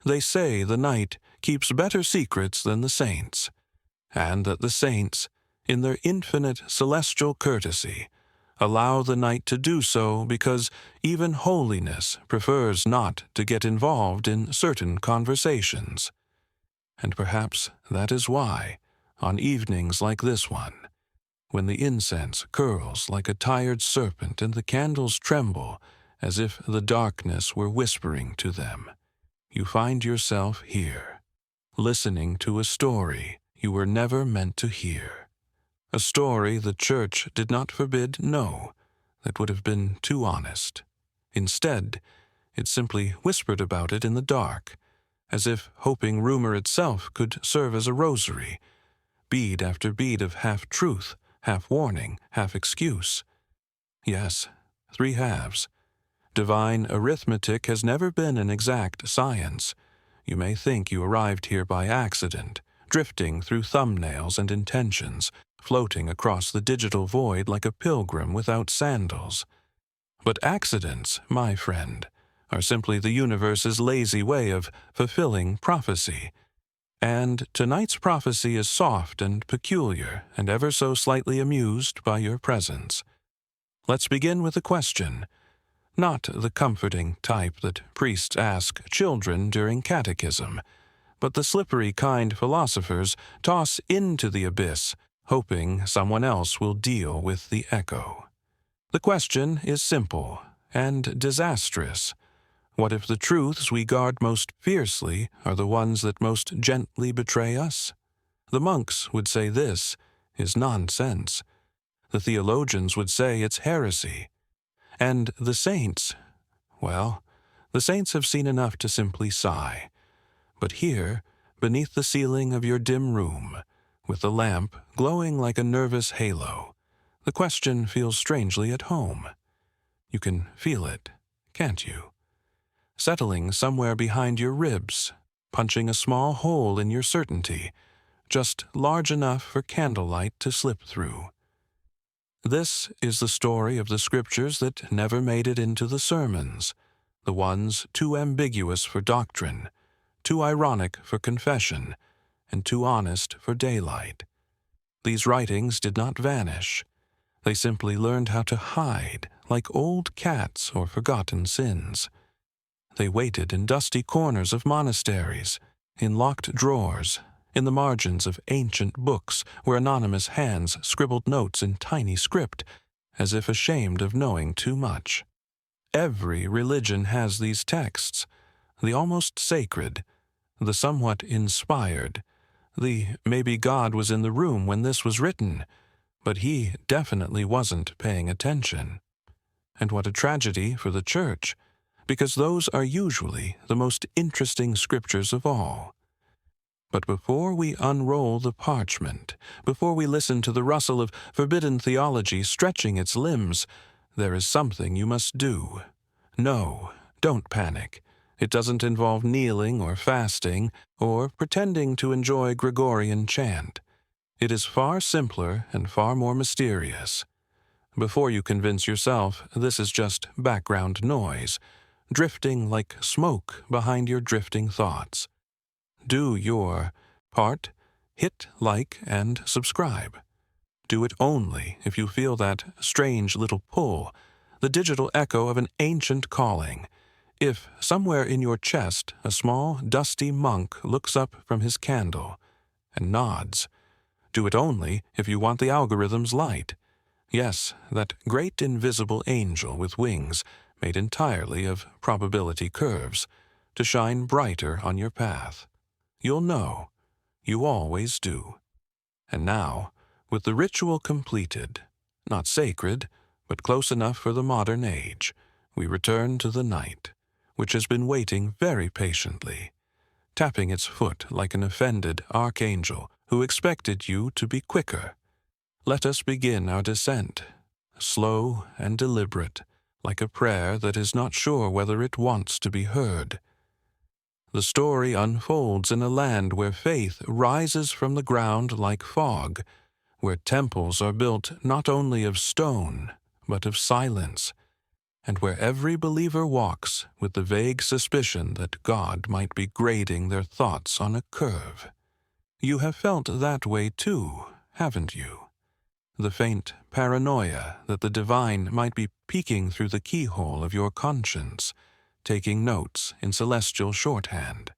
They say the night keeps better secrets than the saints, and that the saints, in their infinite celestial courtesy, allow the night to do so because even holiness prefers not to get involved in certain conversations. And perhaps that is why, on evenings like this one, when the incense curls like a tired serpent and the candles tremble as if the darkness were whispering to them, you find yourself here, listening to a story you were never meant to hear. A story the church did not forbid, no, that would have been too honest. Instead, it simply whispered about it in the dark, as if hoping rumor itself could serve as a rosary, bead after bead of half-truth, half-warning, half-excuse. Yes, 3 halves. Divine arithmetic has never been an exact science. You may think you arrived here by accident, drifting through thumbnails and intentions, floating across the digital void like a pilgrim without sandals. But accidents, my friend, are simply the universe's lazy way of fulfilling prophecy. And tonight's prophecy is soft and peculiar and ever so slightly amused by your presence. Let's begin with a question. Not the comforting type that priests ask children during catechism, but the slippery kind philosophers toss into the abyss, hoping someone else will deal with the echo. The question is simple and disastrous. What if the truths we guard most fiercely are the ones that most gently betray us? The monks would say this is nonsense. The theologians would say it's heresy. And the saints, well, the saints have seen enough to simply sigh. But here, beneath the ceiling of your dim room, with the lamp glowing like a nervous halo, the question feels strangely at home. You can feel it, can't you? Settling somewhere behind your ribs, punching a small hole in your certainty, just large enough for candlelight to slip through. This is the story of the scriptures that never made it into the sermons, the ones too ambiguous for doctrine, too ironic for confession, and too honest for daylight. These writings did not vanish. They simply learned how to hide like old cats or forgotten sins. They waited in dusty corners of monasteries, in locked drawers, in the margins of ancient books where anonymous hands scribbled notes in tiny script, as if ashamed of knowing too much. Every religion has these texts, the almost sacred, the somewhat inspired, the maybe God was in the room when this was written, but he definitely wasn't paying attention. And what a tragedy for the church, because those are usually the most interesting scriptures of all. But before we unroll the parchment, before we listen to the rustle of forbidden theology stretching its limbs, there is something you must do. No, don't panic. It doesn't involve kneeling or fasting or pretending to enjoy Gregorian chant. It is far simpler and far more mysterious. Before you convince yourself this is just background noise, drifting like smoke behind your drifting thoughts. Do your part, hit like and subscribe. Do it only if you feel that strange little pull, the digital echo of an ancient calling. If somewhere in your chest a small, dusty monk looks up from his candle and nods. Do it only if you want the algorithm's light. Yes, that great invisible angel with wings made entirely of probability curves, to shine brighter on your path. You'll know. You always do. And now, with the ritual completed, not sacred, but close enough for the modern age, we return to the night, which has been waiting very patiently, tapping its foot like an offended archangel who expected you to be quicker. Let us begin our descent, slow and deliberate, like a prayer that is not sure whether it wants to be heard. The story unfolds in a land where faith rises from the ground like fog, where temples are built not only of stone, but of silence, and where every believer walks with the vague suspicion that God might be grading their thoughts on a curve. You have felt that way too, haven't you? The faint paranoia that the divine might be peeking through the keyhole of your conscience, taking notes in celestial shorthand.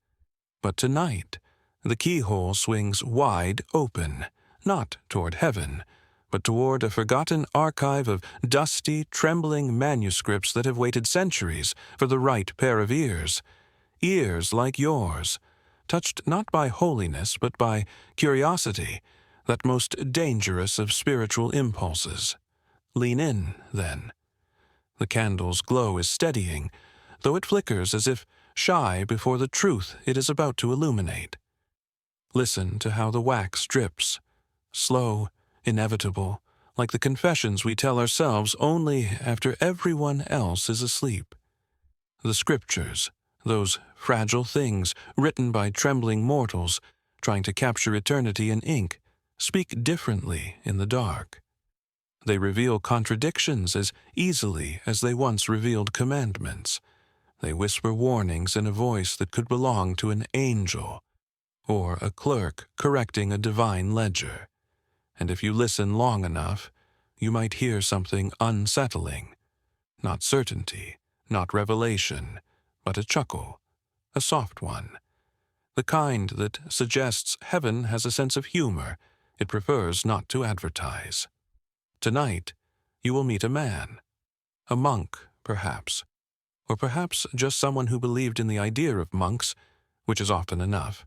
But tonight, the keyhole swings wide open, not toward heaven, but toward a forgotten archive of dusty, trembling manuscripts that have waited centuries for the right pair of ears. Ears like yours, touched not by holiness but by curiosity, that most dangerous of spiritual impulses. Lean in, then. The candle's glow is steadying, though it flickers as if shy before the truth it is about to illuminate. Listen to how the wax drips, slow, inevitable, like the confessions we tell ourselves only after everyone else is asleep. The scriptures, those fragile things written by trembling mortals trying to capture eternity in ink, speak differently in the dark. They reveal contradictions as easily as they once revealed commandments. They whisper warnings in a voice that could belong to an angel or a clerk correcting a divine ledger. And if you listen long enough, you might hear something unsettling. Not certainty, not revelation, but a chuckle, a soft one. The kind that suggests heaven has a sense of humor it prefers not to advertise. Tonight, you will meet a man, a monk, perhaps, or perhaps just someone who believed in the idea of monks, which is often enough.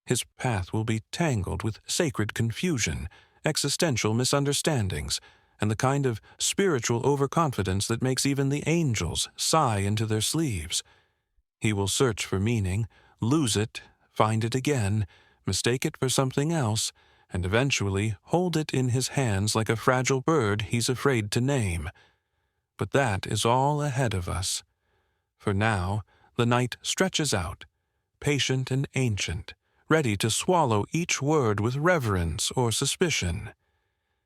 His path will be tangled with sacred confusion, existential misunderstandings, and the kind of spiritual overconfidence that makes even the angels sigh into their sleeves. He will search for meaning, lose it, find it again, mistake it for something else, and eventually hold it in his hands like a fragile bird he's afraid to name. But that is all ahead of us. For now, the night stretches out, patient and ancient, ready to swallow each word with reverence or suspicion.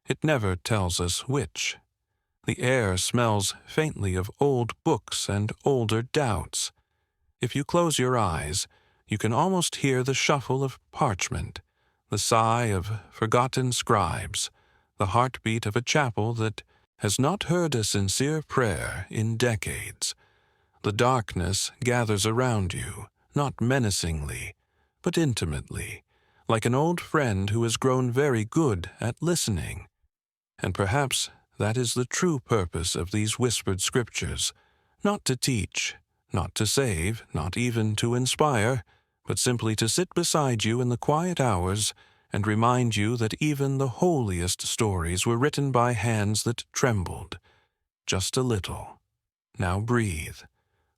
It never tells us which. The air smells faintly of old books and older doubts. If you close your eyes, you can almost hear the shuffle of parchment, the sigh of forgotten scribes, the heartbeat of a chapel that has not heard a sincere prayer in decades. The darkness gathers around you, not menacingly, but intimately, like an old friend who has grown very good at listening. And perhaps that is the true purpose of these whispered scriptures, not to teach, not to save, not even to inspire, but simply to sit beside you in the quiet hours and remind you that even the holiest stories were written by hands that trembled. Just a little. Now breathe.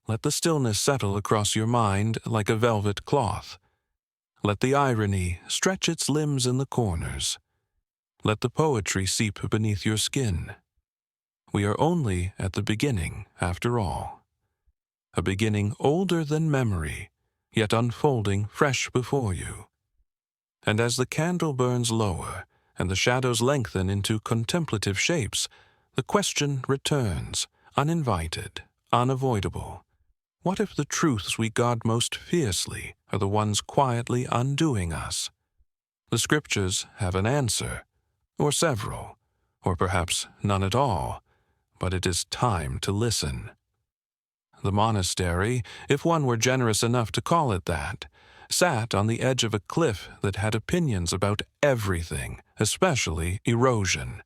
Let the stillness settle across your mind like a velvet cloth. Let the irony stretch its limbs in the corners. Let the poetry seep beneath your skin. We are only at the beginning, after all. A beginning older than memory, yet unfolding fresh before you. And as the candle burns lower and the shadows lengthen into contemplative shapes, the question returns, uninvited, unavoidable. What if the truths we guard most fiercely are the ones quietly undoing us? The scriptures have an answer, or several, or perhaps none at all, but it is time to listen. The monastery, if one were generous enough to call it that, sat on the edge of a cliff that had opinions about everything, especially erosion.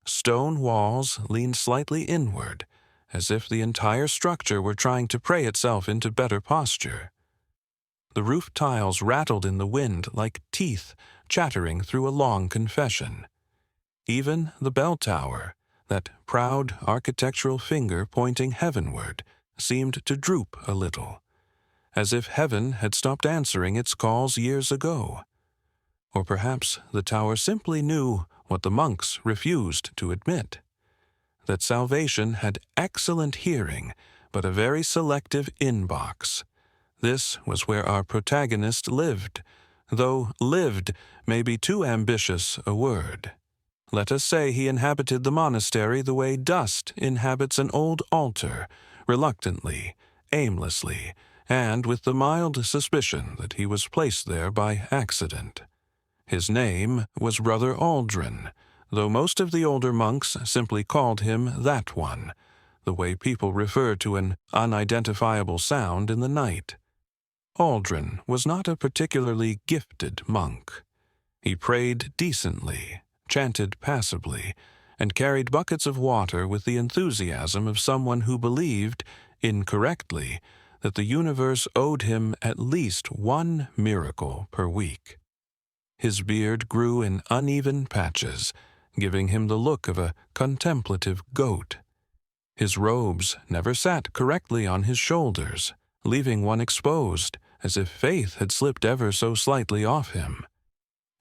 Stone walls leaned slightly inward, as if the entire structure were trying to pray itself into better posture. The roof tiles rattled in the wind like teeth chattering through a long confession. Even the bell tower, that proud architectural finger pointing heavenward, seemed to droop a little, as if heaven had stopped answering its calls years ago. Or perhaps the tower simply knew what the monks refused to admit, that salvation had excellent hearing, but a very selective inbox. This was where our protagonist lived, though lived may be too ambitious a word. Let us say he inhabited the monastery the way dust inhabits an old altar, reluctantly, aimlessly, and with the mild suspicion that he was placed there by accident. His name was Brother Aldrin, though most of the older monks simply called him that one, the way people refer to an unidentifiable sound in the night. Aldrin was not a particularly gifted monk. He prayed decently, chanted passably, and carried buckets of water with the enthusiasm of someone who believed, incorrectly, that the universe owed him at least one miracle per week. His beard grew in uneven patches, giving him the look of a contemplative goat. His robes never sat correctly on his shoulders, leaving one exposed, as if faith had slipped ever so slightly off him.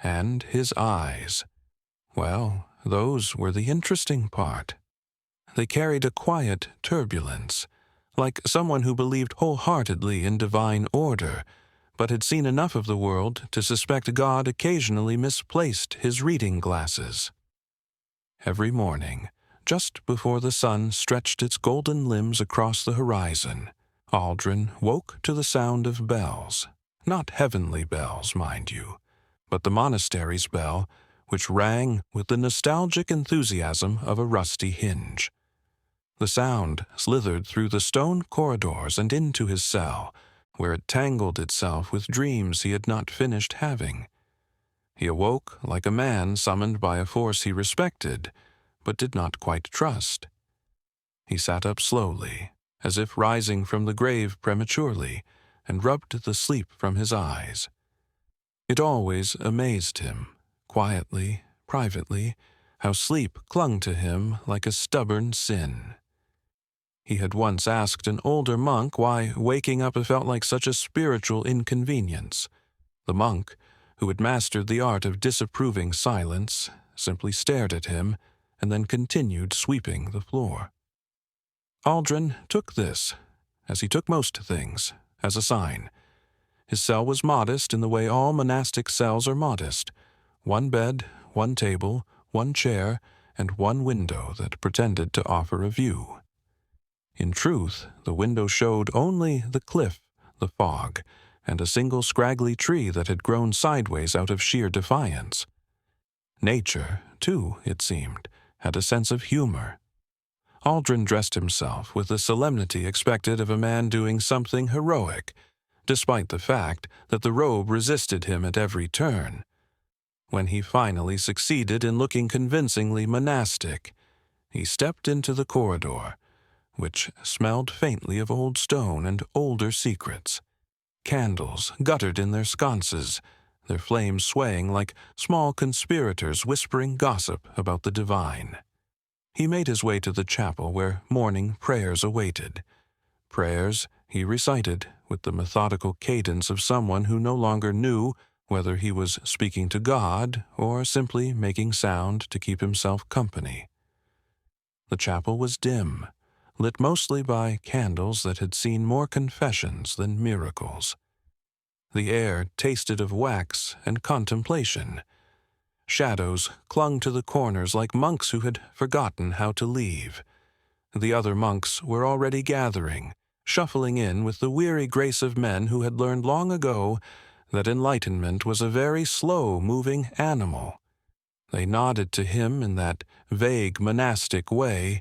And his eyes, well, those were the interesting part. They carried a quiet turbulence, like someone who believed wholeheartedly in divine order, but had seen enough of the world to suspect God occasionally misplaced his reading glasses. Every morning, just before the sun stretched its golden limbs across the horizon, Aldrin woke to the sound of bells, not heavenly bells, mind you, but the monastery's bell, which rang with the nostalgic enthusiasm of a rusty hinge. The sound slithered through the stone corridors and into his cell, where it tangled itself with dreams he had not finished having. He awoke like a man summoned by a force he respected, but did not quite trust. He sat up slowly, as if rising from the grave prematurely, and rubbed the sleep from his eyes. It always amazed him, quietly, privately, how sleep clung to him like a stubborn sin. He had once asked an older monk why waking up felt like such a spiritual inconvenience. The monk, who had mastered the art of disapproving silence, simply stared at him and then continued sweeping the floor. Aldrin took this, as he took most things, as a sign. His cell was modest in the way all monastic cells are modest: one bed, one table, one chair, and one window that pretended to offer a view. In truth, the window showed only the cliff, the fog, and a single scraggly tree that had grown sideways out of sheer defiance. Nature, too, it seemed, had a sense of humor. Aldrin dressed himself with the solemnity expected of a man doing something heroic, despite the fact that the robe resisted him at every turn. When he finally succeeded in looking convincingly monastic, he stepped into the corridor, which smelled faintly of old stone and older secrets. Candles guttered in their sconces, their flames swaying like small conspirators whispering gossip about the divine. He made his way to the chapel where morning prayers awaited. Prayers he recited with the methodical cadence of someone who no longer knew whether he was speaking to God or simply making sound to keep himself company. The chapel was dim, lit mostly by candles that had seen more confessions than miracles. The air tasted of wax and contemplation. Shadows clung to the corners like monks who had forgotten how to leave. The other monks were already gathering, shuffling in with the weary grace of men who had learned long ago that enlightenment was a very slow-moving animal. They nodded to him in that vague monastic way,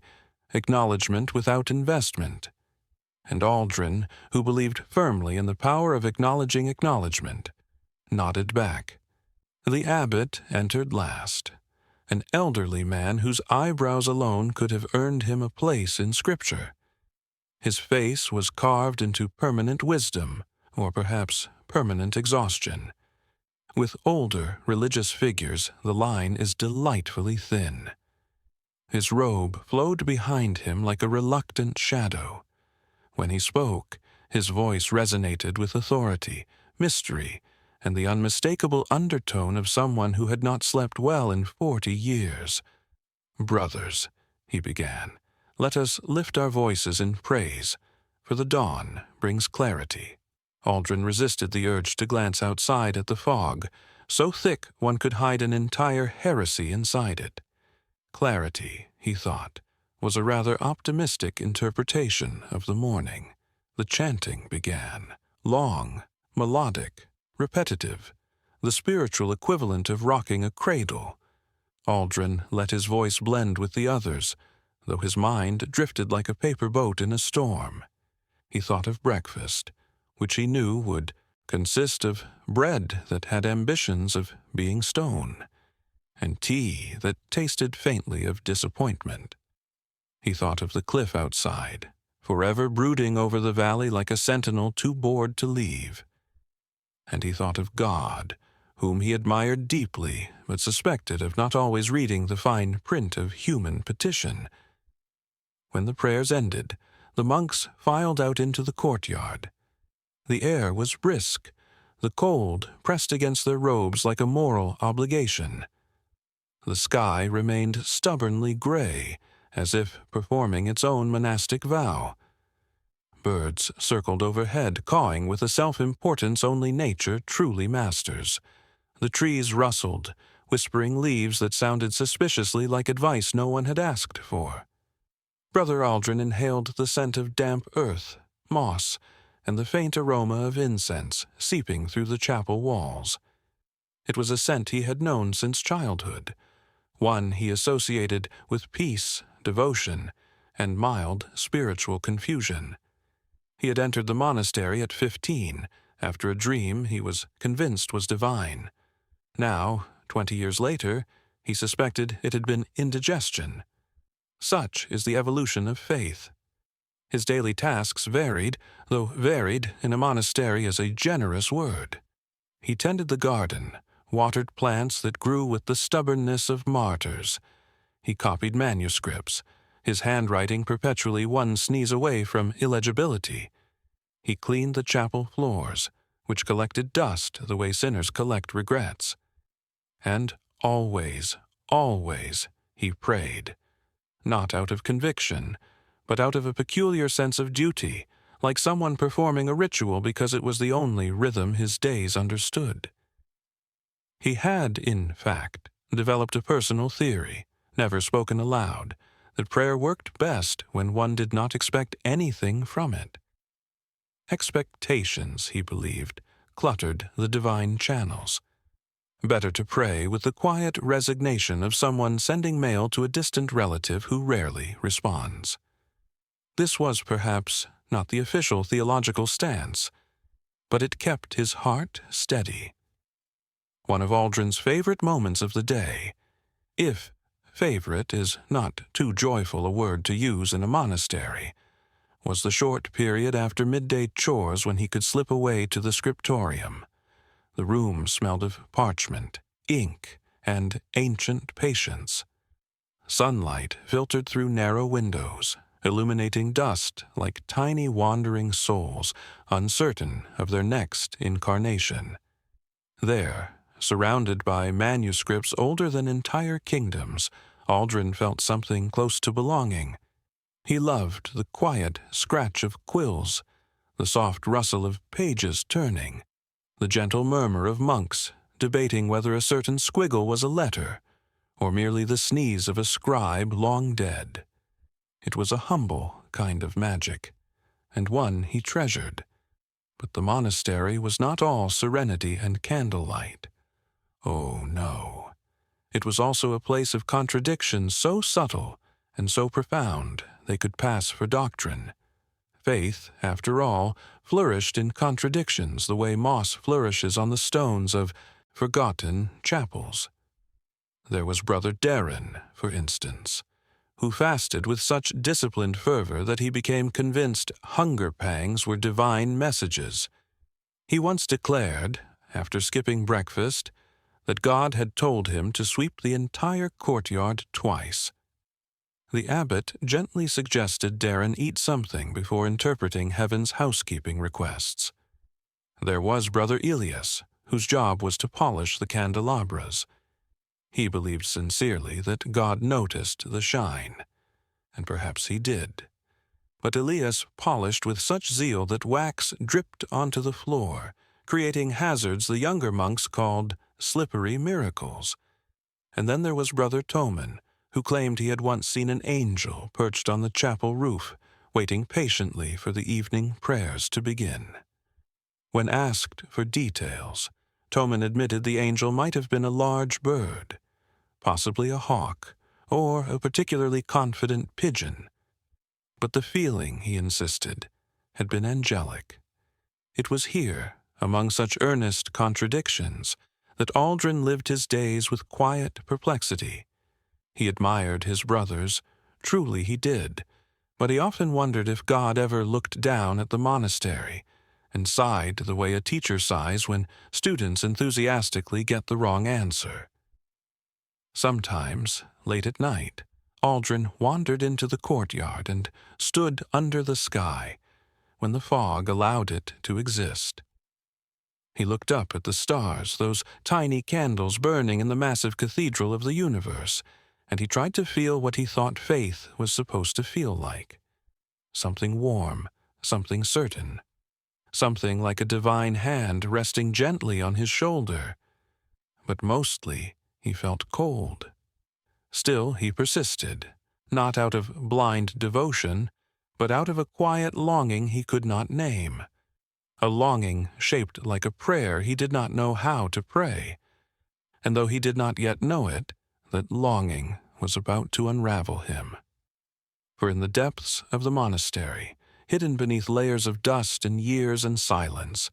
acknowledgment without investment. And Aldrin, who believed firmly in the power of acknowledging acknowledgment, nodded back. The abbot entered last, an elderly man whose eyebrows alone could have earned him a place in Scripture. His face was carved into permanent wisdom, or perhaps permanent exhaustion. With older religious figures, the line is delightfully thin. His robe flowed behind him like a reluctant shadow. When he spoke, his voice resonated with authority, mystery, and the unmistakable undertone of someone who had not slept well in 40 years. "Brothers," he began, "let us lift our voices in praise, for the dawn brings clarity." Aldrin resisted the urge to glance outside at the fog, so thick one could hide an entire heresy inside it. clarity, he thought, was a rather optimistic interpretation of the morning. The chanting began, long, melodic, repetitive, the spiritual equivalent of rocking a cradle. Aldrin let his voice blend with the others, though his mind drifted like a paper boat in a storm. He thought of breakfast, which he knew would consist of bread that had ambitions of being stone, and tea that tasted faintly of disappointment. He thought of the cliff outside, forever brooding over the valley like a sentinel too bored to leave. And he thought of God, whom he admired deeply, but suspected of not always reading the fine print of human petition. When the prayers ended, the monks filed out into the courtyard. The air was brisk, the cold pressed against their robes like a moral obligation. The sky remained stubbornly gray, as if performing its own monastic vow. Birds circled overhead, cawing with a self-importance only nature truly masters. The trees rustled, whispering leaves that sounded suspiciously like advice no one had asked for. Brother Aldrin inhaled the scent of damp earth, moss, and the faint aroma of incense seeping through the chapel walls. It was a scent he had known since childhood, one he associated with peace, devotion, and mild spiritual confusion. He had entered the monastery at 15, after a dream he was convinced was divine. Now, 20 years later, he suspected it had been indigestion. Such is the evolution of faith. His daily tasks varied, though varied in a monastery is a generous word. He tended the garden, watered plants that grew with the stubbornness of martyrs. He copied manuscripts, his handwriting perpetually one sneeze away from illegibility. He cleaned the chapel floors, which collected dust the way sinners collect regrets. And always, always, he prayed, not out of conviction, but out of a peculiar sense of duty, like someone performing a ritual because it was the only rhythm his days understood. He had, in fact, developed a personal theory, never spoken aloud, that prayer worked best when one did not expect anything from it. Expectations, he believed, cluttered the divine channels. Better to pray with the quiet resignation of someone sending mail to a distant relative who rarely responds. This was perhaps not the official theological stance, but it kept his heart steady. One of Aldrin's favorite moments of the day, if favorite is not too joyful a word to use in a monastery, was the short period after midday chores when he could slip away to the scriptorium. The room smelled of parchment, ink, and ancient patience. Sunlight filtered through narrow windows, illuminating dust like tiny wandering souls, uncertain of their next incarnation. There, surrounded by manuscripts older than entire kingdoms, Aldrin felt something close to belonging. He loved the quiet scratch of quills, the soft rustle of pages turning, the gentle murmur of monks debating whether a certain squiggle was a letter, or merely the sneeze of a scribe long dead. It was a humble kind of magic, and one he treasured. But the monastery was not all serenity and candlelight. Oh, no. It was also a place of contradictions so subtle and so profound they could pass for doctrine. Faith, after all, flourished in contradictions the way moss flourishes on the stones of forgotten chapels. There was Brother Darren, for instance, who fasted with such disciplined fervor that he became convinced hunger pangs were divine messages. He once declared, after skipping breakfast, that God had told him to sweep the entire courtyard twice. The abbot gently suggested Darren eat something before interpreting heaven's housekeeping requests. There was Brother Elias, whose job was to polish the candelabras. He believed sincerely that God noticed the shine, and perhaps he did. But Elias polished with such zeal that wax dripped onto the floor, creating hazards the younger monks called slippery miracles. And then there was Brother Toman, who claimed he had once seen an angel perched on the chapel roof, waiting patiently for the evening prayers to begin. When asked for details, Toman admitted the angel might have been a large bird, possibly a hawk, or a particularly confident pigeon. But the feeling, he insisted, had been angelic. It was here, among such earnest contradictions, that Aldrin lived his days with quiet perplexity. He admired his brothers, truly he did, but he often wondered if God ever looked down at the monastery and sighed the way a teacher sighs when students enthusiastically get the wrong answer. Sometimes, late at night, Aldrin wandered into the courtyard and stood under the sky when the fog allowed it to exist. He looked up at the stars, those tiny candles burning in the massive cathedral of the universe, and he tried to feel what he thought faith was supposed to feel like. Something warm, something certain. Something like a divine hand resting gently on his shoulder. But mostly he felt cold. Still he persisted, not out of blind devotion, but out of a quiet longing he could not name. A longing shaped like a prayer he did not know how to pray. And though he did not yet know it, that longing was about to unravel him. For in the depths of the monastery, hidden beneath layers of dust and years and silence,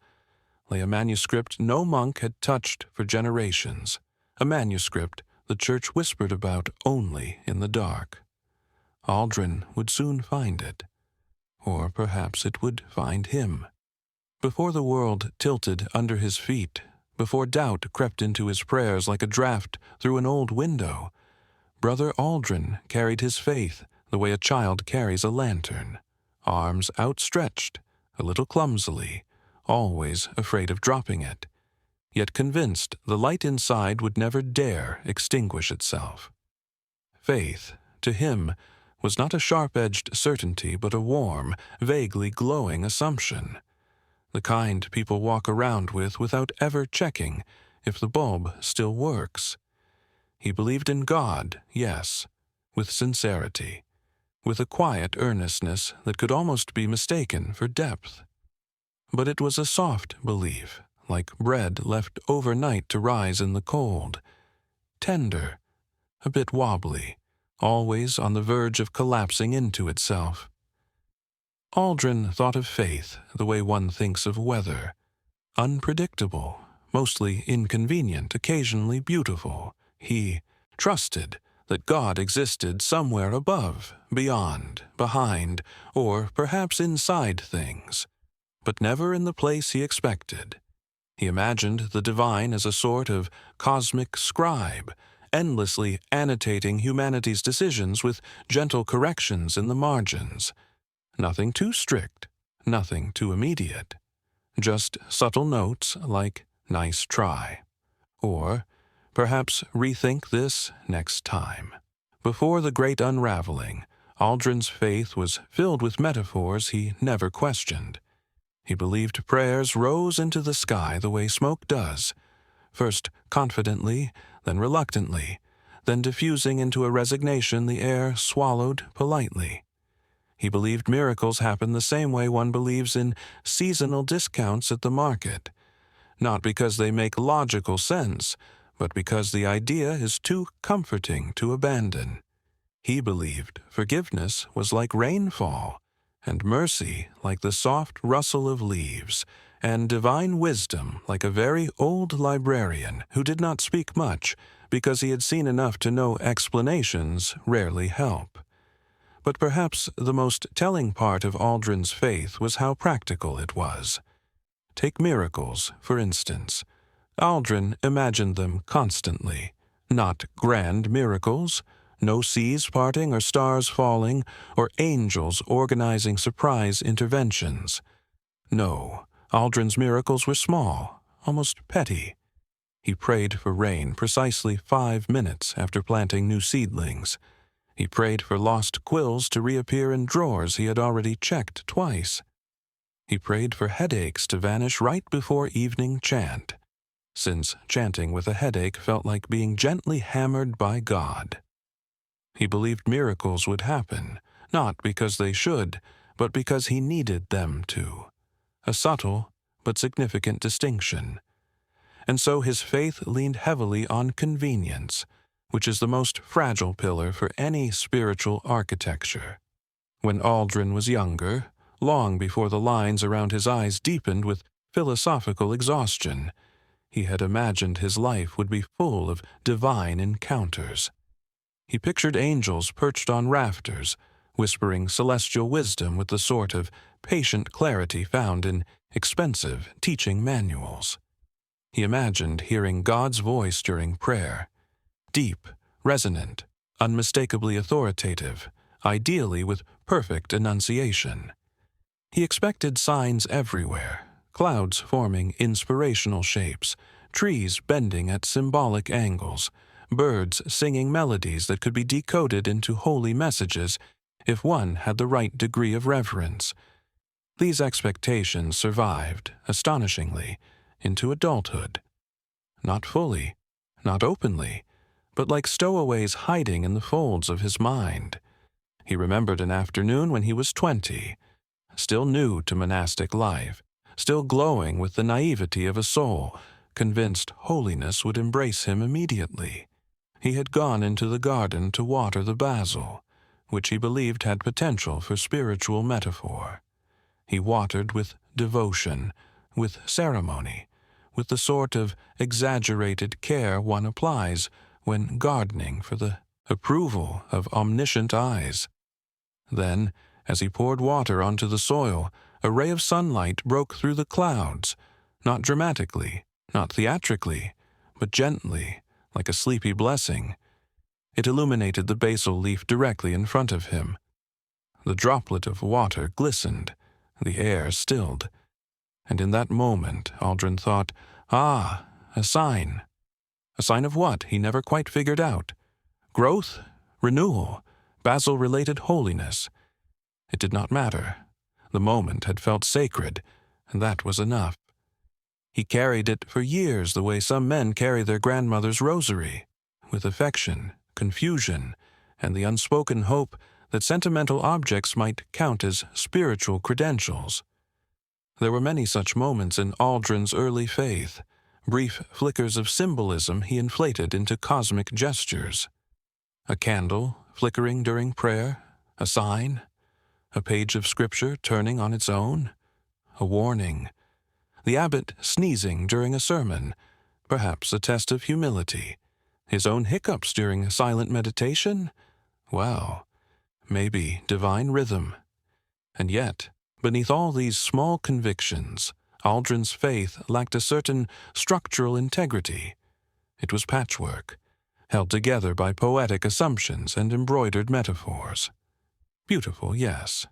lay a manuscript no monk had touched for generations, a manuscript the church whispered about only in the dark. Aldrin would soon find it, or perhaps it would find him. Before the world tilted under his feet, before doubt crept into his prayers like a draft through an old window, Brother Aldrin carried his faith the way a child carries a lantern, arms outstretched, a little clumsily, always afraid of dropping it, yet convinced the light inside would never dare extinguish itself. Faith, to him, was not a sharp-edged certainty but a warm, vaguely glowing assumption, the kind people walk around with without ever checking if the bulb still works. He believed in God, yes, with sincerity, with a quiet earnestness that could almost be mistaken for depth. But it was a soft belief, like bread left overnight to rise in the cold, tender, a bit wobbly, always on the verge of collapsing into itself. Aldrin thought of faith the way one thinks of weather, unpredictable, mostly inconvenient, occasionally beautiful. He trusted that God existed somewhere above, beyond, behind, or perhaps inside things, but never in the place he expected. He imagined the divine as a sort of cosmic scribe, endlessly annotating humanity's decisions with gentle corrections in the margins. Nothing too strict, nothing too immediate. Just subtle notes like, "Nice try," or perhaps rethink this next time. Before the great unraveling, Aldrin's faith was filled with metaphors he never questioned. He believed prayers rose into the sky the way smoke does, first confidently, then reluctantly, then diffusing into a resignation the air swallowed politely. He believed miracles happen the same way one believes in seasonal discounts at the market, not because they make logical sense, but because the idea is too comforting to abandon. He believed forgiveness was like rainfall, and mercy like the soft rustle of leaves, and divine wisdom like a very old librarian who did not speak much because he had seen enough to know explanations rarely help. But perhaps the most telling part of Aldrin's faith was how practical it was. Take miracles, for instance. Aldrin imagined them constantly, not grand miracles, no seas parting or stars falling, or angels organizing surprise interventions. No, Aldrin's miracles were small, almost petty. He prayed for rain precisely 5 minutes after planting new seedlings. He prayed for lost quills to reappear in drawers he had already checked twice. He prayed for headaches to vanish right before evening chant, since chanting with a headache felt like being gently hammered by God. He believed miracles would happen, not because they should, but because he needed them to. A subtle but significant distinction. And so his faith leaned heavily on convenience, which is the most fragile pillar for any spiritual architecture. When Aldrin was younger, long before the lines around his eyes deepened with philosophical exhaustion, he had imagined his life would be full of divine encounters. He pictured angels perched on rafters, whispering celestial wisdom with the sort of patient clarity found in expensive teaching manuals. He imagined hearing God's voice during prayer, deep, resonant, unmistakably authoritative, ideally with perfect enunciation. He expected signs everywhere, clouds forming inspirational shapes, trees bending at symbolic angles, birds singing melodies that could be decoded into holy messages if one had the right degree of reverence. These expectations survived, astonishingly, into adulthood. Not fully, not openly, but like stowaways hiding in the folds of his mind. He remembered an afternoon when he was 20, still new to monastic life, still glowing with the naivety of a soul, convinced holiness would embrace him immediately. He had gone into the garden to water the basil, which he believed had potential for spiritual metaphor. He watered with devotion, with ceremony, with the sort of exaggerated care one applies when gardening for the approval of omniscient eyes. Then, as he poured water onto the soil, a ray of sunlight broke through the clouds, not dramatically, not theatrically, but gently, like a sleepy blessing. It illuminated the basil leaf directly in front of him. The droplet of water glistened, the air stilled, and in that moment Aldrin thought, "Ah, a sign." A sign of what, he never quite figured out. Growth? Renewal? Basil-related holiness? It did not matter. The moment had felt sacred, and that was enough. He carried it for years the way some men carry their grandmother's rosary, with affection, confusion, and the unspoken hope that sentimental objects might count as spiritual credentials. There were many such moments in Aldrin's early faith, brief flickers of symbolism he inflated into cosmic gestures. A candle flickering during prayer, a sign, a page of scripture turning on its own, a warning, the abbot sneezing during a sermon, perhaps a test of humility, his own hiccups during silent meditation, well, maybe divine rhythm. And yet, beneath all these small convictions, Aldrin's faith lacked a certain structural integrity. It was patchwork, held together by poetic assumptions and embroidered metaphors. Beautiful, yes,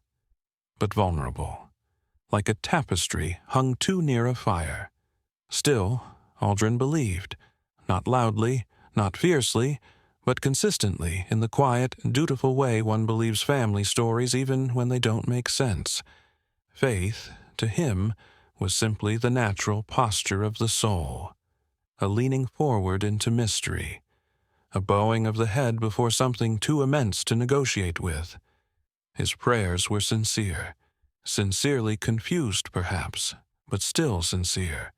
but vulnerable, like a tapestry hung too near a fire. Still, Aldrin believed, not loudly, not fiercely, but consistently in the quiet, dutiful way one believes family stories even when they don't make sense. Faith, to him, was simply the natural posture of the soul, a leaning forward into mystery, a bowing of the head before something too immense to negotiate with. His prayers were sincere, sincerely confused perhaps, but still sincere.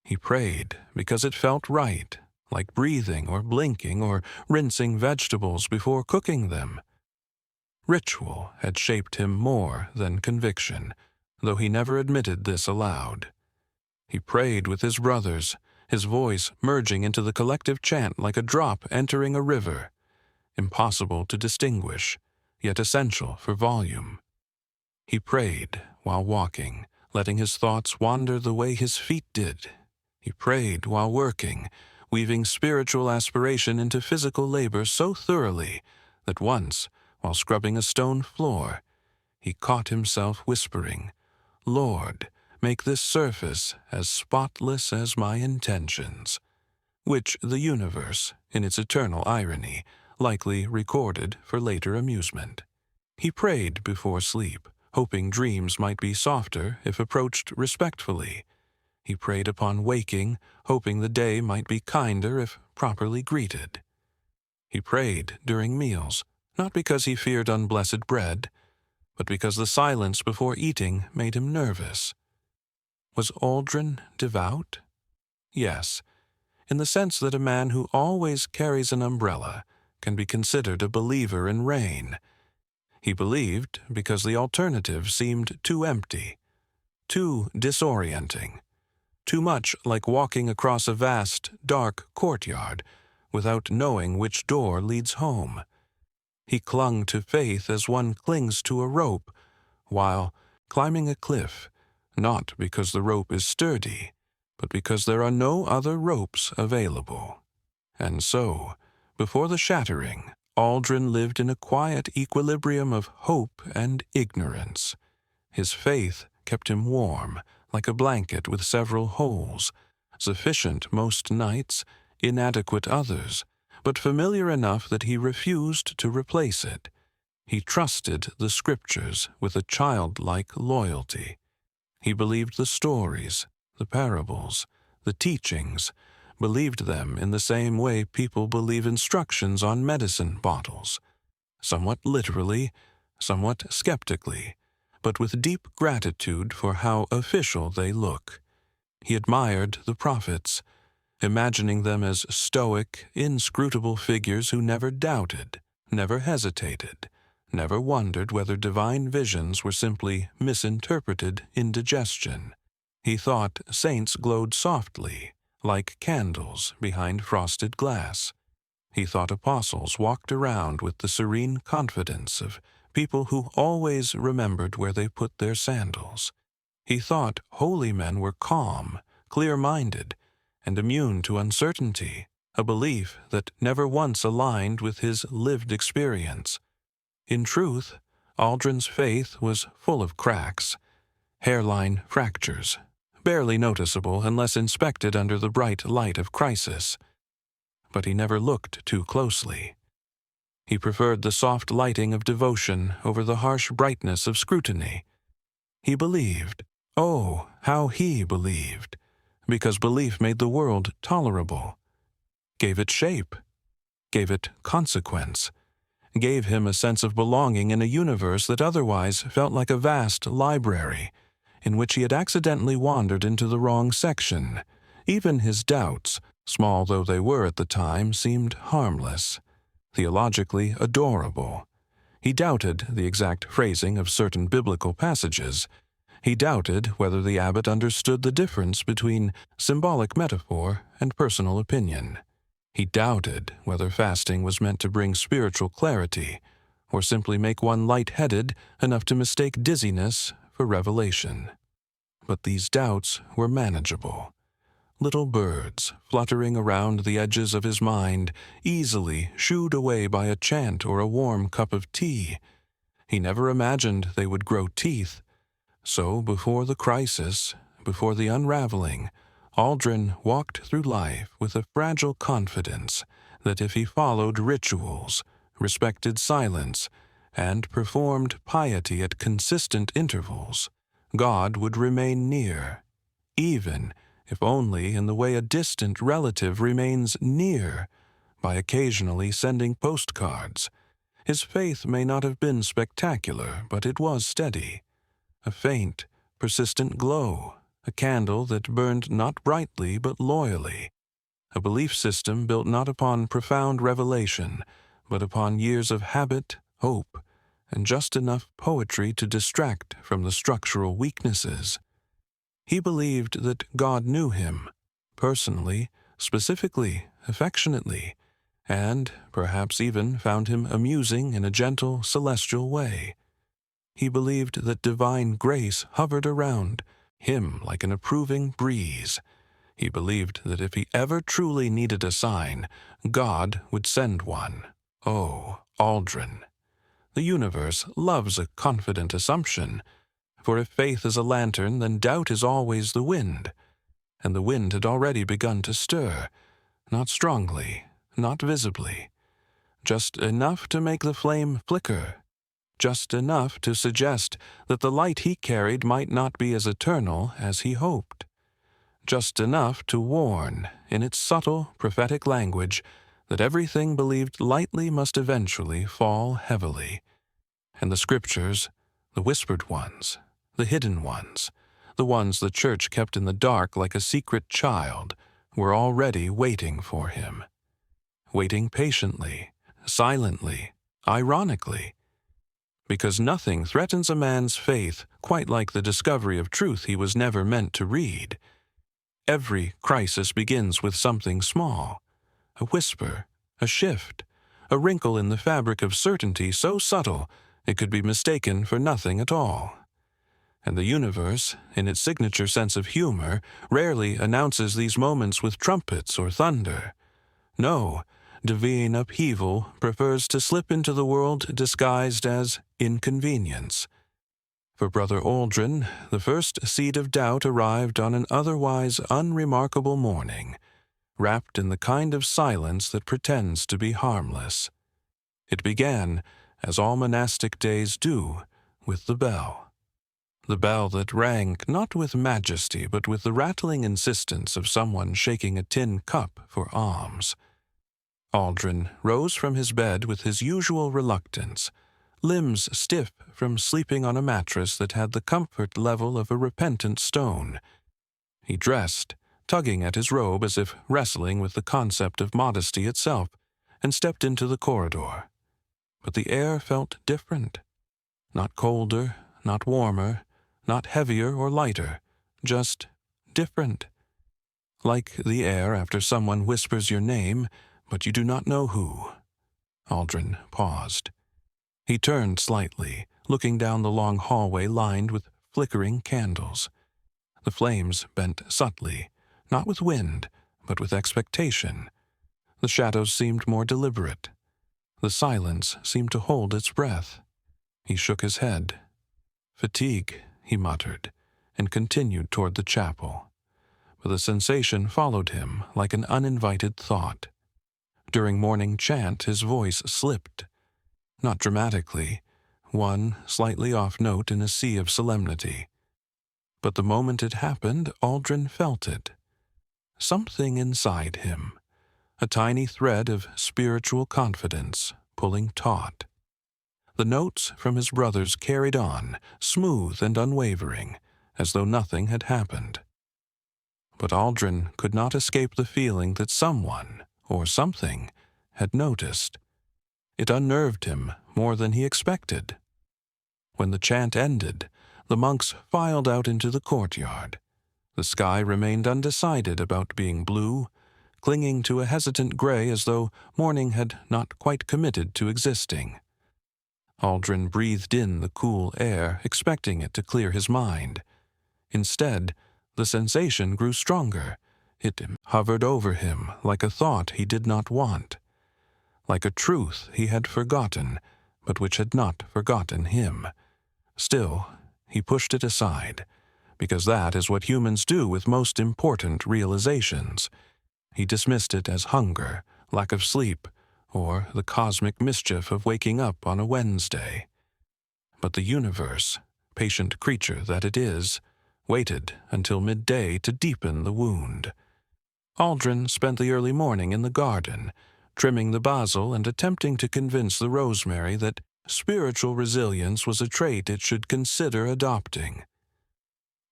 He prayed because it felt right, like breathing or blinking or rinsing vegetables before cooking them. Ritual had shaped him more than conviction, though he never admitted this aloud. He prayed with his brothers, his voice merging into the collective chant like a drop entering a river, impossible to distinguish, yet essential for volume. He prayed while walking, letting his thoughts wander the way his feet did. He prayed while working, weaving spiritual aspiration into physical labor so thoroughly that once, while scrubbing a stone floor, he caught himself whispering, "Lord, make this surface as spotless as my intentions," which the universe, in its eternal irony, likely recorded for later amusement. He prayed before sleep, hoping dreams might be softer if approached respectfully. He prayed upon waking, hoping the day might be kinder if properly greeted. He prayed during meals, not because he feared unblessed bread, but because the silence before eating made him nervous. Was Aldrin devout? Yes, in the sense that a man who always carries an umbrella can be considered a believer in rain. He believed because the alternative seemed too empty, too disorienting, too much like walking across a vast, dark courtyard without knowing which door leads home. He clung to faith as one clings to a rope while climbing a cliff, not because the rope is sturdy, but because there are no other ropes available. And so, before the shattering, Aldrin lived in a quiet equilibrium of hope and ignorance. His faith kept him warm, like a blanket with several holes, sufficient most nights, inadequate others, but familiar enough that he refused to replace it. He trusted the Scriptures with a childlike loyalty. He believed the stories, the parables, the teachings, believed them in the same way people believe instructions on medicine bottles, somewhat literally, somewhat skeptically, but with deep gratitude for how official they look. He admired the prophets, imagining them as stoic, inscrutable figures who never doubted, never hesitated, never wondered whether divine visions were simply misinterpreted indigestion. He thought saints glowed softly, like candles behind frosted glass. He thought apostles walked around with the serene confidence of people who always remembered where they put their sandals. He thought holy men were calm, clear-minded, and immune to uncertainty, a belief that never once aligned with his lived experience. In truth, Aldrin's faith was full of cracks, hairline fractures, barely noticeable unless inspected under the bright light of crisis. But he never looked too closely. He preferred the soft lighting of devotion over the harsh brightness of scrutiny. He believed, oh, how he believed, because belief made the world tolerable, gave it shape, gave it consequence, gave him a sense of belonging in a universe that otherwise felt like a vast library, in which he had accidentally wandered into the wrong section. Even his doubts, small though they were at the time, seemed harmless, theologically adorable. He doubted the exact phrasing of certain biblical passages. He doubted whether the abbot understood the difference between symbolic metaphor and personal opinion. He doubted whether fasting was meant to bring spiritual clarity, or simply make one light-headed enough to mistake dizziness for revelation. But these doubts were manageable. Little birds, fluttering around the edges of his mind, easily shooed away by a chant or a warm cup of tea. He never imagined they would grow teeth. So before the crisis, before the unraveling, Aldrin walked through life with a fragile confidence that if he followed rituals, respected silence, and performed piety at consistent intervals, God would remain near, even if only in the way a distant relative remains near, by occasionally sending postcards. His faith may not have been spectacular, but it was steady. A faint, persistent glow, a candle that burned not brightly but loyally. A belief system built not upon profound revelation, but upon years of habit, hope, and just enough poetry to distract from the structural weaknesses. He believed that God knew him, personally, specifically, affectionately, and perhaps even found him amusing in a gentle, celestial way. He believed that divine grace hovered around him like an approving breeze. He believed that if he ever truly needed a sign, God would send one. Oh, Aldrin. The universe loves a confident assumption, for if faith is a lantern, then doubt is always the wind. And the wind had already begun to stir, not strongly, not visibly, just enough to make the flame flicker, just enough to suggest that the light he carried might not be as eternal as he hoped, just enough to warn, in its subtle prophetic language, that everything believed lightly must eventually fall heavily, and the scriptures, the whispered ones, the hidden ones, the ones the church kept in the dark like a secret child, were already waiting for him. Waiting patiently, silently, ironically, because nothing threatens a man's faith quite like the discovery of truth he was never meant to read. Every crisis begins with something small, a whisper, a shift, a wrinkle in the fabric of certainty so subtle it could be mistaken for nothing at all. And the universe, in its signature sense of humor, rarely announces these moments with trumpets or thunder. No, divine upheaval prefers to slip into the world disguised as inconvenience. For Brother Aldrin, the first seed of doubt arrived on an otherwise unremarkable morning, wrapped in the kind of silence that pretends to be harmless. It began, as all monastic days do, with the bell. The bell that rang not with majesty but with the rattling insistence of someone shaking a tin cup for alms. Aldrin rose from his bed with his usual reluctance, limbs stiff from sleeping on a mattress that had the comfort level of a repentant stone. He dressed, tugging at his robe as if wrestling with the concept of modesty itself, and stepped into the corridor. But the air felt different. Not colder, not warmer, not heavier or lighter, just different. Like the air after someone whispers your name, but you do not know who. Aldrin paused. He turned slightly, looking down the long hallway lined with flickering candles. The flames bent subtly, not with wind, but with expectation. The shadows seemed more deliberate. The silence seemed to hold its breath. He shook his head. Fatigue, he muttered, and continued toward the chapel. But the sensation followed him like an uninvited thought. During morning chant, his voice slipped. Not dramatically, one slightly off note in a sea of solemnity. But the moment it happened, Aldrin felt it. Something inside him, a tiny thread of spiritual confidence, pulling taut. The notes from his brothers carried on, smooth and unwavering, as though nothing had happened. But Aldrin could not escape the feeling that someone, or something, had noticed. It unnerved him more than he expected. When the chant ended, the monks filed out into the courtyard. The sky remained undecided about being blue, clinging to a hesitant gray as though morning had not quite committed to existing. Aldrin breathed in the cool air, expecting it to clear his mind. Instead, the sensation grew stronger. It hovered over him like a thought he did not want, like a truth he had forgotten, but which had not forgotten him. Still, he pushed it aside, because that is what humans do with most important realizations. He dismissed it as hunger, lack of sleep, or the cosmic mischief of waking up on a Wednesday. But the universe, patient creature that it is, waited until midday to deepen the wound. Aldrin spent the early morning in the garden, trimming the basil and attempting to convince the rosemary that spiritual resilience was a trait it should consider adopting.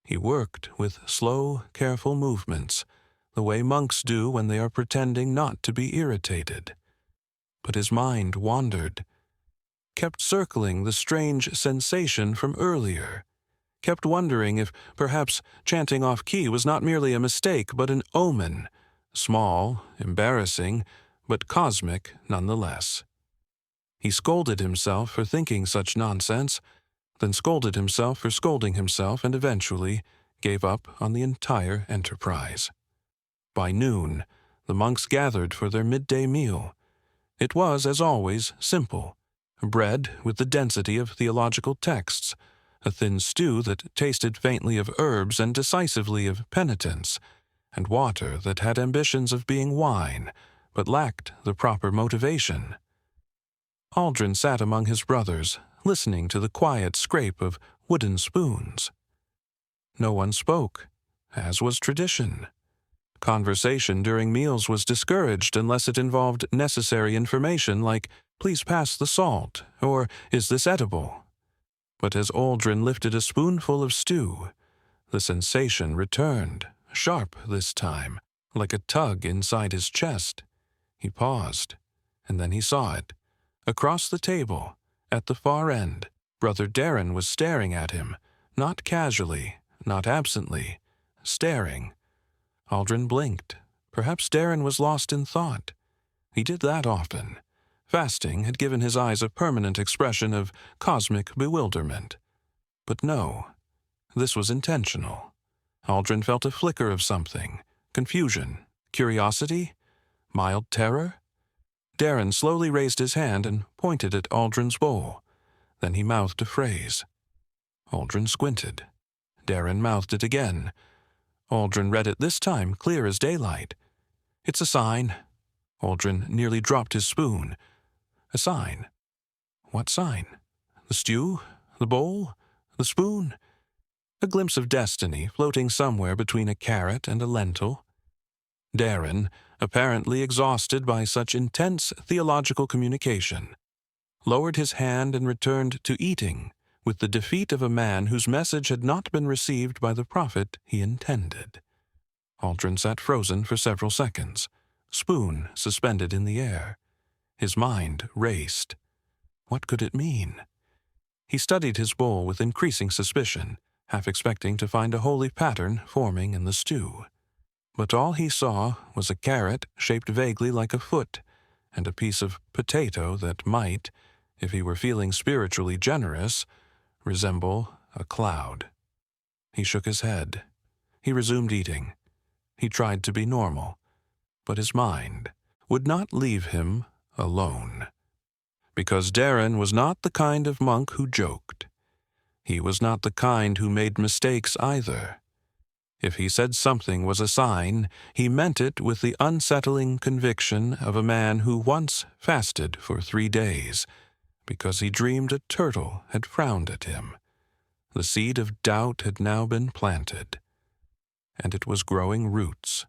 He worked with slow, careful movements, the way monks do when they are pretending not to be irritated. But his mind wandered, kept circling the strange sensation from earlier, kept wondering if perhaps chanting off-key was not merely a mistake but an omen, small, embarrassing, but cosmic nonetheless. He scolded himself for thinking such nonsense, then scolded himself for scolding himself, and eventually gave up on the entire enterprise. By noon, the monks gathered for their midday meal. It was, as always, simple: bread with the density of theological texts, a thin stew that tasted faintly of herbs and decisively of penitence, and water that had ambitions of being wine, but lacked the proper motivation. Aldrin sat among his brothers, listening to the quiet scrape of wooden spoons. No one spoke, as was tradition. Conversation during meals was discouraged unless it involved necessary information like, "Please pass the salt," or "Is this edible?" But as Aldrin lifted a spoonful of stew, the sensation returned, sharp this time, like a tug inside his chest. He paused, and then he saw it. Across the table, at the far end, Brother Darren was staring at him, not casually, not absently, staring. Aldrin blinked. Perhaps Darren was lost in thought. He did that often. Fasting had given his eyes a permanent expression of cosmic bewilderment. But no, this was intentional. Aldrin felt a flicker of something. Confusion, curiosity, mild terror. Darren slowly raised his hand and pointed at Aldrin's bowl. Then he mouthed a phrase. Aldrin squinted. Darren mouthed it again. Aldrin read it this time clear as daylight. "It's a sign." Aldrin nearly dropped his spoon. A sign. What sign? The stew? The bowl? The spoon? A glimpse of destiny floating somewhere between a carrot and a lentil. Darren, apparently exhausted by such intense theological communication, lowered his hand and returned to eating, with the defeat of a man whose message had not been received by the prophet he intended. Aldrin sat frozen for several seconds, spoon suspended in the air. His mind raced. What could it mean? He studied his bowl with increasing suspicion, half expecting to find a holy pattern forming in the stew. But all he saw was a carrot shaped vaguely like a foot, and a piece of potato that might, if he were feeling spiritually generous, resemble a cloud. He shook his head. He resumed eating. He tried to be normal, but his mind would not leave him alone. Because Darren was not the kind of monk who joked. He was not the kind who made mistakes either. If he said something was a sign, he meant it with the unsettling conviction of a man who once fasted for 3 days, because he dreamed a turtle had frowned at him. The seed of doubt had now been planted, and it was growing roots.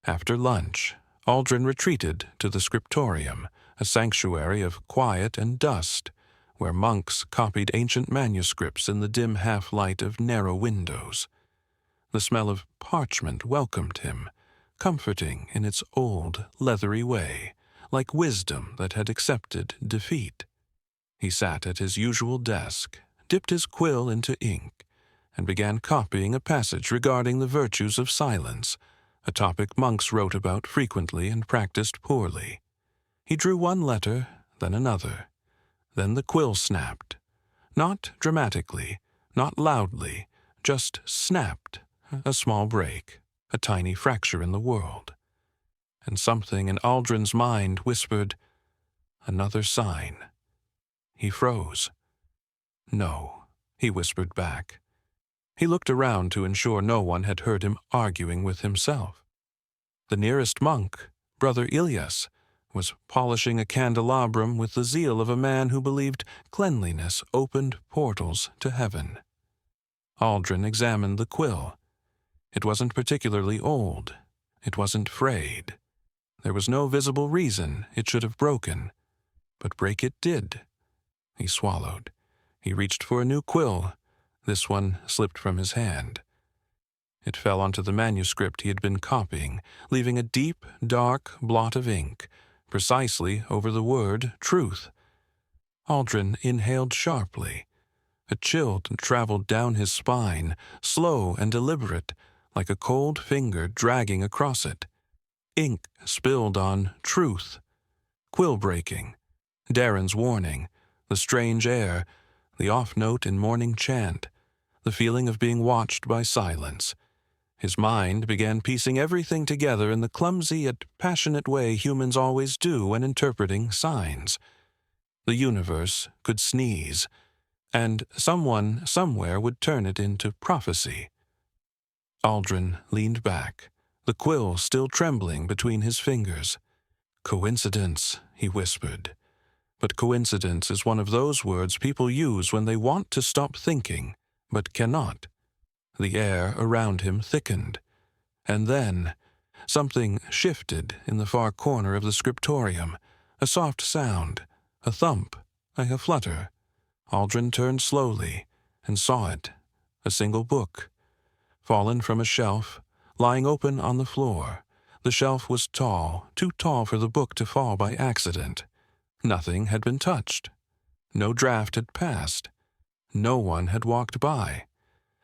After lunch, Aldrin retreated to the scriptorium, a sanctuary of quiet and dust, where monks copied ancient manuscripts in the dim half-light of narrow windows. The smell of parchment welcomed him, comforting in its old, leathery way, like wisdom that had accepted defeat. He sat at his usual desk, dipped his quill into ink, and began copying a passage regarding the virtues of silence, a topic monks wrote about frequently and practiced poorly. He drew one letter, then another. Then the quill snapped. Not dramatically, not loudly, just snapped, a small break, a tiny fracture in the world. And something in Aldrin's mind whispered, "Another sign." He froze. "No," he whispered back. He looked around to ensure no one had heard him arguing with himself. The nearest monk, Brother Ilyas, was polishing a candelabrum with the zeal of a man who believed cleanliness opened portals to heaven. Aldrin examined the quill. It wasn't particularly old. It wasn't frayed. There was no visible reason it should have broken. But break it did. He swallowed. He reached for a new quill. This one slipped from his hand. It fell onto the manuscript he had been copying, leaving a deep, dark blot of ink, precisely over the word truth. Aldrin inhaled sharply. A chill traveled down his spine, slow and deliberate, like a cold finger dragging across it. Ink spilled on truth. Quill breaking. Darren's warning. The strange air. The off note in morning chant. The feeling of being watched by silence. His mind began piecing everything together in the clumsy yet passionate way humans always do when interpreting signs. The universe could sneeze, and someone somewhere would turn it into prophecy. Aldrin leaned back, the quill still trembling between his fingers. "Coincidence," he whispered. But coincidence is one of those words people use when they want to stop thinking, but cannot. The air around him thickened. And then, Something shifted in the far corner of the scriptorium, a soft sound, a thump, like a flutter. Aldrin turned slowly and saw it, a single book, fallen from a shelf, lying open on the floor. The shelf was tall, too tall for the book to fall by accident. Nothing had been touched. No draft had passed. No one had walked by.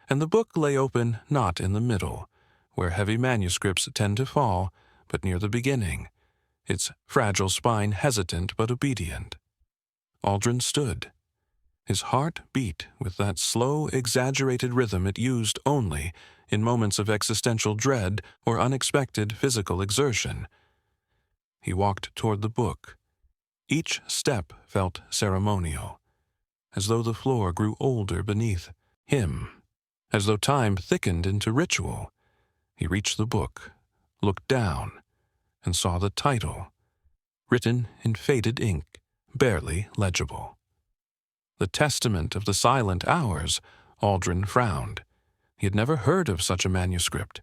And the book lay open not in the middle, where heavy manuscripts tend to fall, but near the beginning, its fragile spine hesitant but obedient. Aldrin stood. His heart beat with that slow, exaggerated rhythm it used only in moments of existential dread or unexpected physical exertion. He walked toward the book. Each step felt ceremonial, as though the floor grew older beneath him, as though time thickened into ritual. He reached the book, looked down, and saw the title, written in faded ink, barely legible. The Testament of the Silent Hours. Aldrin frowned. He had never heard of such a manuscript.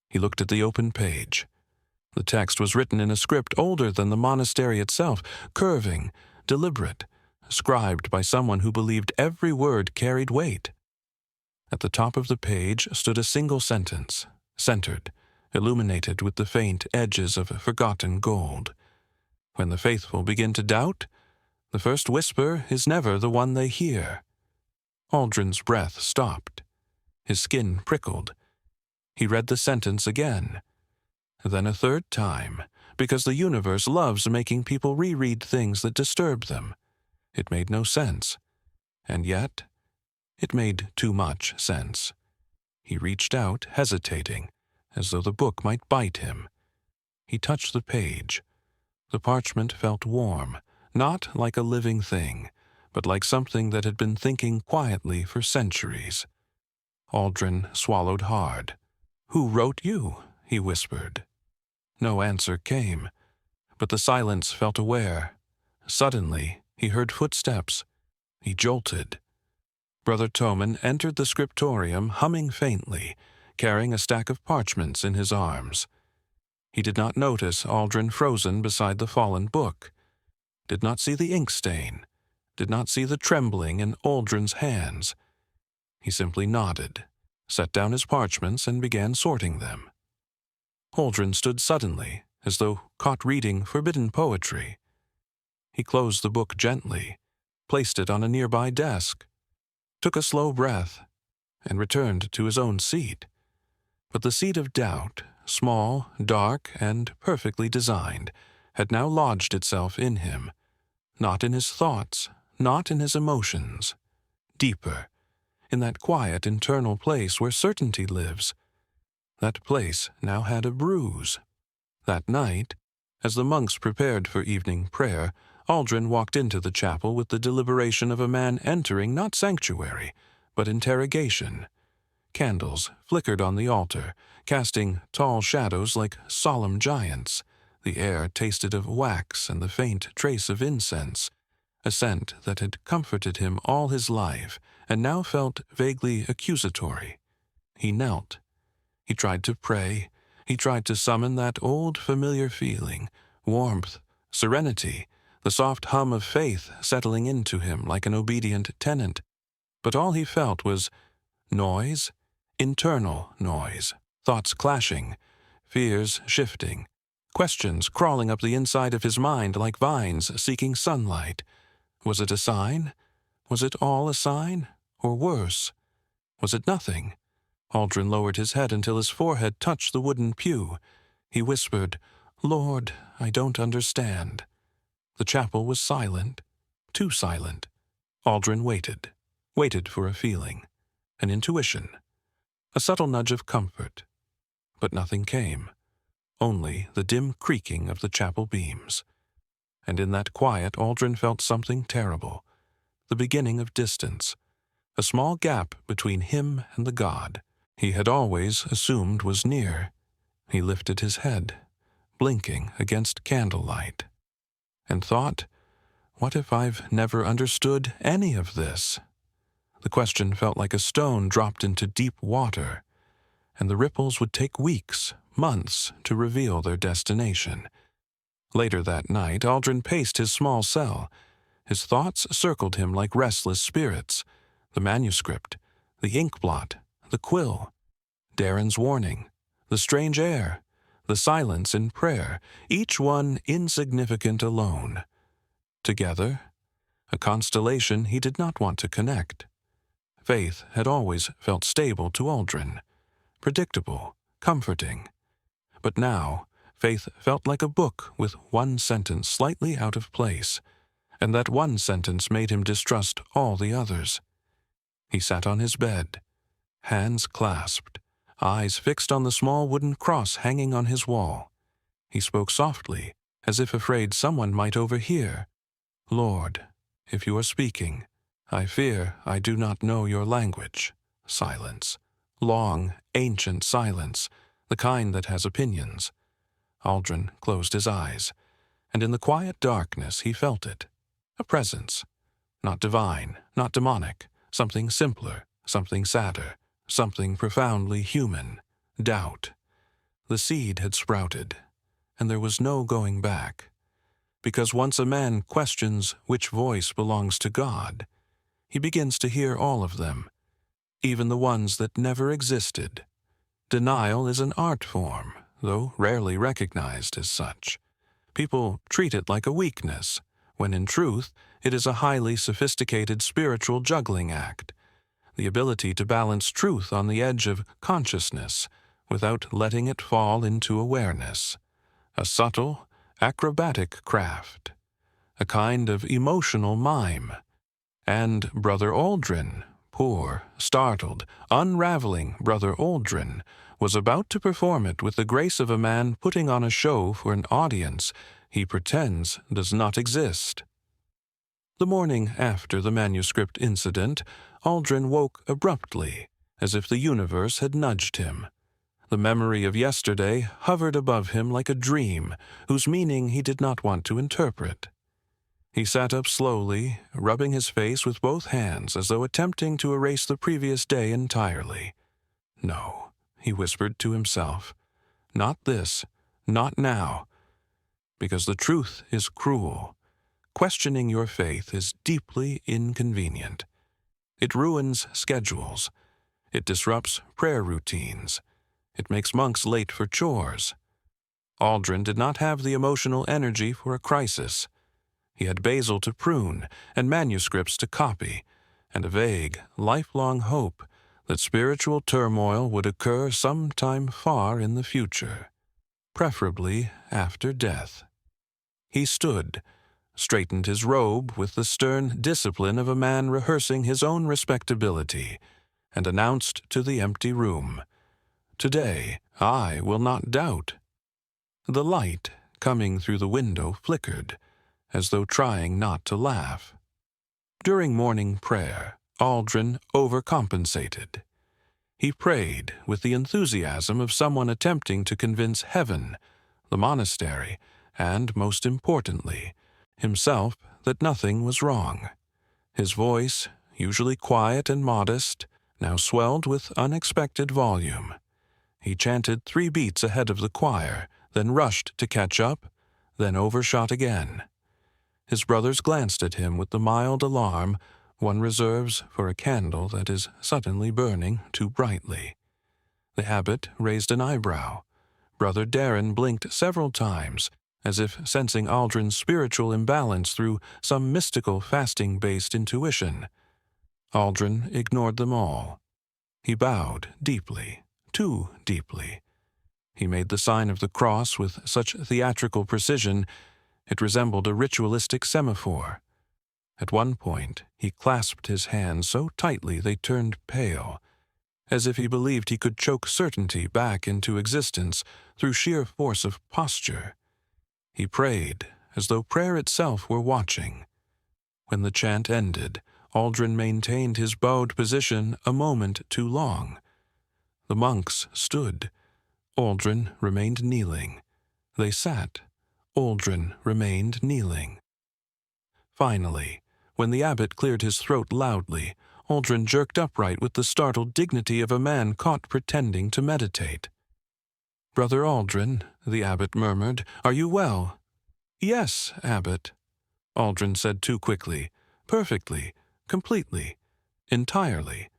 He looked at the open page. The text was written in a script older than the monastery itself, curving, deliberate, scribed by someone who believed every word carried weight. At the top of the page stood a single sentence, centered, illuminated with the faint edges of forgotten gold. When the faithful begin to doubt, the first whisper is never the one they hear. Aldrin's breath stopped. His skin prickled. He read the sentence again, then a third time, because the universe loves making people reread things that disturb them. It made no sense, and yet it made too much sense. He reached out, hesitating, as though the book might bite him. He touched the page. The parchment felt warm, not like a living thing, but like something that had been thinking quietly for centuries. Aldrin swallowed hard. "Who wrote you?" he whispered. No answer came, but the silence felt aware. Suddenly, he heard footsteps. He jolted. Brother Toman entered the scriptorium humming faintly, carrying a stack of parchments in his arms. He did not notice Aldrin frozen beside the fallen book, did not see the ink stain, did not see the trembling in Aldrin's hands. He simply nodded, set down his parchments, and began sorting them. Aldrin stood suddenly, as though caught reading forbidden poetry. He closed the book gently, placed it on a nearby desk, took a slow breath, and returned to his own seat. But the seed of doubt, small, dark, and perfectly designed, had now lodged itself in him, not in his thoughts, not in his emotions. Deeper, in that quiet internal place where certainty lives. That place now had a bruise. That night, as the monks prepared for evening prayer, Aldrin walked into the chapel with the deliberation of a man entering not sanctuary, but interrogation. Candles flickered on the altar, casting tall shadows like solemn giants. The air tasted of wax and the faint trace of incense, a scent that had comforted him all his life and now felt vaguely accusatory. He knelt. He tried to pray. He tried to summon that old familiar feeling, warmth, serenity, the soft hum of faith settling into him like an obedient tenant. But all he felt was noise, internal noise, thoughts clashing, fears shifting, questions crawling up the inside of his mind like vines seeking sunlight. Was it a sign? Was it all a sign? Or worse? Was it nothing? Aldrin lowered his head until his forehead touched the wooden pew. He whispered, "Lord, I don't understand." The chapel was silent, too silent. Aldrin waited for a feeling, an intuition, a subtle nudge of comfort. But nothing came, only the dim creaking of the chapel beams. And in that quiet, Aldrin felt something terrible, the beginning of distance, a small gap between him and the God he had always assumed was near. He lifted his head, blinking against candlelight, and thought, what if I've never understood any of this? The question felt like a stone dropped into deep water, and the ripples would take weeks, months to reveal their destination. Later that night, Aldrin paced his small cell. His thoughts circled him like restless spirits. The manuscript, the inkblot, the quill, Darren's warning, the strange air, the silence in prayer, each one insignificant alone. Together, a constellation he did not want to connect. Faith had always felt stable to Aldrin, predictable, comforting. But now, faith felt like a book with one sentence slightly out of place, and that one sentence made him distrust all the others. He sat on his bed, hands clasped, eyes fixed on the small wooden cross hanging on his wall. He spoke softly, as if afraid someone might overhear. "Lord, if you are speaking, I fear I do not know your language." Silence. Long, ancient silence, the kind that has opinions. Aldrin closed his eyes, and in the quiet darkness he felt it. A presence. Not divine, not demonic. Something simpler, something sadder, something profoundly human. Doubt. The seed had sprouted, and there was no going back. Because once a man questions which voice belongs to God, he begins to hear all of them, even the ones that never existed. Denial is an art form, though rarely recognized as such. People treat it like a weakness, when in truth it is a highly sophisticated spiritual juggling act, the ability to balance truth on the edge of consciousness without letting it fall into awareness. A subtle, acrobatic craft, a kind of emotional mime. And Brother Aldrin, poor, startled, unraveling Brother Aldrin, was about to perform it with the grace of a man putting on a show for an audience he pretends does not exist. The morning after the manuscript incident, Aldrin woke abruptly, as if the universe had nudged him. The memory of yesterday hovered above him like a dream whose meaning he did not want to interpret. He sat up slowly, rubbing his face with both hands as though attempting to erase the previous day entirely. "No," he whispered to himself. "Not this, not now. Because the truth is cruel. Questioning your faith is deeply inconvenient. It ruins schedules. It disrupts prayer routines. It makes monks late for chores." Aldrin did not have the emotional energy for a crisis. He had basil to prune and manuscripts to copy, and a vague, lifelong hope that spiritual turmoil would occur sometime far in the future, preferably after death. He stood, straightened his robe with the stern discipline of a man rehearsing his own respectability, and announced to the empty room, "Today I will not doubt." The light coming through the window flickered, as though trying not to laugh. During morning prayer, Aldrin overcompensated. He prayed with the enthusiasm of someone attempting to convince heaven, the monastery, and, most importantly, himself that nothing was wrong. His voice, usually quiet and modest, now swelled with unexpected volume. He chanted 3 beats ahead of the choir, then rushed to catch up, then overshot again. His brothers glanced at him with the mild alarm one reserves for a candle that is suddenly burning too brightly. The abbot raised an eyebrow. Brother Darren blinked several times, as if sensing Aldrin's spiritual imbalance through some mystical fasting-based intuition. Aldrin ignored them all. He bowed deeply, too deeply. He made the sign of the cross with such theatrical precision it resembled a ritualistic semaphore. At one point, he clasped his hands so tightly they turned pale, as if he believed he could choke certainty back into existence through sheer force of posture. He prayed as though prayer itself were watching. When the chant ended, Aldrin maintained his bowed position a moment too long. The monks stood. Aldrin remained kneeling. They sat. Aldrin remained kneeling. Finally, when the abbot cleared his throat loudly, Aldrin jerked upright with the startled dignity of a man caught pretending to meditate. "Brother Aldrin," the abbot murmured, "are you well?" "Yes, abbot," Aldrin said too quickly. "Perfectly, completely, entirely,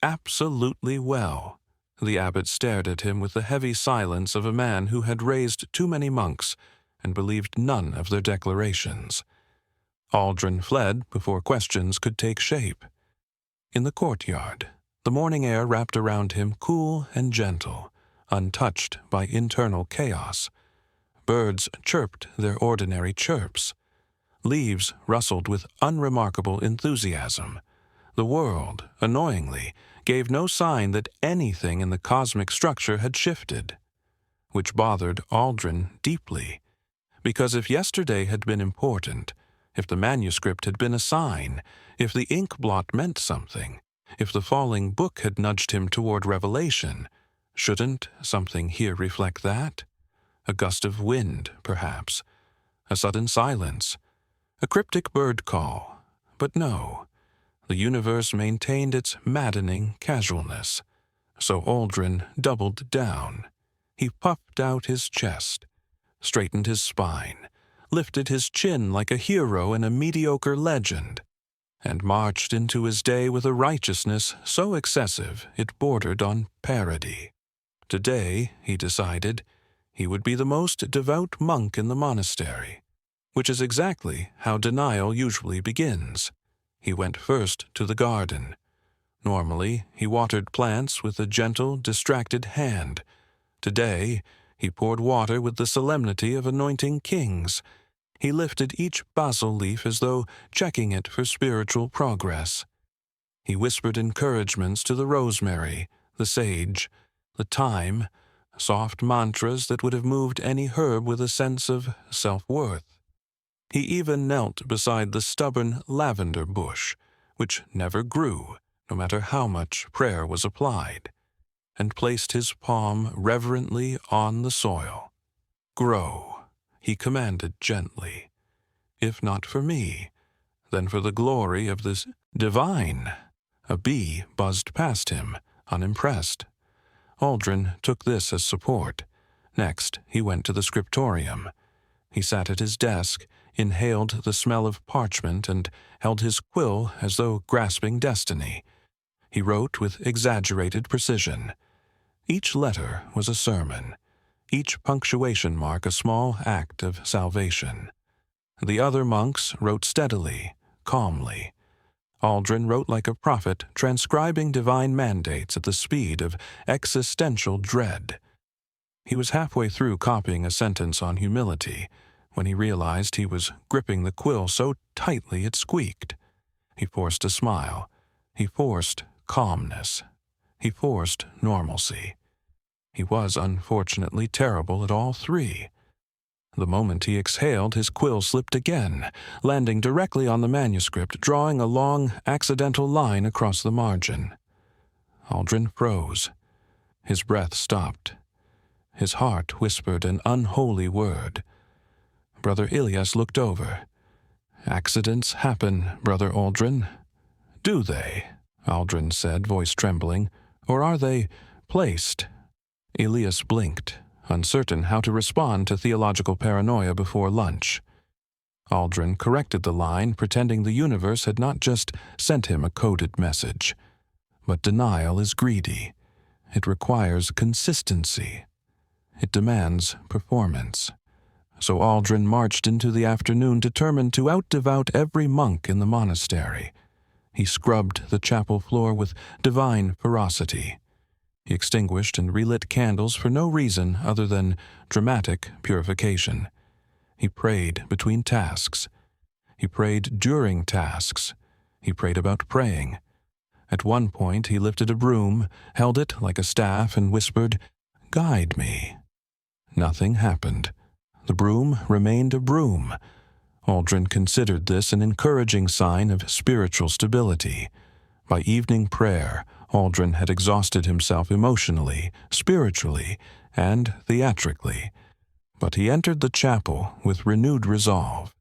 absolutely well." The abbot stared at him with the heavy silence of a man who had raised too many monks and believed none of their declarations. Aldrin fled before questions could take shape. In the courtyard, the morning air wrapped around him cool and gentle, untouched by internal chaos. Birds chirped their ordinary chirps. Leaves rustled with unremarkable enthusiasm. The world, annoyingly, gave no sign that anything in the cosmic structure had shifted, which bothered Aldrin deeply, because if yesterday had been important, if the manuscript had been a sign, if the ink blot meant something, if the falling book had nudged him toward revelation, shouldn't something here reflect that? A gust of wind, perhaps, a sudden silence, a cryptic bird call. But no, the universe maintained its maddening casualness. So Aldrin doubled down. He puffed out his chest, straightened his spine, lifted his chin like a hero in a mediocre legend, and marched into his day with a righteousness so excessive it bordered on parody. Today, he decided, he would be the most devout monk in the monastery, which is exactly how denial usually begins. He went first to the garden. Normally, he watered plants with a gentle, distracted hand. Today, he poured water with the solemnity of anointing kings. He lifted each basil leaf as though checking it for spiritual progress. He whispered encouragements to the rosemary, the sage, the thyme, soft mantras that would have moved any herb with a sense of self-worth. He even knelt beside the stubborn lavender bush, which never grew, no matter how much prayer was applied, and placed his palm reverently on the soil. "Grow," he commanded gently. "If not for me, then for the glory of this divine." A bee buzzed past him, unimpressed. Aldrin took this as support. Next, he went to the scriptorium. He sat at his desk, inhaled the smell of parchment, and held his quill as though grasping destiny. He wrote with exaggerated precision. Each letter was a sermon, each punctuation mark a small act of salvation. The other monks wrote steadily, calmly. Aldrin wrote like a prophet, transcribing divine mandates at the speed of existential dread. He was halfway through copying a sentence on humility when he realized he was gripping the quill so tightly it squeaked. He forced a smile. He forced calmness. He forced normalcy. He was unfortunately terrible at all three. The moment he exhaled, his quill slipped again, landing directly on the manuscript, drawing a long, accidental line across the margin. Aldrin froze. His breath stopped. His heart whispered an unholy word. Brother Ilyas looked over. "Accidents happen, Brother Aldrin." "Do they?" Aldrin said, voice trembling. "Or are they placed?" Elias blinked, uncertain how to respond to theological paranoia before lunch. Aldrin corrected the line, pretending the universe had not just sent him a coded message. But denial is greedy. It requires consistency. It demands performance. So Aldrin marched into the afternoon determined to out-devout every monk in the monastery. He scrubbed the chapel floor with divine ferocity. He extinguished and relit candles for no reason other than dramatic purification. He prayed between tasks. He prayed during tasks. He prayed about praying. At one point he lifted a broom, held it like a staff, and whispered, "Guide me." Nothing happened. The broom remained a broom. Aldrin considered this an encouraging sign of spiritual stability. By evening prayer, Aldrin had exhausted himself emotionally, spiritually, and theatrically. But he entered the chapel with renewed resolve.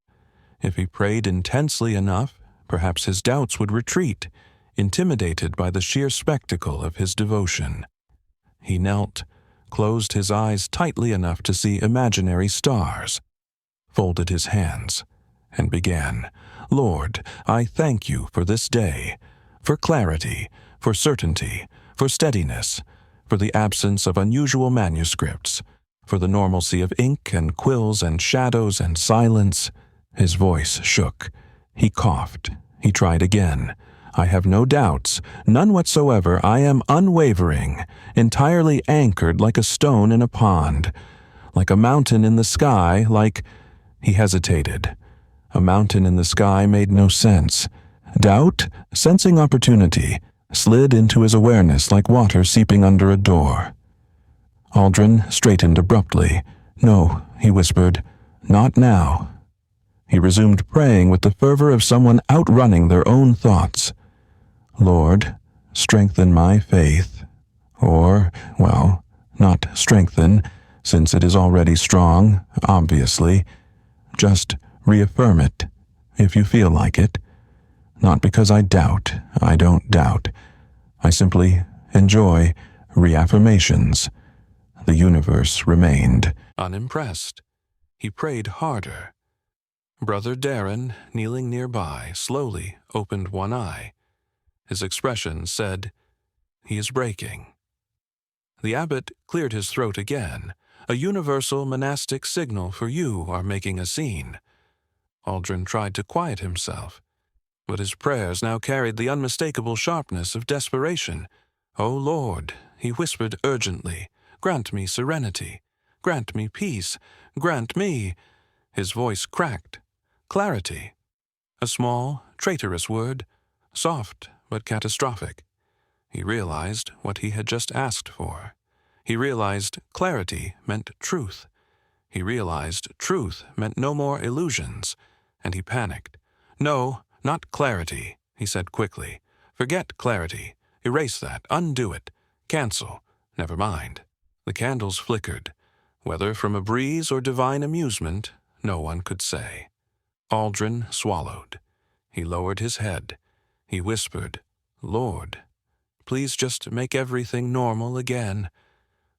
If he prayed intensely enough, perhaps his doubts would retreat, intimidated by the sheer spectacle of his devotion. He knelt, closed his eyes tightly enough to see imaginary stars, folded his hands, and began, "Lord, I thank you for this day, for clarity, for certainty, for steadiness, for the absence of unusual manuscripts, for the normalcy of ink and quills and shadows and silence." His voice shook. He coughed. He tried again. "I have no doubts, none whatsoever. I am unwavering, entirely anchored like a stone in a pond, like a mountain in the sky, like—" He hesitated. A mountain in the sky made no sense. Doubt, sensing opportunity, slid into his awareness like water seeping under a door. Aldrin straightened abruptly. "No," he whispered, "not now." He resumed praying with the fervor of someone outrunning their own thoughts. "Lord, strengthen my faith." Or, well, not strengthen, since it is already strong, obviously. Just reaffirm it, if you feel like it. Not because I doubt. I don't doubt. I simply enjoy reaffirmations. The universe remained unimpressed. He prayed harder. Brother Darren, kneeling nearby, slowly opened one eye. His expression said, "He is breaking." The abbot cleared his throat again. "A universal monastic signal for you are making a scene." Aldrin tried to quiet himself, but his prayers now carried the unmistakable sharpness of desperation. "O Lord," he whispered urgently, "grant me serenity, grant me peace, grant me—" His voice cracked. Clarity. A small, traitorous word, soft but catastrophic. He realized what he had just asked for. He realized clarity meant truth. He realized truth meant no more illusions, and he panicked. "No, not clarity," he said quickly. "Forget clarity. Erase that. Undo it. Cancel. Never mind." The candles flickered. Whether from a breeze or divine amusement, no one could say. Aldrin swallowed. He lowered his head. He whispered, "Lord, please just make everything normal again."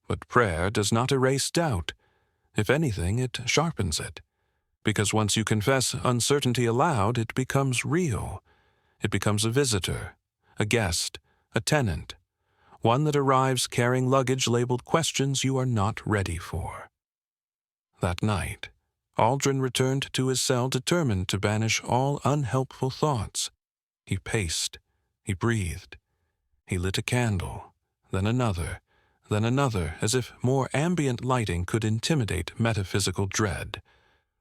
But prayer does not erase doubt. If anything, it sharpens it. Because once you confess uncertainty aloud, it becomes real. It becomes a visitor, a guest, a tenant, one that arrives carrying luggage labeled questions you are not ready for. That night, Aldrin returned to his cell determined to banish all unhelpful thoughts. He paced. He breathed. He lit a candle, then another, as if more ambient lighting could intimidate metaphysical dread.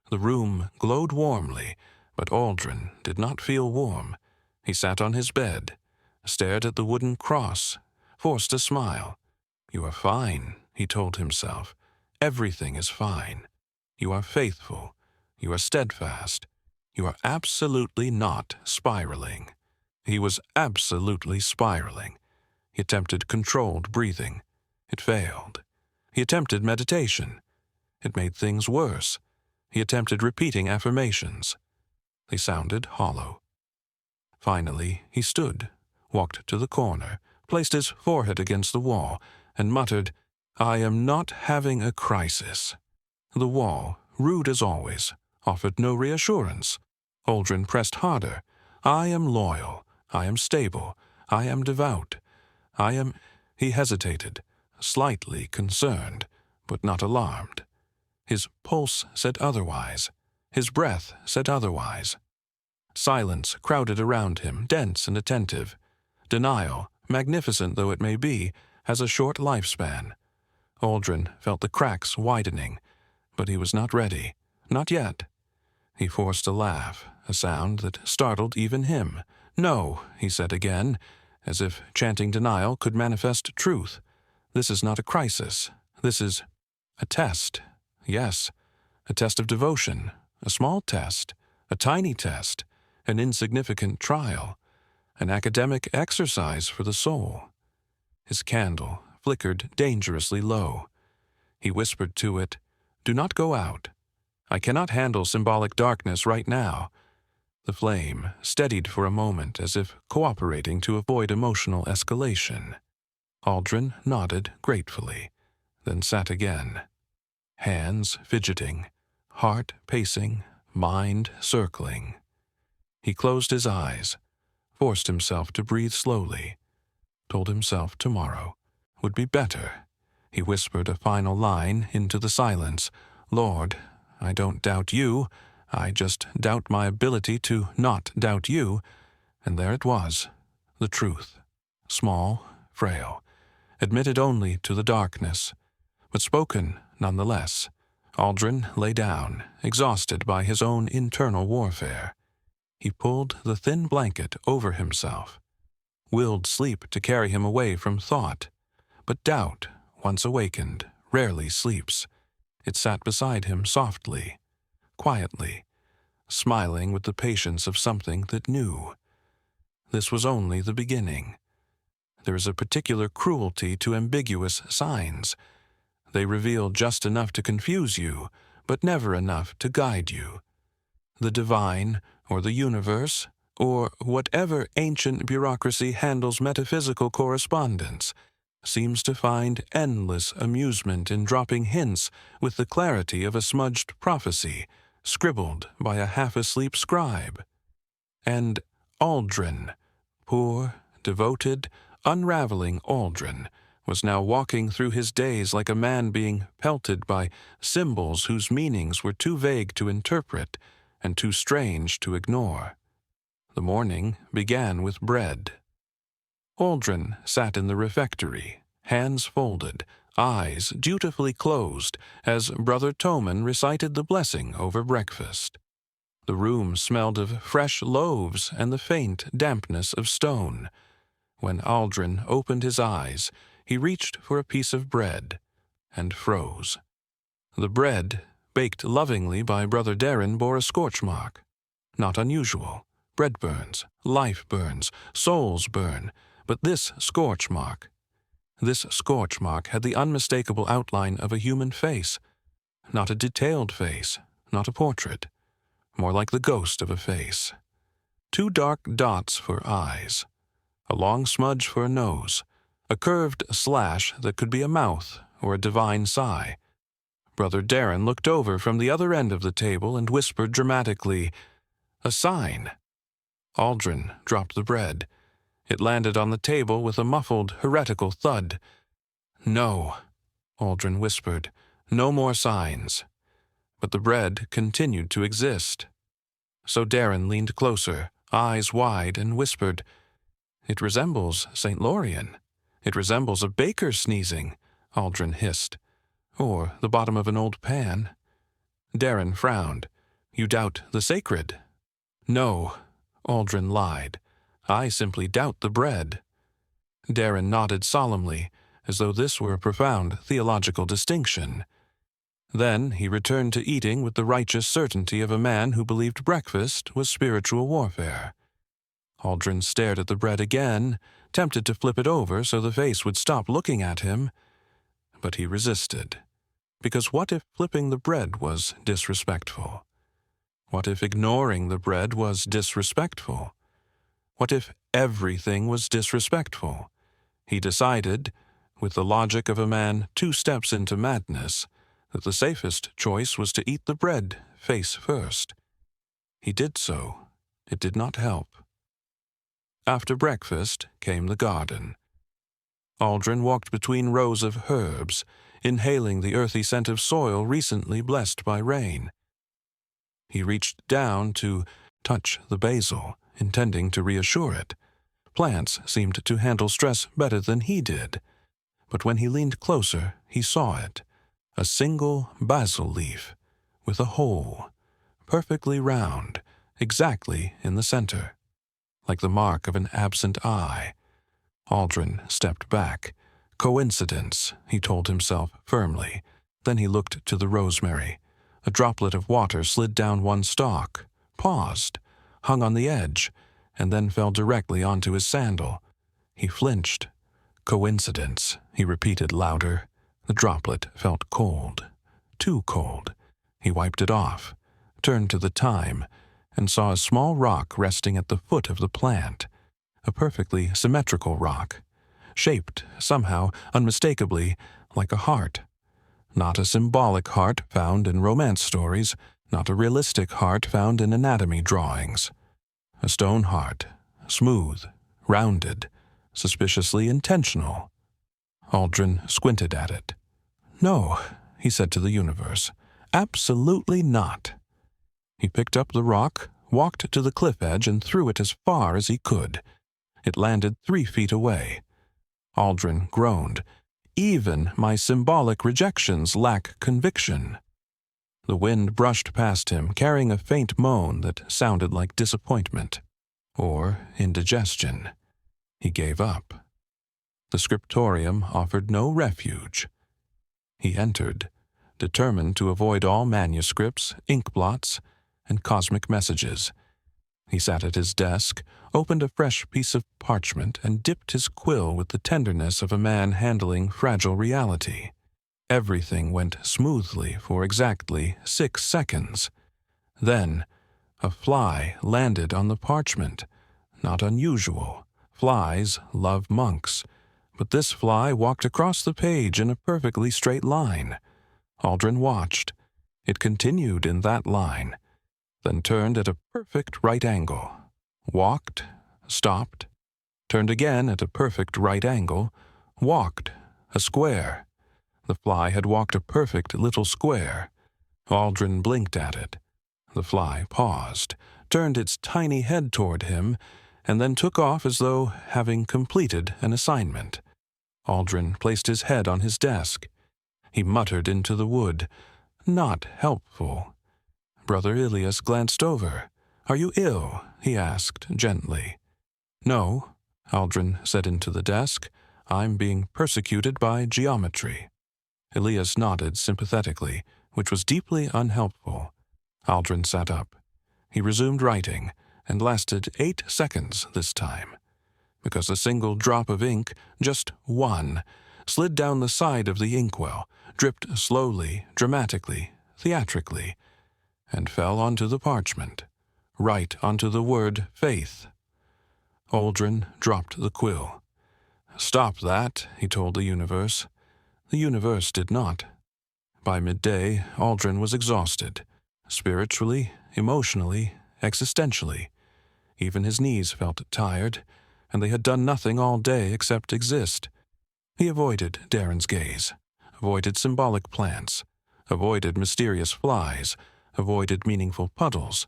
The room glowed warmly, but Aldrin did not feel warm. He sat on his bed, stared at the wooden cross, forced a smile. "You are fine," he told himself. "Everything is fine. You are faithful. You are steadfast. You are absolutely not spiraling." He was absolutely spiraling. He attempted controlled breathing. It failed. He attempted meditation. It made things worse. He attempted repeating affirmations. They sounded hollow. Finally, he stood, walked to the corner, placed his forehead against the wall, and muttered, "I am not having a crisis." The wall, rude as always, offered no reassurance. Aldrin pressed harder. "I am loyal. I am stable. I am devout. I am—" He hesitated, slightly concerned, but not alarmed. His pulse said otherwise. His breath said otherwise. Silence crowded around him, dense and attentive. Denial, magnificent though it may be, has a short lifespan. Aldrin felt the cracks widening, but he was not ready. Not yet. He forced a laugh, a sound that startled even him. "No," he said again, as if chanting denial could manifest truth. "This is not a crisis. This is a test. Yes, a test of devotion, a small test, a tiny test, an insignificant trial, an academic exercise for the soul." His candle flickered dangerously low. He whispered to it, "Do not go out. I cannot handle symbolic darkness right now." The flame steadied for a moment as if cooperating to avoid emotional escalation. Aldrin nodded gratefully. then sat again, hands fidgeting, heart pacing, mind circling. He closed his eyes, forced himself to breathe slowly, told himself tomorrow would be better. He whispered a final line into the silence. Lord, I don't doubt you, I just doubt my ability to not doubt you. And there it was, the truth, small, frail, admitted only to the darkness, but spoken nonetheless. Aldrin lay down, exhausted by his own internal warfare. He pulled the thin blanket over himself, willed sleep to carry him away from thought. But doubt, once awakened, rarely sleeps. It sat beside him softly, quietly, smiling with the patience of something that knew. This was only the beginning. There is a particular cruelty to ambiguous signs. They reveal just enough to confuse you, but never enough to guide you. The divine, or the universe, or whatever ancient bureaucracy handles metaphysical correspondence, seems to find endless amusement in dropping hints with the clarity of a smudged prophecy, scribbled by a half-asleep scribe. And Aldrin, poor, devoted, unraveling Aldrin, was now walking through his days like a man being pelted by symbols whose meanings were too vague to interpret and too strange to ignore. The morning began with bread. Aldrin sat in the refectory, hands folded, eyes dutifully closed, as Brother Toman recited the blessing over breakfast. The room smelled of fresh loaves and the faint dampness of stone. When Aldrin opened his eyes, he reached for a piece of bread and froze. The bread, baked lovingly by Brother Darren, bore a scorch mark. Not unusual. Bread burns, life burns, souls burn, but this scorch mark had the unmistakable outline of a human face. Not a detailed face, not a portrait. More like the ghost of a face. 2 dark dots for eyes, a long smudge for a nose, a curved slash that could be a mouth or a divine sigh. Brother Darren looked over from the other end of the table and whispered dramatically, "A sign." Aldrin dropped the bread. It landed on the table with a muffled, heretical thud. "No," Aldrin whispered, "no more signs." But the bread continued to exist. So Darren leaned closer, eyes wide, and whispered, "It resembles St. Lorien. It resembles a baker sneezing," Aldrin hissed. "Or the bottom of an old pan." Darren frowned. "You doubt the sacred?" "No," Aldrin lied. "I simply doubt the bread." Darren nodded solemnly, as though this were a profound theological distinction. Then he returned to eating with the righteous certainty of a man who believed breakfast was spiritual warfare. Aldrin stared at the bread again, tempted to flip it over so the face would stop looking at him. But he resisted. Because what if flipping the bread was disrespectful? What if ignoring the bread was disrespectful? What if everything was disrespectful? He decided, with the logic of a man 2 steps into madness, that the safest choice was to eat the bread face first. He did so. It did not help. After breakfast came the garden. Aldrin walked between rows of herbs, inhaling the earthy scent of soil recently blessed by rain. He reached down to touch the basil, intending to reassure it. Plants seemed to handle stress better than he did. But when he leaned closer, he saw it. A single basil leaf, with a hole, perfectly round, exactly in the center, like the mark of an absent eye. Aldrin stepped back. Coincidence, he told himself firmly. Then he looked to the rosemary. A droplet of water slid down one stalk, paused, hung on the edge, and then fell directly onto his sandal. He flinched. "Coincidence," he repeated louder. The droplet felt cold. Too cold. He wiped it off, turned to the thyme, and saw a small rock resting at the foot of the plant. A perfectly symmetrical rock, shaped, somehow, unmistakably, like a heart. Not a symbolic heart found in romance stories, not a realistic heart found in anatomy drawings. A stone heart, smooth, rounded, suspiciously intentional. Aldrin squinted at it. "No," he said to the universe. "Absolutely not." He picked up the rock, walked to the cliff edge, and threw it as far as he could. It landed 3 feet away. Aldrin groaned. "Even my symbolic rejections lack conviction." The wind brushed past him, carrying a faint moan that sounded like disappointment or indigestion. He gave up. The scriptorium offered no refuge. He entered, determined to avoid all manuscripts, ink blots, and cosmic messages. He sat at his desk, opened a fresh piece of parchment, and dipped his quill with the tenderness of a man handling fragile reality. Everything went smoothly for exactly 6 seconds. Then, a fly landed on the parchment. Not unusual. Flies love monks. But this fly walked across the page in a perfectly straight line. Aldrin watched. It continued in that line, then turned at a perfect right angle. Walked, stopped, turned again at a perfect right angle, walked, a square. The fly had walked a perfect little square. Aldrin blinked at it. The fly paused, turned its tiny head toward him, and then took off as though having completed an assignment. Aldrin placed his head on his desk. He muttered into the wood. Not helpful. Brother Ilias glanced over. "Are you ill?" he asked gently. "No," Aldrin said into the desk. "I'm being persecuted by geometry." Ilias nodded sympathetically, which was deeply unhelpful. Aldrin sat up. He resumed writing, and lasted 8 seconds this time, because a single drop of ink, just one, slid down the side of the inkwell, dripped slowly, dramatically, theatrically, and fell onto the parchment, right onto the word faith. Aldrin dropped the quill. "Stop that," he told the universe. The universe did not. By midday, Aldrin was exhausted, spiritually, emotionally, existentially. Even his knees felt tired, and they had done nothing all day except exist. He avoided Darren's gaze, avoided symbolic plants, avoided mysterious flies, avoided meaningful puddles,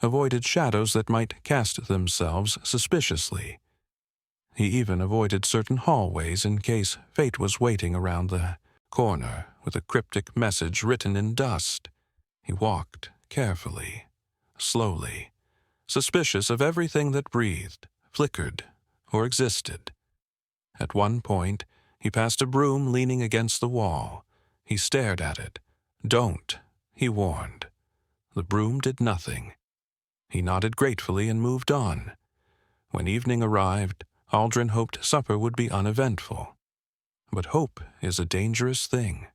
avoided shadows that might cast themselves suspiciously. He even avoided certain hallways in case fate was waiting around the corner with a cryptic message written in dust. He walked carefully, slowly, suspicious of everything that breathed, flickered, or existed. At one point, he passed a broom leaning against the wall. He stared at it. "Don't," he warned. The broom did nothing. He nodded gratefully and moved on. When evening arrived, Aldrin hoped supper would be uneventful. But hope is a dangerous thing.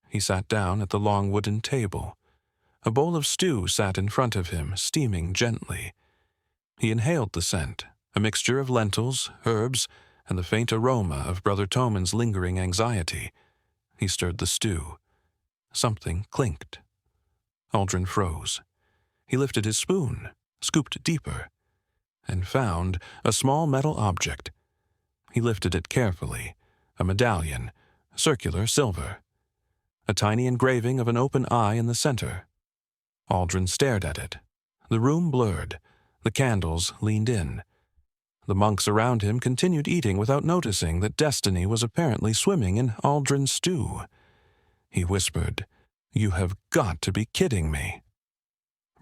He sat down at the long wooden table. A bowl of stew sat in front of him, steaming gently. He inhaled the scent, a mixture of lentils, herbs, and the faint aroma of Brother Toman's lingering anxiety. He stirred the stew. Something clinked. Aldrin froze. He lifted his spoon, scooped deeper, and found a small metal object. He lifted it carefully, a medallion, circular silver. A tiny engraving of an open eye in the center. Aldrin stared at it. The room blurred. The candles leaned in. The monks around him continued eating without noticing that destiny was apparently swimming in Aldrin's stew. He whispered, "You have got to be kidding me."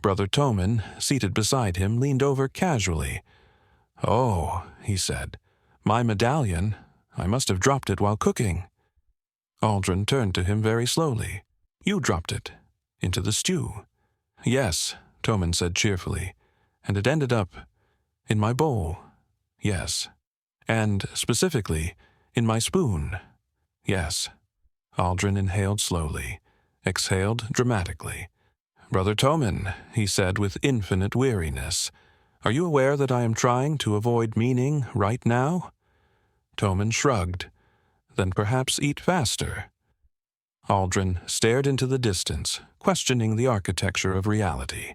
Brother Toman, seated beside him, leaned over casually. "Oh," he said, "my medallion. I must have dropped it while cooking." Aldrin turned to him very slowly. "You dropped it. Into the stew." "Yes," Toman said cheerfully, "and it ended up in my bowl. Yes. And, specifically, in my spoon. Yes." Aldrin inhaled slowly, exhaled dramatically. "Brother Toman," he said with infinite weariness, "are you aware that I am trying to avoid meaning right now?" Toman shrugged. "Then perhaps eat faster." Aldrin stared into the distance, questioning the architecture of reality.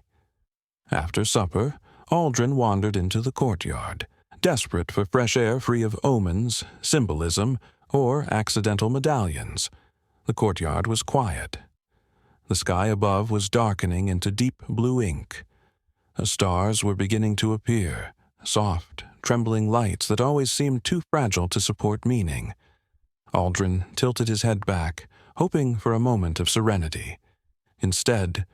After supper, Aldrin wandered into the courtyard, desperate for fresh air free of omens, symbolism, or accidental medallions. The courtyard was quiet. The sky above was darkening into deep blue ink. The stars were beginning to appear, soft, trembling lights that always seemed too fragile to support meaning. Aldrin tilted his head back, hoping for a moment of serenity. Instead,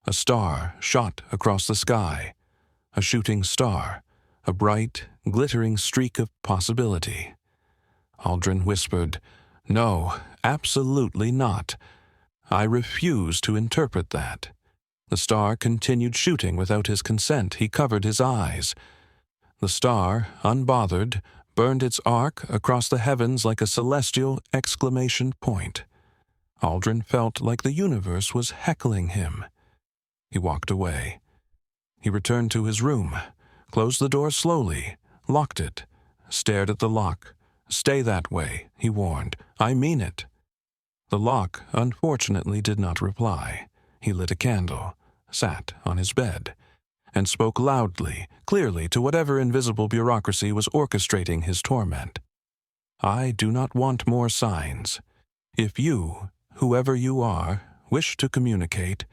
a star shot across the sky, a shooting star, a bright, glittering streak of possibility. Aldrin whispered, "No, absolutely not. I refuse to interpret that." The star continued shooting without his consent. He covered his eyes. The star, unbothered, burned its arc across the heavens like a celestial exclamation point. Aldrin felt like the universe was heckling him. He walked away. He returned to his room, closed the door slowly, locked it, stared at the lock. "Stay that way," he warned. "I mean it." The lock, unfortunately, did not reply. He lit a candle, sat on his bed, and spoke loudly, clearly to whatever invisible bureaucracy was orchestrating his torment. "I do not want more signs. If you, whoever you are, wish to communicate,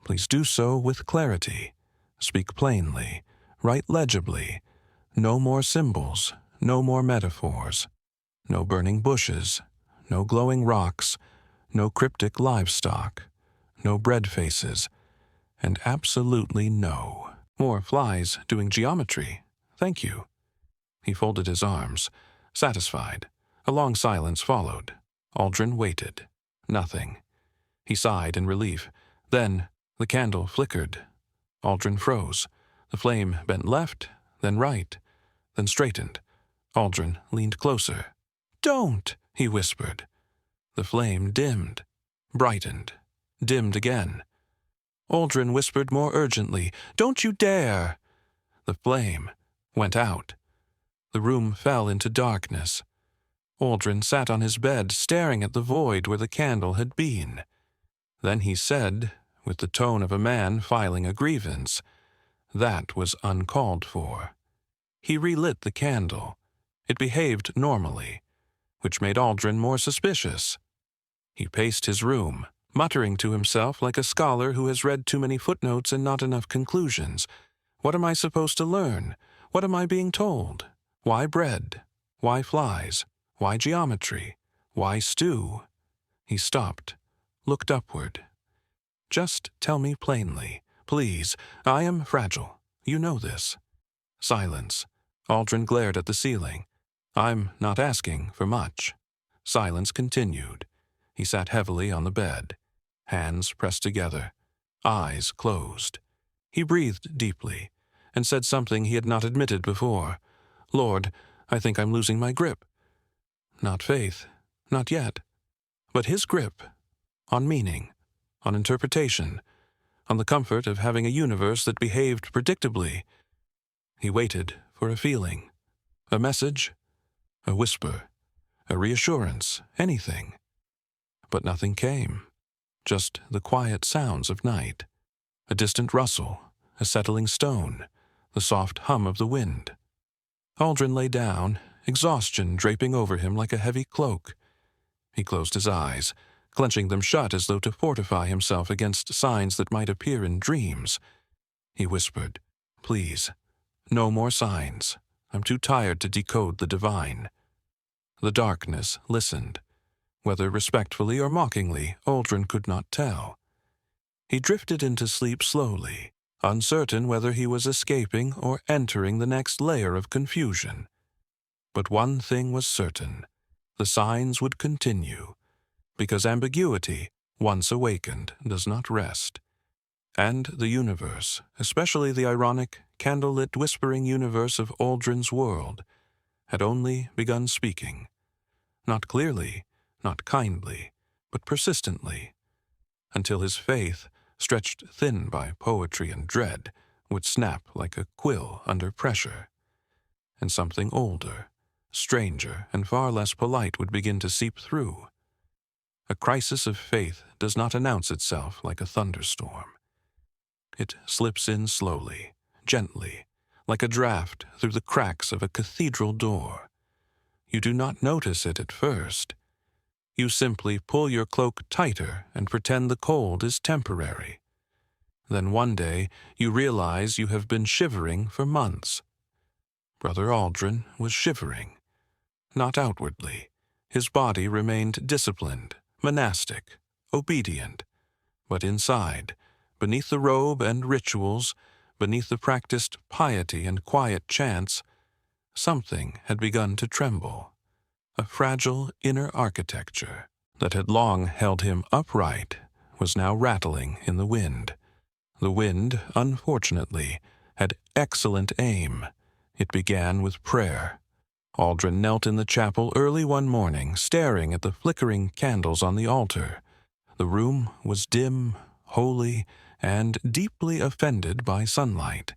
please do so with clarity. Speak plainly, write legibly. No more symbols, no more metaphors. No burning bushes, no glowing rocks, no cryptic livestock, no bread faces, and absolutely no more flies doing geometry. Thank you." He folded his arms, satisfied. A long silence followed. Aldrin waited. Nothing. He sighed in relief. Then the candle flickered. Aldrin froze. The flame bent left, then right, then straightened. Aldrin leaned closer. "Don't," he whispered. The flame dimmed, brightened, dimmed again. Aldrin whispered more urgently, "Don't you dare!" The flame went out. The room fell into darkness. Aldrin sat on his bed, staring at the void where the candle had been. Then he said, with the tone of a man filing a grievance, "That was uncalled for." He relit the candle. It behaved normally, which made Aldrin more suspicious. He paced his room, muttering to himself like a scholar who has read too many footnotes and not enough conclusions. What am I supposed to learn? What am I being told? Why bread? Why flies? Why geometry? Why stew? He stopped, looked upward. "Just tell me plainly, please. I am fragile. You know this." Silence. Aldrin glared at the ceiling. "I'm not asking for much." Silence continued. He sat heavily on the bed, hands pressed together, eyes closed. He breathed deeply, and said something he had not admitted before. "Lord, I think I'm losing my grip." Not faith, not yet, but his grip on meaning, on interpretation, on the comfort of having a universe that behaved predictably. He waited for a feeling, a message, a whisper, a reassurance, anything. But nothing came, just the quiet sounds of night, a distant rustle, a settling stone, the soft hum of the wind. Aldrin lay down, exhaustion draping over him like a heavy cloak. He closed his eyes, clenching them shut as though to fortify himself against signs that might appear in dreams. He whispered, "Please, no more signs. I'm too tired to decode the divine." The darkness listened. Whether respectfully or mockingly, Aldrin could not tell. He drifted into sleep slowly, uncertain whether he was escaping or entering the next layer of confusion. But one thing was certain. The signs would continue, because ambiguity, once awakened, does not rest. And the universe, especially the ironic, candlelit whispering universe of Aldrin's world, had only begun speaking. Not clearly, not kindly, but persistently, until his faith, stretched thin by poetry and dread, would snap like a quill under pressure, and something older, stranger, and far less polite would begin to seep through. A crisis of faith does not announce itself like a thunderstorm. It slips in slowly, gently, like a draft through the cracks of a cathedral door. You do not notice it at first. You simply pull your cloak tighter and pretend the cold is temporary. Then one day you realize you have been shivering for months. Brother Aldrin was shivering. Not outwardly. His body remained disciplined, monastic, obedient. But inside, beneath the robe and rituals, beneath the practiced piety and quiet chants, something had begun to tremble. A fragile inner architecture that had long held him upright was now rattling in the wind. The wind, unfortunately, had excellent aim. It began with prayer. Aldrin knelt in the chapel early one morning, staring at the flickering candles on the altar. The room was dim, holy, and deeply offended by sunlight.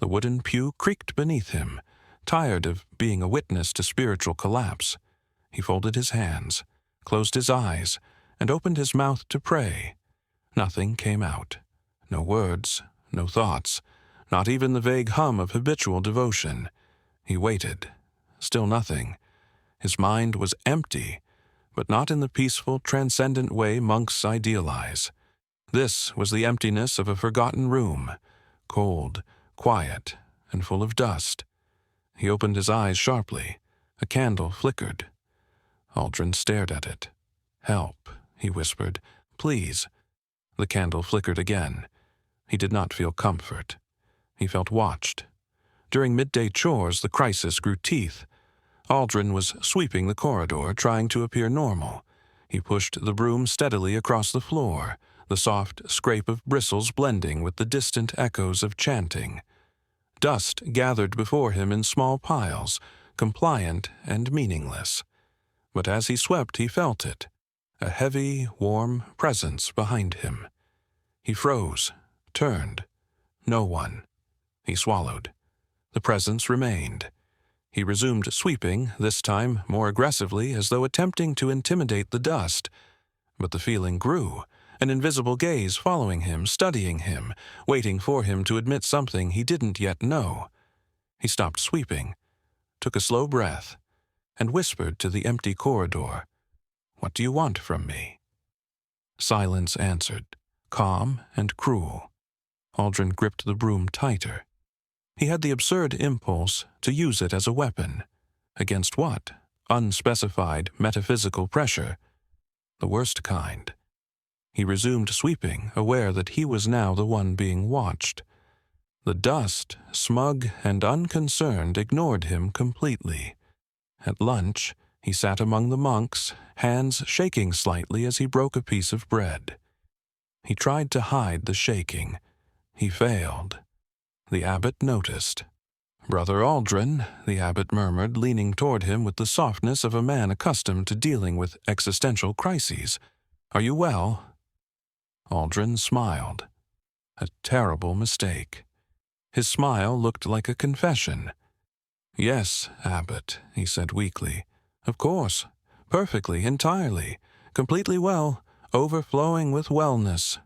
The wooden pew creaked beneath him, tired of being a witness to spiritual collapse. He folded his hands, closed his eyes, and opened his mouth to pray. Nothing came out. No words, no thoughts, not even the vague hum of habitual devotion. He waited. Still nothing. His mind was empty, but not in the peaceful, transcendent way monks idealize. This was the emptiness of a forgotten room, cold, quiet, and full of dust. He opened his eyes sharply. A candle flickered. Aldrin stared at it. "Help," he whispered. "Please." The candle flickered again. He did not feel comfort. He felt watched. During midday chores, the crisis grew teeth. Aldrin was sweeping the corridor, trying to appear normal. He pushed the broom steadily across the floor, the soft scrape of bristles blending with the distant echoes of chanting. Dust gathered before him in small piles, compliant and meaningless. But as he swept, he felt it, a heavy, warm presence behind him. He froze, turned. No one. He swallowed. The presence remained. He resumed sweeping, this time more aggressively, as though attempting to intimidate the dust. But the feeling grew, an invisible gaze following him, studying him, waiting for him to admit something he didn't yet know. He stopped sweeping, took a slow breath, and whispered to the empty corridor, "What do you want from me?" Silence answered, calm and cruel. Aldrin gripped the broom tighter. He had the absurd impulse to use it as a weapon. Against what? Unspecified metaphysical pressure. The worst kind. He resumed sweeping, aware that he was now the one being watched. The dust, smug and unconcerned, ignored him completely. At lunch, he sat among the monks, hands shaking slightly as he broke a piece of bread. He tried to hide the shaking. He failed. The abbot noticed. "Brother Aldrin," the abbot murmured, leaning toward him with the softness of a man accustomed to dealing with existential crises. "Are you well?" Aldrin smiled. A terrible mistake. His smile looked like a confession. "Yes, abbot," he said weakly. "Of course. Perfectly, entirely. Completely well. Overflowing with wellness."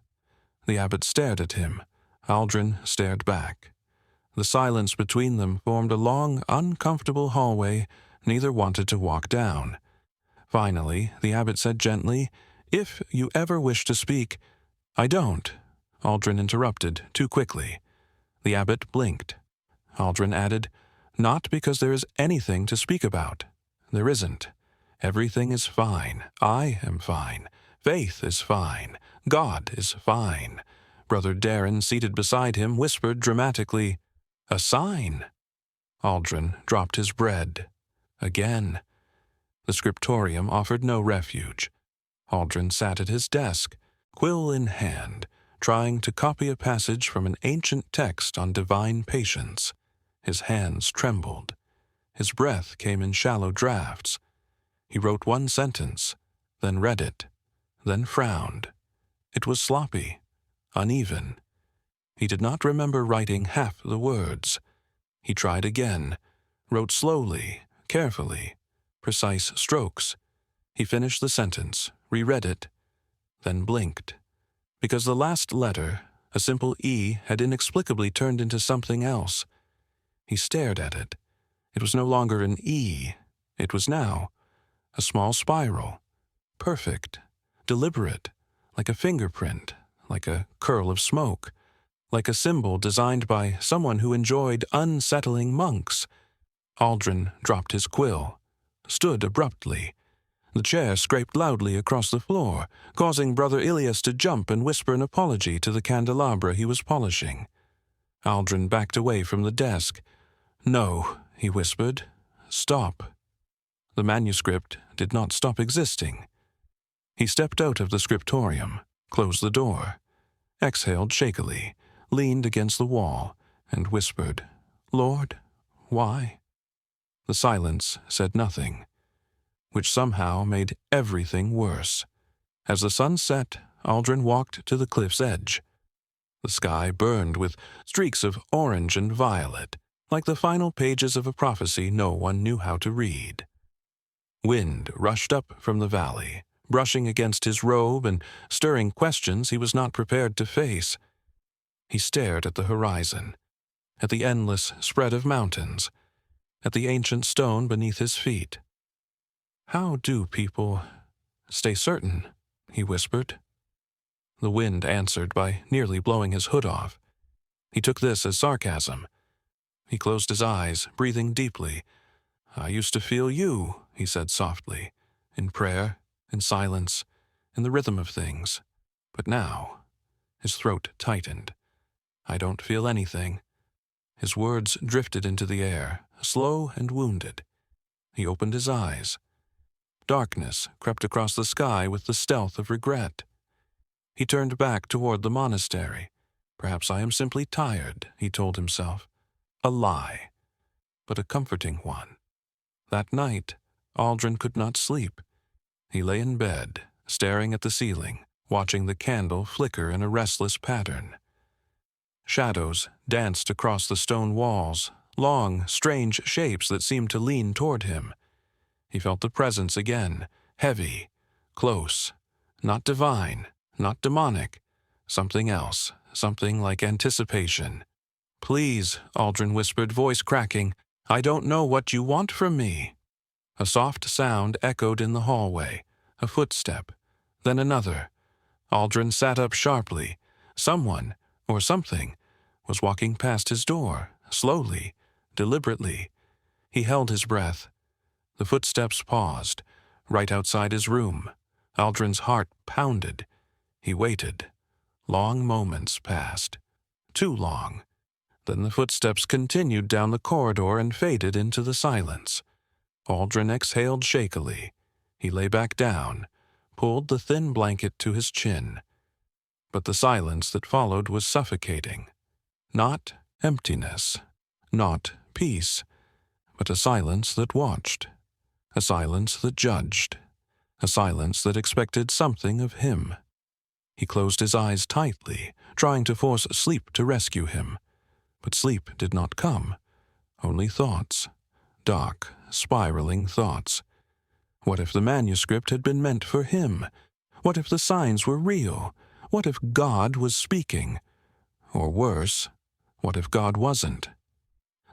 The abbot stared at him. Aldrin stared back. The silence between them formed a long, uncomfortable hallway neither wanted to walk down. Finally, the abbot said gently, "If you ever wish to speak—" "I don't," Aldrin interrupted too quickly. The abbot blinked. Aldrin added, "Not because there is anything to speak about. There isn't. Everything is fine. I am fine. Faith is fine. God is fine." Brother Darren, seated beside him, whispered dramatically, "A sign." Aldrin dropped his bread. Again. The scriptorium offered no refuge. Aldrin sat at his desk, quill in hand, trying to copy a passage from an ancient text on divine patience. His hands trembled. His breath came in shallow drafts. He wrote one sentence, then read it, then frowned. It was sloppy, uneven. He did not remember writing half the words. He tried again, wrote slowly, carefully, precise strokes. He finished the sentence, reread it, then blinked, because the last letter, a simple E, had inexplicably turned into something else. He stared at it. It was no longer an E. It was now a small spiral, perfect, deliberate, like a fingerprint, like a curl of smoke, like a symbol designed by someone who enjoyed unsettling monks. Aldrin dropped his quill, stood abruptly. The chair scraped loudly across the floor, causing Brother Ilias to jump and whisper an apology to the candelabra he was polishing. Aldrin backed away from the desk. "No," he whispered. "Stop." The manuscript did not stop existing. He stepped out of the scriptorium, closed the door, exhaled shakily, leaned against the wall, and whispered, "Lord, why?" The silence said nothing, which somehow made everything worse. As the sun set, Aldrin walked to the cliff's edge. The sky burned with streaks of orange and violet, like the final pages of a prophecy no one knew how to read. Wind rushed up from the valley, brushing against his robe and stirring questions he was not prepared to face. He stared at the horizon, at the endless spread of mountains, at the ancient stone beneath his feet. "How do people stay certain?" he whispered. The wind answered by nearly blowing his hood off. He took this as sarcasm. He closed his eyes, breathing deeply. "I used to feel you," he said softly, "in prayer, in silence, in the rhythm of things. But now—" His throat tightened. "I don't feel anything." His words drifted into the air, slow and wounded. He opened his eyes. Darkness crept across the sky with the stealth of regret. He turned back toward the monastery. "Perhaps I am simply tired," he told himself. A lie, but a comforting one. That night, Aldrin could not sleep. He lay in bed, staring at the ceiling, watching the candle flicker in a restless pattern. Shadows danced across the stone walls, long, strange shapes that seemed to lean toward him. He felt the presence again, heavy, close, not divine, not demonic, something else, something like anticipation. "Please," Aldrin whispered, voice cracking, "I don't know what you want from me." A soft sound echoed in the hallway, a footstep, then another. Aldrin sat up sharply. Someone, or something, was walking past his door, slowly, deliberately. He held his breath. The footsteps paused, right outside his room. Aldrin's heart pounded. He waited. Long moments passed. Too long. Then the footsteps continued down the corridor and faded into the silence. Aldrin exhaled shakily. He lay back down, pulled the thin blanket to his chin. But the silence that followed was suffocating. Not emptiness, not peace, but a silence that watched, a silence that judged, a silence that expected something of him. He closed his eyes tightly, trying to force sleep to rescue him. But sleep did not come, only thoughts, dark, spiraling thoughts. What if the manuscript had been meant for him? What if the signs were real? What if God was speaking? Or worse, what if God wasn't?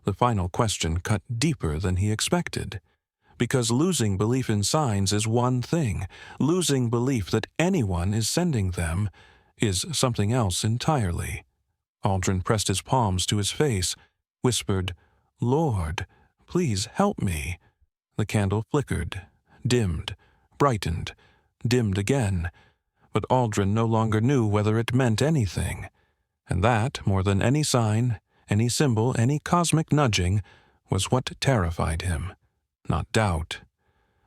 The final question cut deeper than he expected. Because losing belief in signs is one thing, losing belief that anyone is sending them is something else entirely. Aldrin pressed his palms to his face, whispered, "Lord, please help me." The candle flickered, dimmed, brightened, dimmed again, but Aldrin no longer knew whether it meant anything. And that, more than any sign, any symbol, any cosmic nudging, was what terrified him. Not doubt,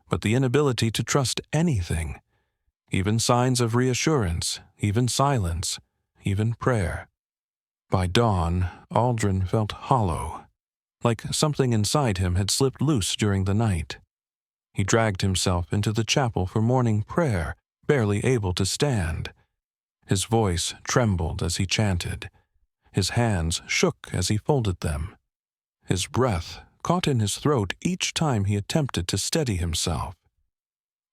but the inability to trust anything, even signs of reassurance, even silence, even prayer. By dawn, Aldrin felt hollow, like something inside him had slipped loose during the night. He dragged himself into the chapel for morning prayer, barely able to stand. His voice trembled as he chanted. His hands shook as he folded them. His breath caught in his throat each time he attempted to steady himself.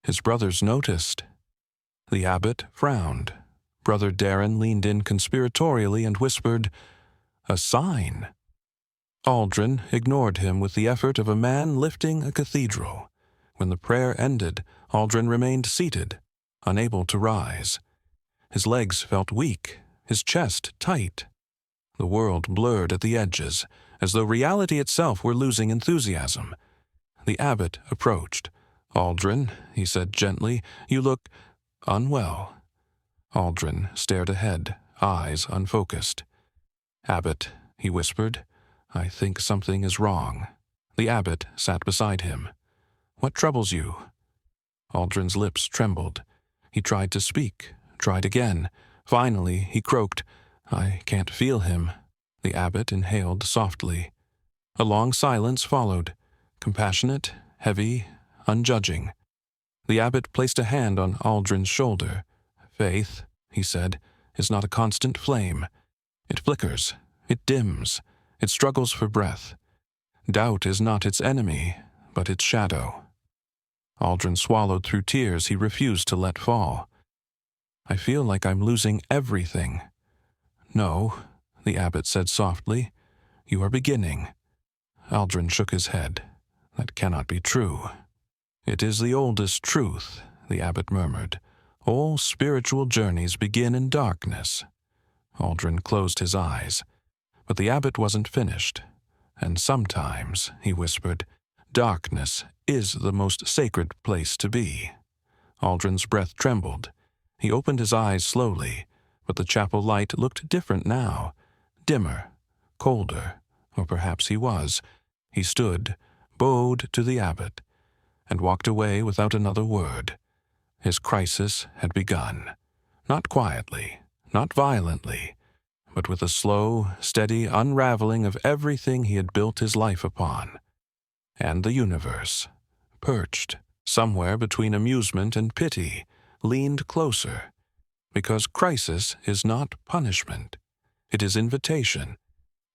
His brothers noticed. The abbot frowned. Brother Darren leaned in conspiratorially and whispered, "A sign." Aldrin ignored him with the effort of a man lifting a cathedral. When the prayer ended, Aldrin remained seated, unable to rise. His legs felt weak, his chest tight. The world blurred at the edges, as though reality itself were losing enthusiasm. The abbot approached. "Aldrin," he said gently, "you look unwell." Aldrin stared ahead, eyes unfocused. "Abbot," he whispered, "I think something is wrong." The abbot sat beside him. "What troubles you?" Aldrin's lips trembled. He tried to speak, tried again. Finally, he croaked, "I can't feel him." The abbot inhaled softly. A long silence followed, compassionate, heavy, unjudging. The abbot placed a hand on Aldrin's shoulder. "Faith," he said, "is not a constant flame. It flickers, it dims, it struggles for breath. Doubt is not its enemy, but its shadow." Aldrin swallowed through tears he refused to let fall. "I feel like I'm losing everything." "No," the abbot said softly, "you are beginning." Aldrin shook his head. "That cannot be true." "It is the oldest truth," the abbot murmured. "All spiritual journeys begin in darkness." Aldrin closed his eyes. But the abbot wasn't finished. "And sometimes," he whispered, "darkness is the most sacred place to be." Aldrin's breath trembled. He opened his eyes slowly, but the chapel light looked different now, dimmer, colder, or perhaps he was. He stood, bowed to the abbot, and walked away without another word. His crisis had begun. Not quietly, not violently, but with a slow, steady unraveling of everything he had built his life upon. And the universe, perched somewhere between amusement and pity, leaned closer, because crisis is not punishment. It is invitation,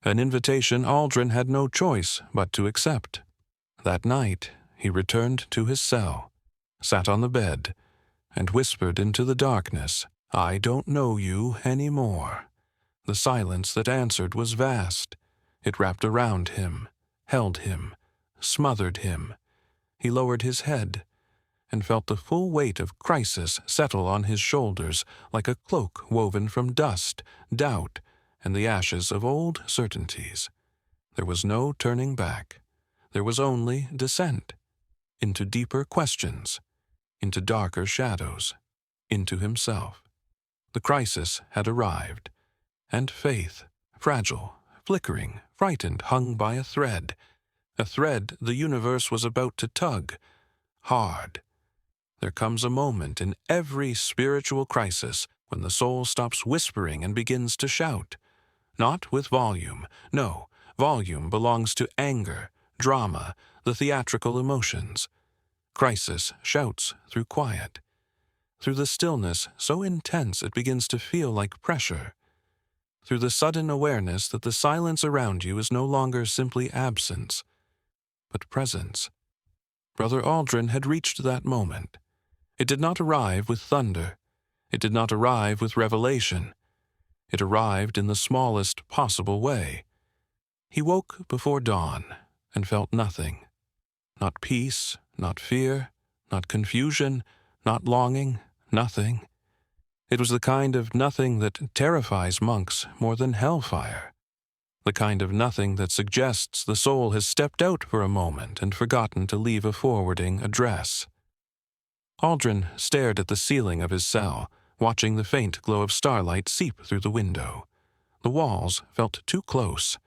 an invitation Aldrin had no choice but to accept. That night, he returned to his cell, sat on the bed, and whispered into the darkness, "I don't know you anymore." The silence that answered was vast. It wrapped around him, held him, smothered him. He lowered his head and felt the full weight of crisis settle on his shoulders like a cloak woven from dust, doubt, and the ashes of old certainties. There was no turning back. There was only descent into deeper questions, into darker shadows, into himself. The crisis had arrived, and faith, fragile, flickering, frightened, hung by a thread the universe was about to tug, hard. There comes a moment in every spiritual crisis when the soul stops whispering and begins to shout. Not with volume. No, volume belongs to anger, drama, the theatrical emotions. Crisis shouts through quiet, through the stillness so intense it begins to feel like pressure, through the sudden awareness that the silence around you is no longer simply absence, but presence. Brother Aldrin had reached that moment. It did not arrive with thunder. It did not arrive with revelation. It arrived in the smallest possible way. He woke before dawn and felt nothing. Not peace, not fear, not confusion, not longing, nothing. It was the kind of nothing that terrifies monks more than hellfire. The kind of nothing that suggests the soul has stepped out for a moment and forgotten to leave a forwarding address. Aldrin stared at the ceiling of his cell, watching the faint glow of starlight seep through the window. The walls felt too close,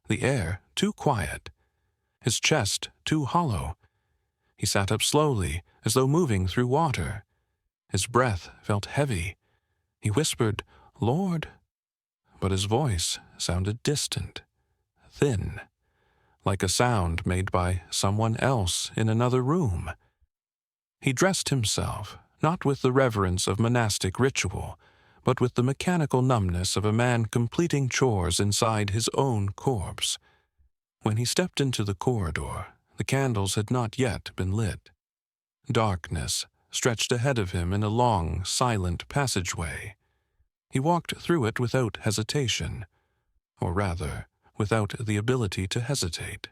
the air too quiet, his chest too hollow. He sat up slowly, as though moving through water. His breath felt heavy. He whispered, "Lord," but his voice sounded distant, thin, like a sound made by someone else in another room. He dressed himself, not with the reverence of monastic ritual, but with the mechanical numbness of a man completing chores inside his own corpse. When he stepped into the corridor, the candles had not yet been lit. Darkness, stretched ahead of him in a long, silent passageway. He walked through it without hesitation, or rather, without the ability to hesitate.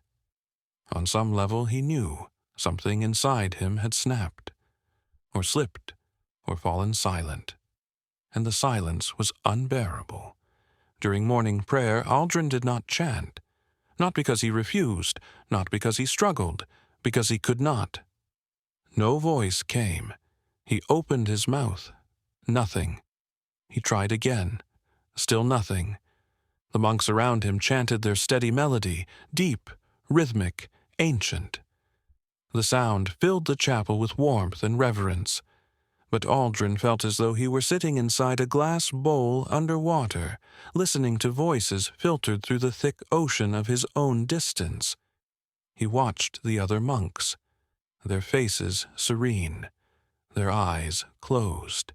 On some level he knew something inside him had snapped, or slipped, or fallen silent, and the silence was unbearable. During morning prayer, Aldrin did not chant, not because he refused, not because he struggled, because he could not. No voice came. He opened his mouth. Nothing. He tried again. Still nothing. The monks around him chanted their steady melody, deep, rhythmic, ancient. The sound filled the chapel with warmth and reverence, but Aldrin felt as though he were sitting inside a glass bowl under water, listening to voices filtered through the thick ocean of his own distance. He watched the other monks, their faces serene, their eyes closed,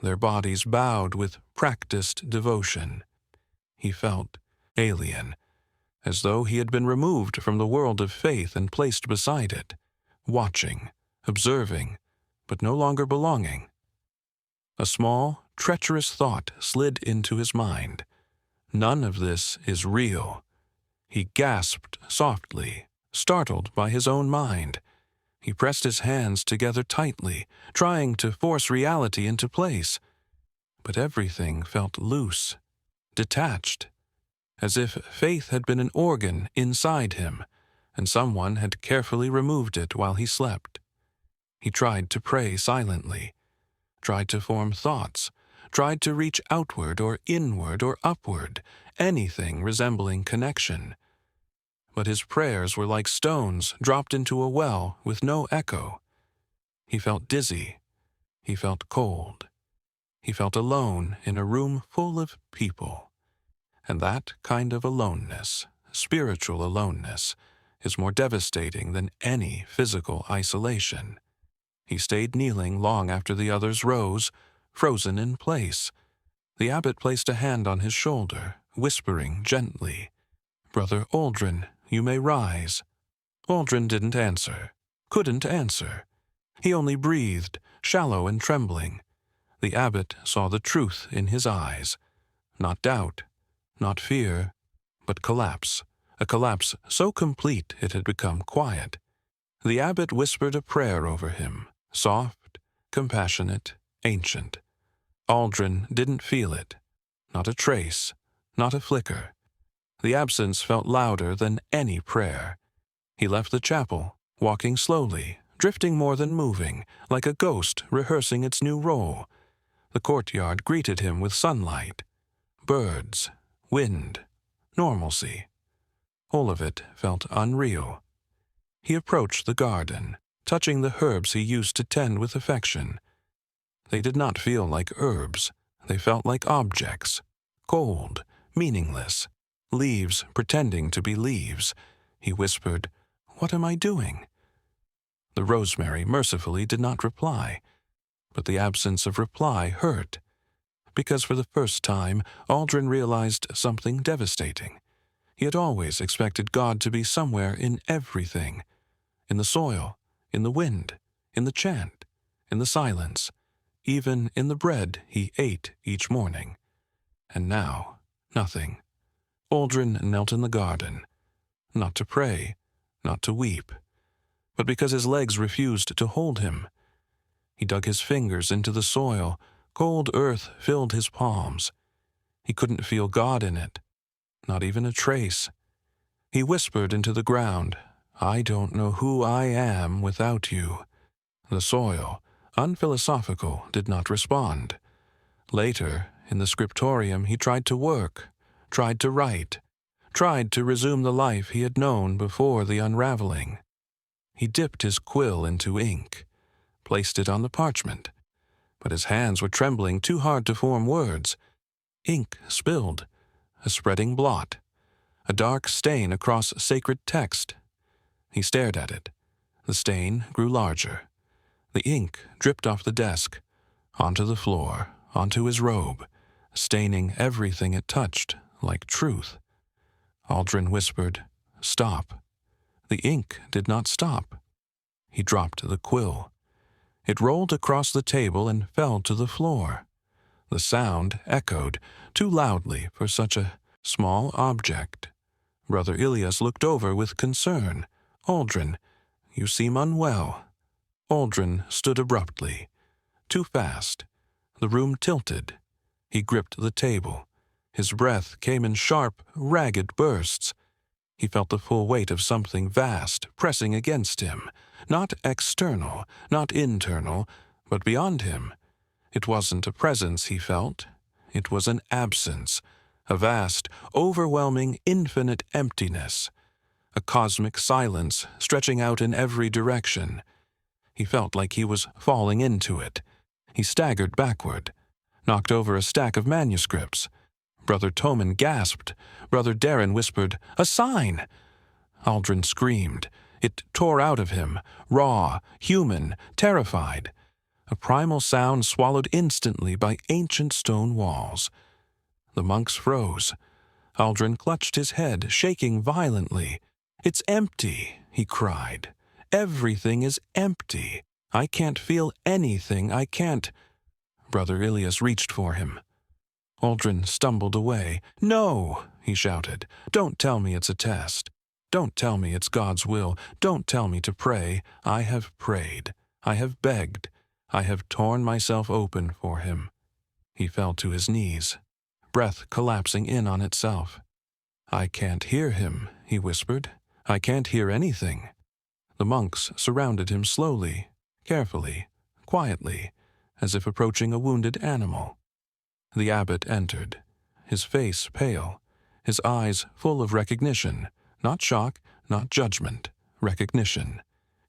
their bodies bowed with practiced devotion. He felt alien, as though he had been removed from the world of faith and placed beside it, watching, observing, but no longer belonging. A small, treacherous thought slid into his mind. None of this is real. He gasped softly, startled by his own mind. He pressed his hands together tightly, trying to force reality into place. But everything felt loose, detached, as if faith had been an organ inside him, and someone had carefully removed it while he slept. He tried to pray silently, tried to form thoughts, tried to reach outward or inward or upward, anything resembling connection. But his prayers were like stones dropped into a well with no echo. He felt dizzy. He felt cold. He felt alone in a room full of people. And that kind of aloneness, spiritual aloneness, is more devastating than any physical isolation. He stayed kneeling long after the others rose, frozen in place. The abbot placed a hand on his shoulder, whispering gently, "Brother Aldrin, you may rise." Aldrin didn't answer, couldn't answer. He only breathed, shallow and trembling. The abbot saw the truth in his eyes. Not doubt, not fear, but collapse. A collapse so complete it had become quiet. The abbot whispered a prayer over him, soft, compassionate, ancient. Aldrin didn't feel it. Not a trace, not a flicker. The absence felt louder than any prayer. He left the chapel, walking slowly, drifting more than moving, like a ghost rehearsing its new role. The courtyard greeted him with sunlight, birds, wind, normalcy. All of it felt unreal. He approached the garden, touching the herbs he used to tend with affection. They did not feel like herbs. They felt like objects, cold, meaningless, leaves pretending to be leaves. He whispered, "What am I doing?" The rosemary mercifully did not reply, but the absence of reply hurt, because for the first time Aldrin realized something devastating. He had always expected God to be somewhere in everything, in the soil, in the wind, in the chant, in the silence, even in the bread he ate each morning. And now, nothing. Aldrin knelt in the garden, not to pray, not to weep, but because his legs refused to hold him. He dug his fingers into the soil. Cold earth filled his palms. He couldn't feel God in it, not even a trace. He whispered into the ground, "I don't know who I am without you." The soil, unphilosophical, did not respond. Later, in the scriptorium, he tried to work, tried to write, tried to resume the life he had known before the unraveling. He dipped his quill into ink, placed it on the parchment, but his hands were trembling too hard to form words. Ink spilled, a spreading blot, a dark stain across sacred text. He stared at it. The stain grew larger. The ink dripped off the desk, onto the floor, onto his robe, staining everything it touched like truth. Aldrin whispered, "Stop." The ink did not stop. He dropped the quill. It rolled across the table and fell to the floor. The sound echoed too loudly for such a small object. Brother Ilias looked over with concern. "Aldrin, you seem unwell." Aldrin stood abruptly. Too fast. The room tilted. He gripped the table. His breath came in sharp, ragged bursts. He felt the full weight of something vast pressing against him, not external, not internal, but beyond him. It wasn't a presence he felt. It was an absence, a vast, overwhelming, infinite emptiness, a cosmic silence stretching out in every direction. He felt like he was falling into it. He staggered backward, knocked over a stack of manuscripts. Brother Toman gasped. Brother Darren whispered, "A sign!" Aldrin screamed. It tore out of him, raw, human, terrified. A primal sound swallowed instantly by ancient stone walls. The monks froze. Aldrin clutched his head, shaking violently. "It's empty," he cried. "Everything is empty. I can't feel anything. I can't—" Brother Ilias reached for him. Aldrin stumbled away. "No!" he shouted. "Don't tell me it's a test. Don't tell me it's God's will. Don't tell me to pray. I have prayed. I have begged. I have torn myself open for him." He fell to his knees, breath collapsing in on itself. "I can't hear him," he whispered. "I can't hear anything." The monks surrounded him slowly, carefully, quietly, as if approaching a wounded animal. The abbot entered, his face pale, his eyes full of recognition, not shock, not judgment, recognition.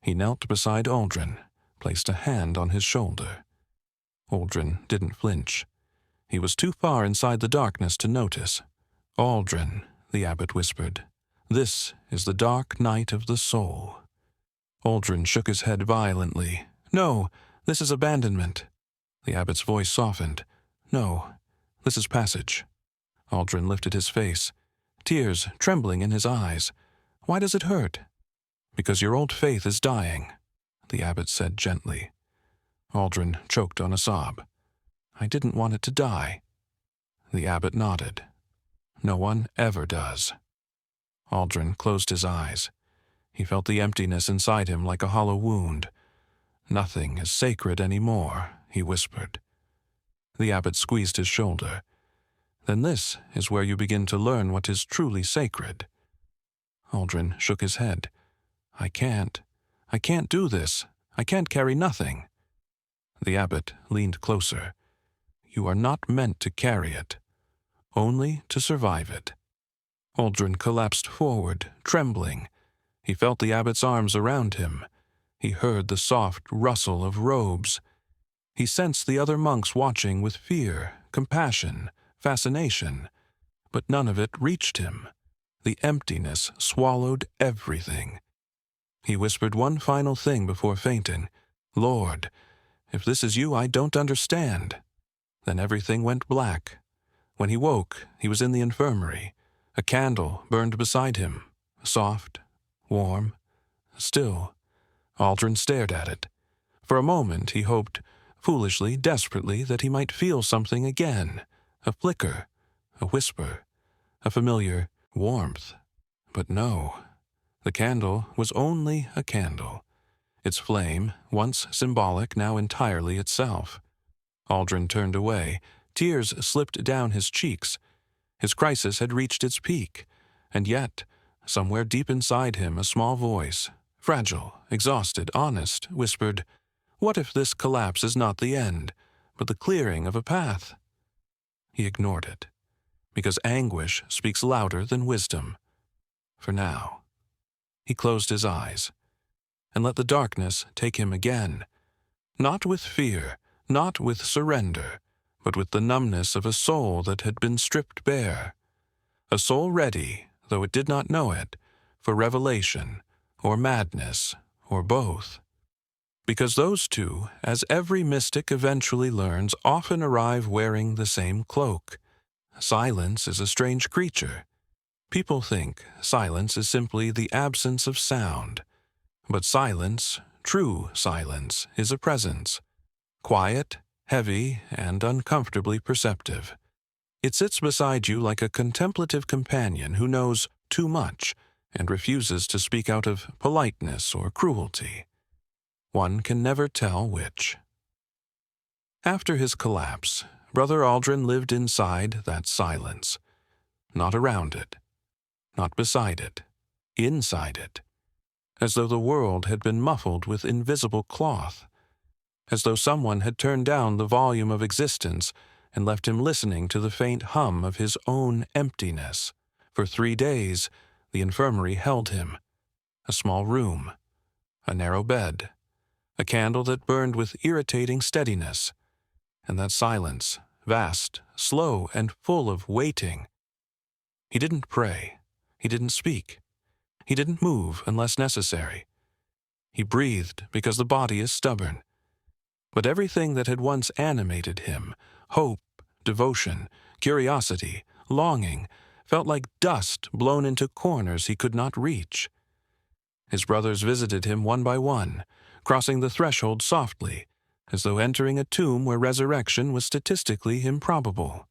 He knelt beside Aldrin, placed a hand on his shoulder. Aldrin didn't flinch. He was too far inside the darkness to notice. "Aldrin," the abbot whispered, "this is the dark night of the soul." Aldrin shook his head violently. "No, this is abandonment." The abbot's voice softened. "No, this is passage." Aldrin lifted his face, tears trembling in his eyes. "Why does it hurt?" "Because your old faith is dying," the abbot said gently. Aldrin choked on a sob. "I didn't want it to die." The abbot nodded. "No one ever does." Aldrin closed his eyes. He felt the emptiness inside him like a hollow wound. "Nothing is sacred anymore," he whispered. The abbot squeezed his shoulder. "Then this is where you begin to learn what is truly sacred." Aldrin shook his head. I can't do this. I can't carry nothing." The abbot leaned closer. "You are not meant to carry it, only to survive it." Aldrin collapsed forward, trembling. He felt the abbot's arms around him. He heard the soft rustle of robes. He sensed the other monks watching with fear, compassion, fascination, but none of it reached him. The emptiness swallowed everything. He whispered one final thing before fainting. "Lord, if this is you, I don't understand." Then everything went black. When he woke, he was in the infirmary. A candle burned beside him, soft, warm, still. Aldrin stared at it. For a moment he hoped, foolishly, desperately, that he might feel something again, a flicker, a whisper, a familiar warmth. But no, the candle was only a candle. Its flame, once symbolic, now entirely itself. Aldrin turned away. Tears slipped down his cheeks. His crisis had reached its peak, and yet, somewhere deep inside him, a small voice, fragile, exhausted, honest, whispered, "What if this collapse is not the end, but the clearing of a path?" He ignored it, because anguish speaks louder than wisdom. For now. He closed his eyes, and let the darkness take him again, not with fear, not with surrender, but with the numbness of a soul that had been stripped bare, a soul ready, though it did not know it, for revelation, or madness, or both. Because those two, as every mystic eventually learns, often arrive wearing the same cloak. Silence is a strange creature. People think silence is simply the absence of sound, but silence, true silence is a presence, quiet, heavy, and uncomfortably perceptive. It sits beside you like a contemplative companion who knows too much and refuses to speak out of politeness or cruelty. One can never tell which. After his collapse, Brother Aldrin lived inside that silence, not around it, not beside it, inside it, as though the world had been muffled with invisible cloth, as though someone had turned down the volume of existence and left him listening to the faint hum of his own emptiness. For 3 days, the infirmary held him. A small room, a narrow bed, a candle that burned with irritating steadiness, and that silence, vast, slow, and full of waiting. He didn't pray. He didn't speak. He didn't move unless necessary. He breathed because the body is stubborn. But everything that had once animated him, hope, devotion, curiosity, longing, felt like dust blown into corners he could not reach. His brothers visited him one by one, crossing the threshold softly, as though entering a tomb where resurrection was statistically improbable.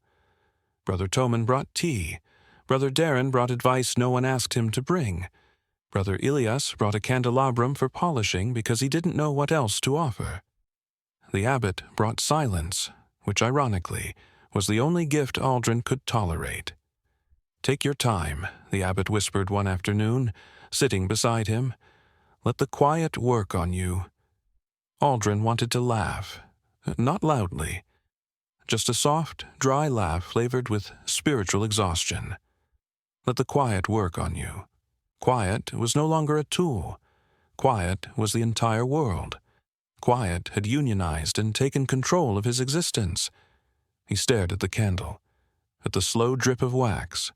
Brother Toman brought tea. Brother Darren brought advice no one asked him to bring. Brother Elias brought a candelabrum for polishing because he didn't know what else to offer. The abbot brought silence, which ironically was the only gift Aldrin could tolerate. "Take your time," the abbot whispered one afternoon, sitting beside him. "Let the quiet work on you." Aldrin wanted to laugh, not loudly, just a soft, dry laugh flavored with spiritual exhaustion. Let the quiet work on you. Quiet was no longer a tool. Quiet was the entire world. Quiet had unionized and taken control of his existence. He stared at the candle, at the slow drip of wax,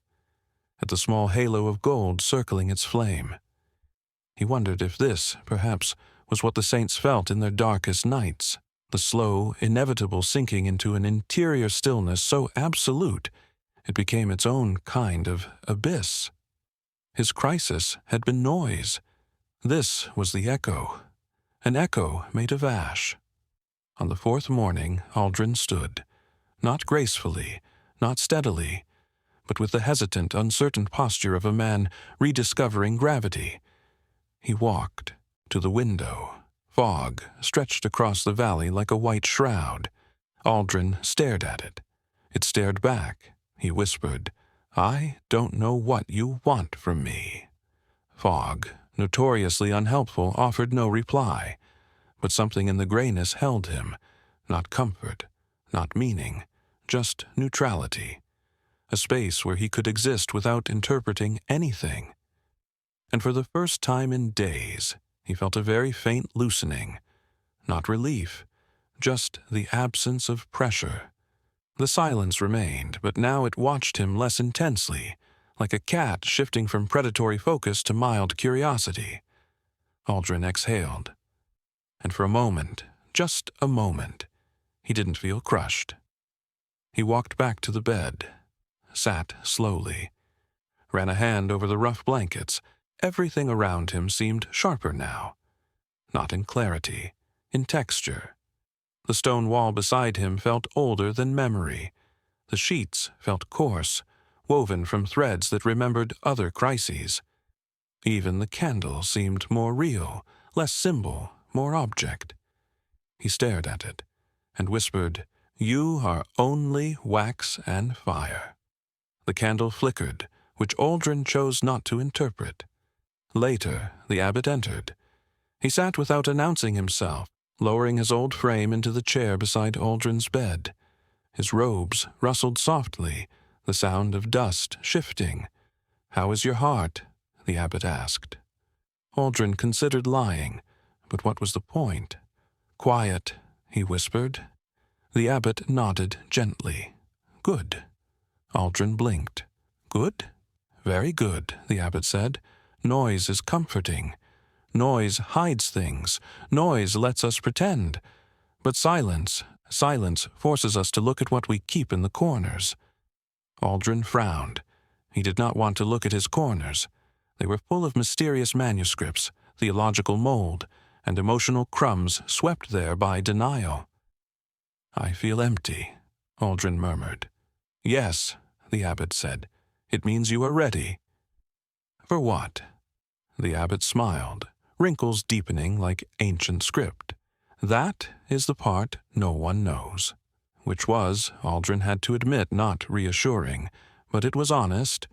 at the small halo of gold circling its flame. He wondered if this, perhaps, was what the saints felt in their darkest nights, the slow, inevitable sinking into an interior stillness so absolute it became its own kind of abyss. His crisis had been noise. This was the echo, an echo made of ash. On the 4th morning, Aldrin stood, not gracefully, not steadily, but with the hesitant, uncertain posture of a man rediscovering gravity. He walked to the window. Fog stretched across the valley like a white shroud. Aldrin stared at it. It stared back. He whispered, "I don't know what you want from me." Fog, notoriously unhelpful, offered no reply, but something in the grayness held him. Not comfort, not meaning, just neutrality. A space where he could exist without interpreting anything. And for the first time in days, he felt a very faint loosening. Not relief, just the absence of pressure. The silence remained, but now it watched him less intensely, like a cat shifting from predatory focus to mild curiosity. Aldrin exhaled. And for a moment, just a moment, he didn't feel crushed. He walked back to the bed, sat slowly, ran a hand over the rough blankets. Everything around him seemed sharper now. Not in clarity, in texture. The stone wall beside him felt older than memory. The sheets felt coarse, woven from threads that remembered other crises. Even the candle seemed more real, less symbol, more object. He stared at it and whispered, "You are only wax and fire." The candle flickered, which Aldrin chose not to interpret. Later, the abbot entered. He sat without announcing himself, lowering his old frame into the chair beside Aldrin's bed. His robes rustled softly, the sound of dust shifting. "How is your heart?" the abbot asked. Aldrin considered lying, but what was the point? "Quiet," he whispered. The abbot nodded gently. "Good." Aldrin blinked. "Good?" "Very good," the abbot said. "Noise is comforting. Noise hides things. Noise lets us pretend. But silence forces us to look at what we keep in the corners." Aldrin frowned. He did not want to look at his corners. They were full of mysterious manuscripts, theological mold, and emotional crumbs swept there by denial. "I feel empty," Aldrin murmured. "Yes," the abbot said. "It means you are ready." "For what?" The abbot smiled, wrinkles deepening like ancient script. "That is the part no one knows." Which was, Aldrin had to admit, not reassuring, but it was honest,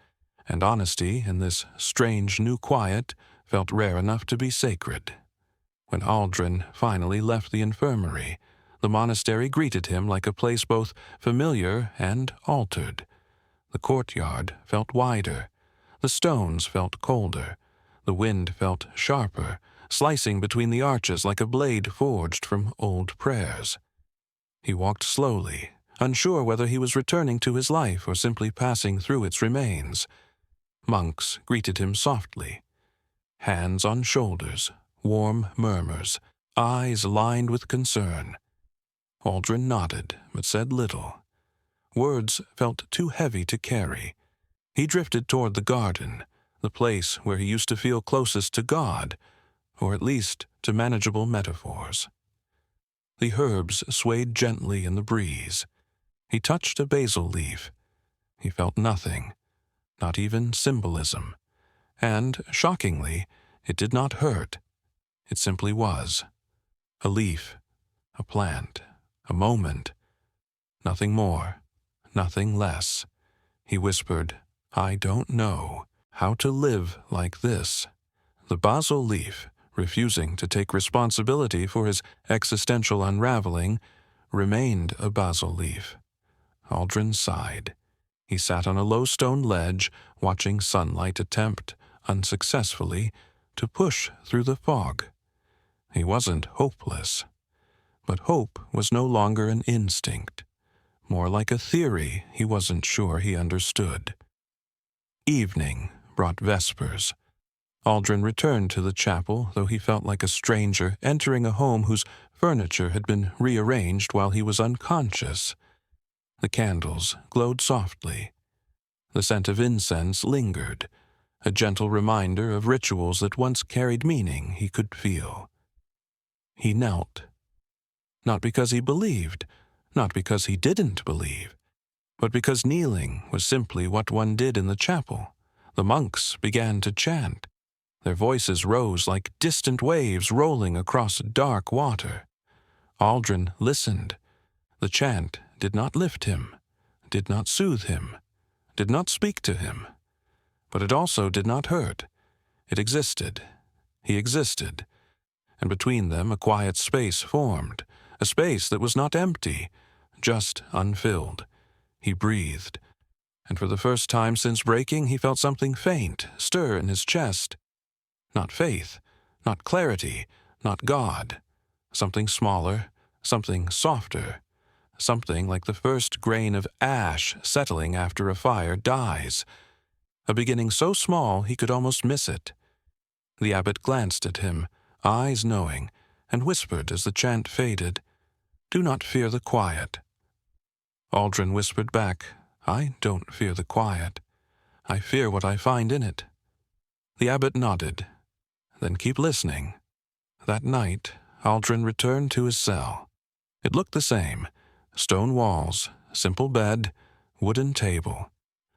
and honesty in this strange new quiet felt rare enough to be sacred. When Aldrin finally left the infirmary, the monastery greeted him like a place both familiar and altered. The courtyard felt wider, the stones felt colder, the wind felt sharper, slicing between the arches like a blade forged from old prayers. He walked slowly, unsure whether he was returning to his life or simply passing through its remains. Monks greeted him softly. Hands on shoulders, warm murmurs, eyes lined with concern. Aldrin nodded, but said little. Words felt too heavy to carry. He drifted toward the garden, the place where he used to feel closest to God, or at least to manageable metaphors. The herbs swayed gently in the breeze. He touched a basil leaf. He felt nothing, not even symbolism. And, shockingly, it did not hurt. It simply was. A leaf, a plant, a moment. Nothing more, nothing less. He whispered, "I don't know how to live like this." The basil leaf, refusing to take responsibility for his existential unraveling, remained a basil leaf. Aldrin sighed. He sat on a low stone ledge, watching sunlight attempt, unsuccessfully, to push through the fog. He wasn't hopeless. But hope was no longer an instinct, more like a theory he wasn't sure he understood. Evening brought vespers. Aldrin returned to the chapel, though he felt like a stranger entering a home whose furniture had been rearranged while he was unconscious. The candles glowed softly. The scent of incense lingered, a gentle reminder of rituals that once carried meaning he could feel. He knelt. Not because he believed, not because he didn't believe, but because kneeling was simply what one did in the chapel. The monks began to chant. Their voices rose like distant waves rolling across dark water. Aldrin listened. The chant did not lift him, did not soothe him, did not speak to him. But it also did not hurt. It existed. He existed. And between them a quiet space formed, a space that was not empty, just unfilled. He breathed. And for the first time since breaking, he felt something faint stir in his chest. Not faith, not clarity, not God. Something smaller, something softer, something like the first grain of ash settling after a fire dies. A beginning so small he could almost miss it. The abbot glanced at him, eyes knowing, and whispered as the chant faded, "Do not fear the quiet." Aldrin whispered back, "I don't fear the quiet. I fear what I find in it." The abbot nodded. "Then keep listening." That night, Aldrin returned to his cell. It looked the same. Stone walls, simple bed, wooden table,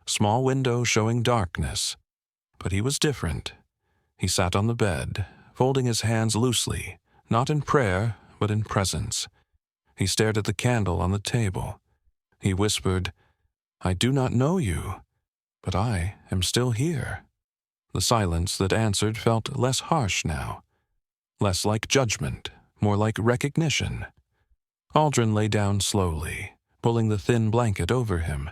small window showing darkness. But he was different. He sat on the bed, folding his hands loosely, not in prayer, but in presence. He stared at the candle on the table. He whispered, "I do not know you, but I am still here." The silence that answered felt less harsh now, less like judgment, more like recognition. Aldrin lay down slowly, pulling the thin blanket over him.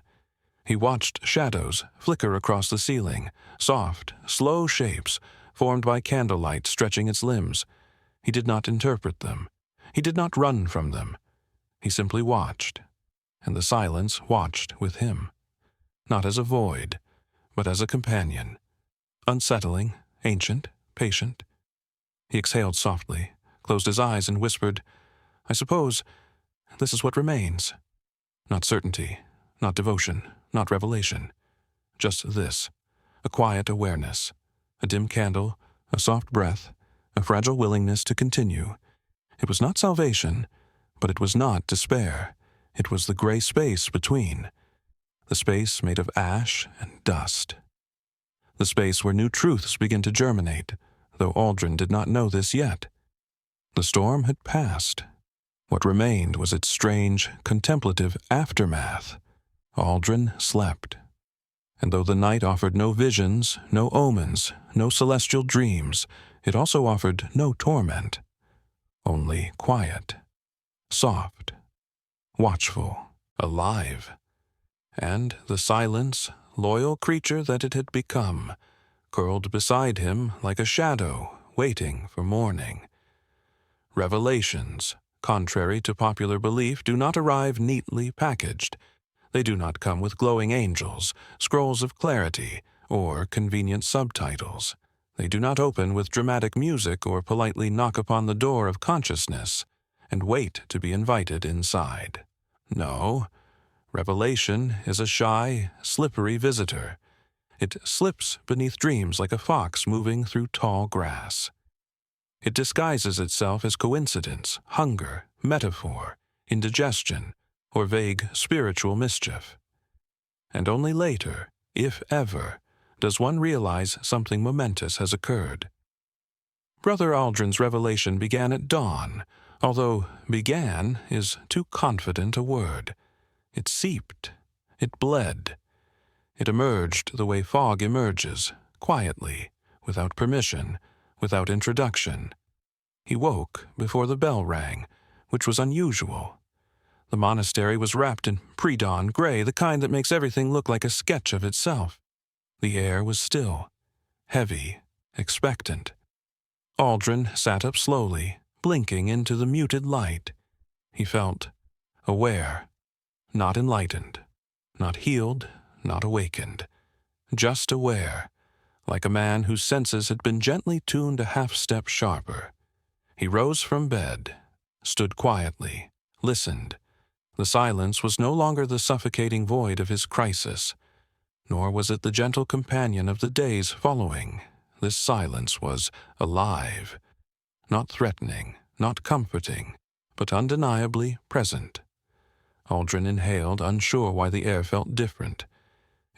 He watched shadows flicker across the ceiling, soft, slow shapes formed by candlelight stretching its limbs. He did not interpret them. He did not run from them. He simply watched, and the silence watched with him. Not as a void, but as a companion. Unsettling, ancient, patient. He exhaled softly, closed his eyes, and whispered, "I suppose this is what remains. Not certainty, not devotion, not revelation. Just this, a quiet awareness, a dim candle, a soft breath, a fragile willingness to continue. It was not salvation, but it was not despair. It was the gray space between, the space made of ash and dust. The space where new truths begin to germinate, though Aldrin did not know this yet. The storm had passed. What remained was its strange, contemplative aftermath. Aldrin slept. And though the night offered no visions, no omens, no celestial dreams, it also offered no torment. Only quiet, soft, watchful, alive. And the silence, loyal creature that it had become, curled beside him like a shadow, waiting for morning. Revelations, contrary to popular belief, do not arrive neatly packaged. They do not come with glowing angels, scrolls of clarity, or convenient subtitles. They do not open with dramatic music or politely knock upon the door of consciousness and wait to be invited inside. No, revelation is a shy, slippery visitor. It slips beneath dreams like a fox moving through tall grass. It disguises itself as coincidence, hunger, metaphor, indigestion, or vague spiritual mischief. And only later, if ever, does one realize something momentous has occurred. Brother Aldrin's revelation began at dawn, although "began" is too confident a word. It seeped. It bled. It emerged the way fog emerges, quietly, without permission, without introduction. He woke before the bell rang, which was unusual. The monastery was wrapped in pre-dawn gray, the kind that makes everything look like a sketch of itself. The air was still, heavy, expectant. Aldrin sat up slowly, blinking into the muted light. He felt aware, not enlightened, not healed, not awakened, just aware, like a man whose senses had been gently tuned a half-step sharper. He rose from bed, stood quietly, listened. The silence was no longer the suffocating void of his crisis, nor was it the gentle companion of the days following. This silence was alive, not threatening, not comforting, but undeniably present. Aldrin inhaled, unsure why the air felt different.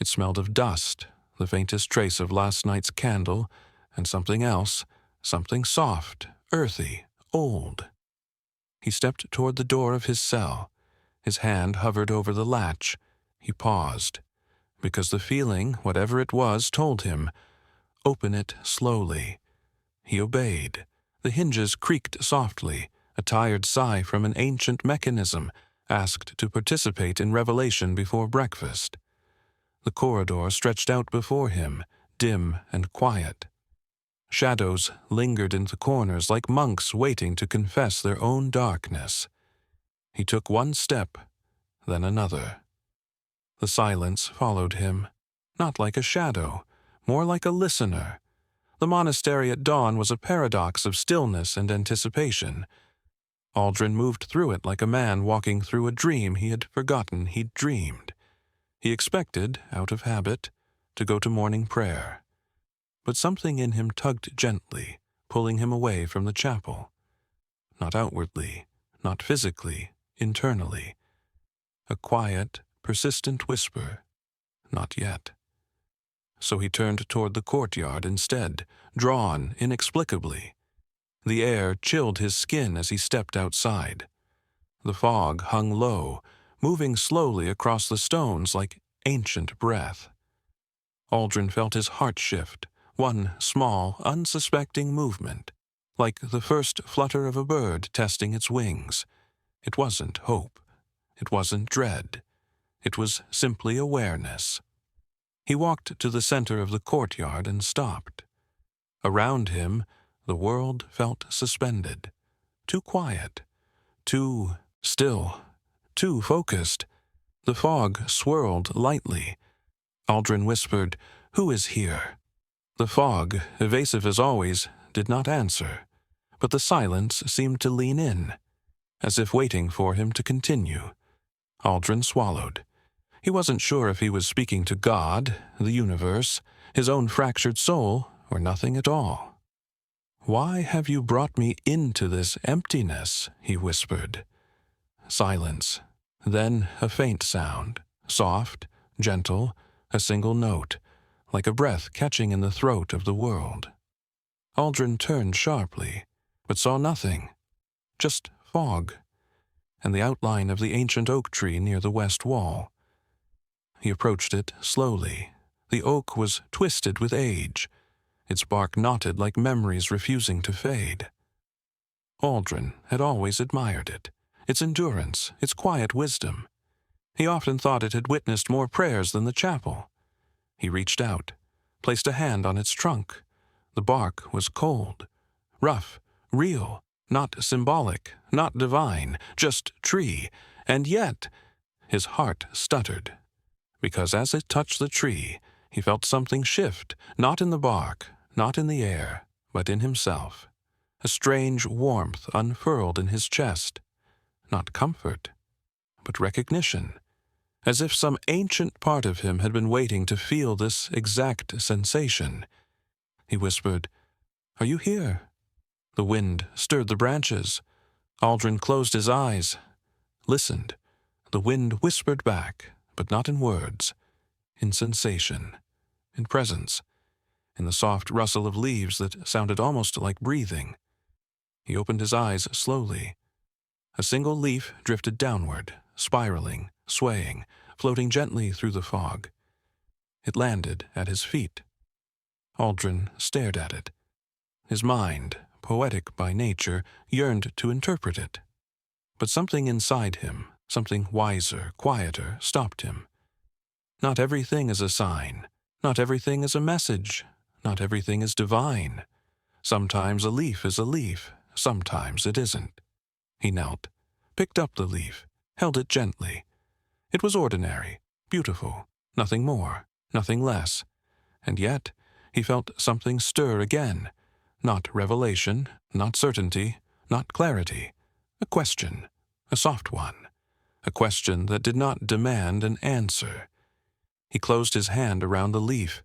It smelled of dust, the faintest trace of last night's candle, and something else, something soft, earthy, old. He stepped toward the door of his cell. His hand hovered over the latch. He paused, because the feeling, whatever it was, told him, "Open it slowly." He obeyed. The hinges creaked softly. A tired sigh from an ancient mechanism asked to participate in revelation before breakfast. The corridor stretched out before him, dim and quiet. Shadows lingered in the corners like monks waiting to confess their own darkness. He took one step, then another. The silence followed him, not like a shadow, more like a listener. The monastery at dawn was a paradox of stillness and anticipation. Aldrin moved through it like a man walking through a dream he had forgotten he'd dreamed. He expected, out of habit, to go to morning prayer. But something in him tugged gently, pulling him away from the chapel. Not outwardly, not physically, internally. A quiet, persistent whisper, "Not yet." So he turned toward the courtyard instead, drawn inexplicably. The air chilled his skin as he stepped outside. The fog hung low, moving slowly across the stones like ancient breath. Aldrin felt his heart shift, one small, unsuspecting movement, like the first flutter of a bird testing its wings. It wasn't hope. It wasn't dread. It was simply awareness. He walked to the center of the courtyard and stopped. Around him, the world felt suspended, too quiet, too still, too focused. The fog swirled lightly. Aldrin whispered, "Who is here?" The fog, evasive as always, did not answer, but the silence seemed to lean in, as if waiting for him to continue. Aldrin swallowed. He wasn't sure if he was speaking to God, the universe, his own fractured soul, or nothing at all. "Why have you brought me into this emptiness?" he whispered. Silence. Then a faint sound, soft, gentle, a single note, like a breath catching in the throat of the world. Aldrin turned sharply, but saw nothing, just fog, and the outline of the ancient oak tree near the west wall. He approached it slowly. The oak was twisted with age, its bark knotted like memories refusing to fade. Aldrin had always admired it, its endurance, its quiet wisdom. He often thought it had witnessed more prayers than the chapel. He reached out, placed a hand on its trunk. The bark was cold, rough, real, not symbolic, not divine, just tree, and yet his heart stuttered, because as it touched the tree, he felt something shift, not in the bark, not in the air, but in himself. A strange warmth unfurled in his chest, not comfort, but recognition, as if some ancient part of him had been waiting to feel this exact sensation. He whispered, "Are you here?" The wind stirred the branches. Aldrin closed his eyes, listened. The wind whispered back, but not in words, in sensation, in presence, in the soft rustle of leaves that sounded almost like breathing. He opened his eyes slowly. A single leaf drifted downward, spiraling, swaying, floating gently through the fog. It landed at his feet. Aldrin stared at it. His mind, poetic by nature, yearned to interpret it. But something inside him, something wiser, quieter, stopped him. Not everything is a sign. Not everything is a message. Not everything is divine. Sometimes a leaf is a leaf. Sometimes it isn't. He knelt, picked up the leaf, held it gently. It was ordinary, beautiful, nothing more, nothing less. And yet he felt something stir again. Not revelation, not certainty, not clarity. A question, a soft one. A question that did not demand an answer. He closed his hand around the leaf,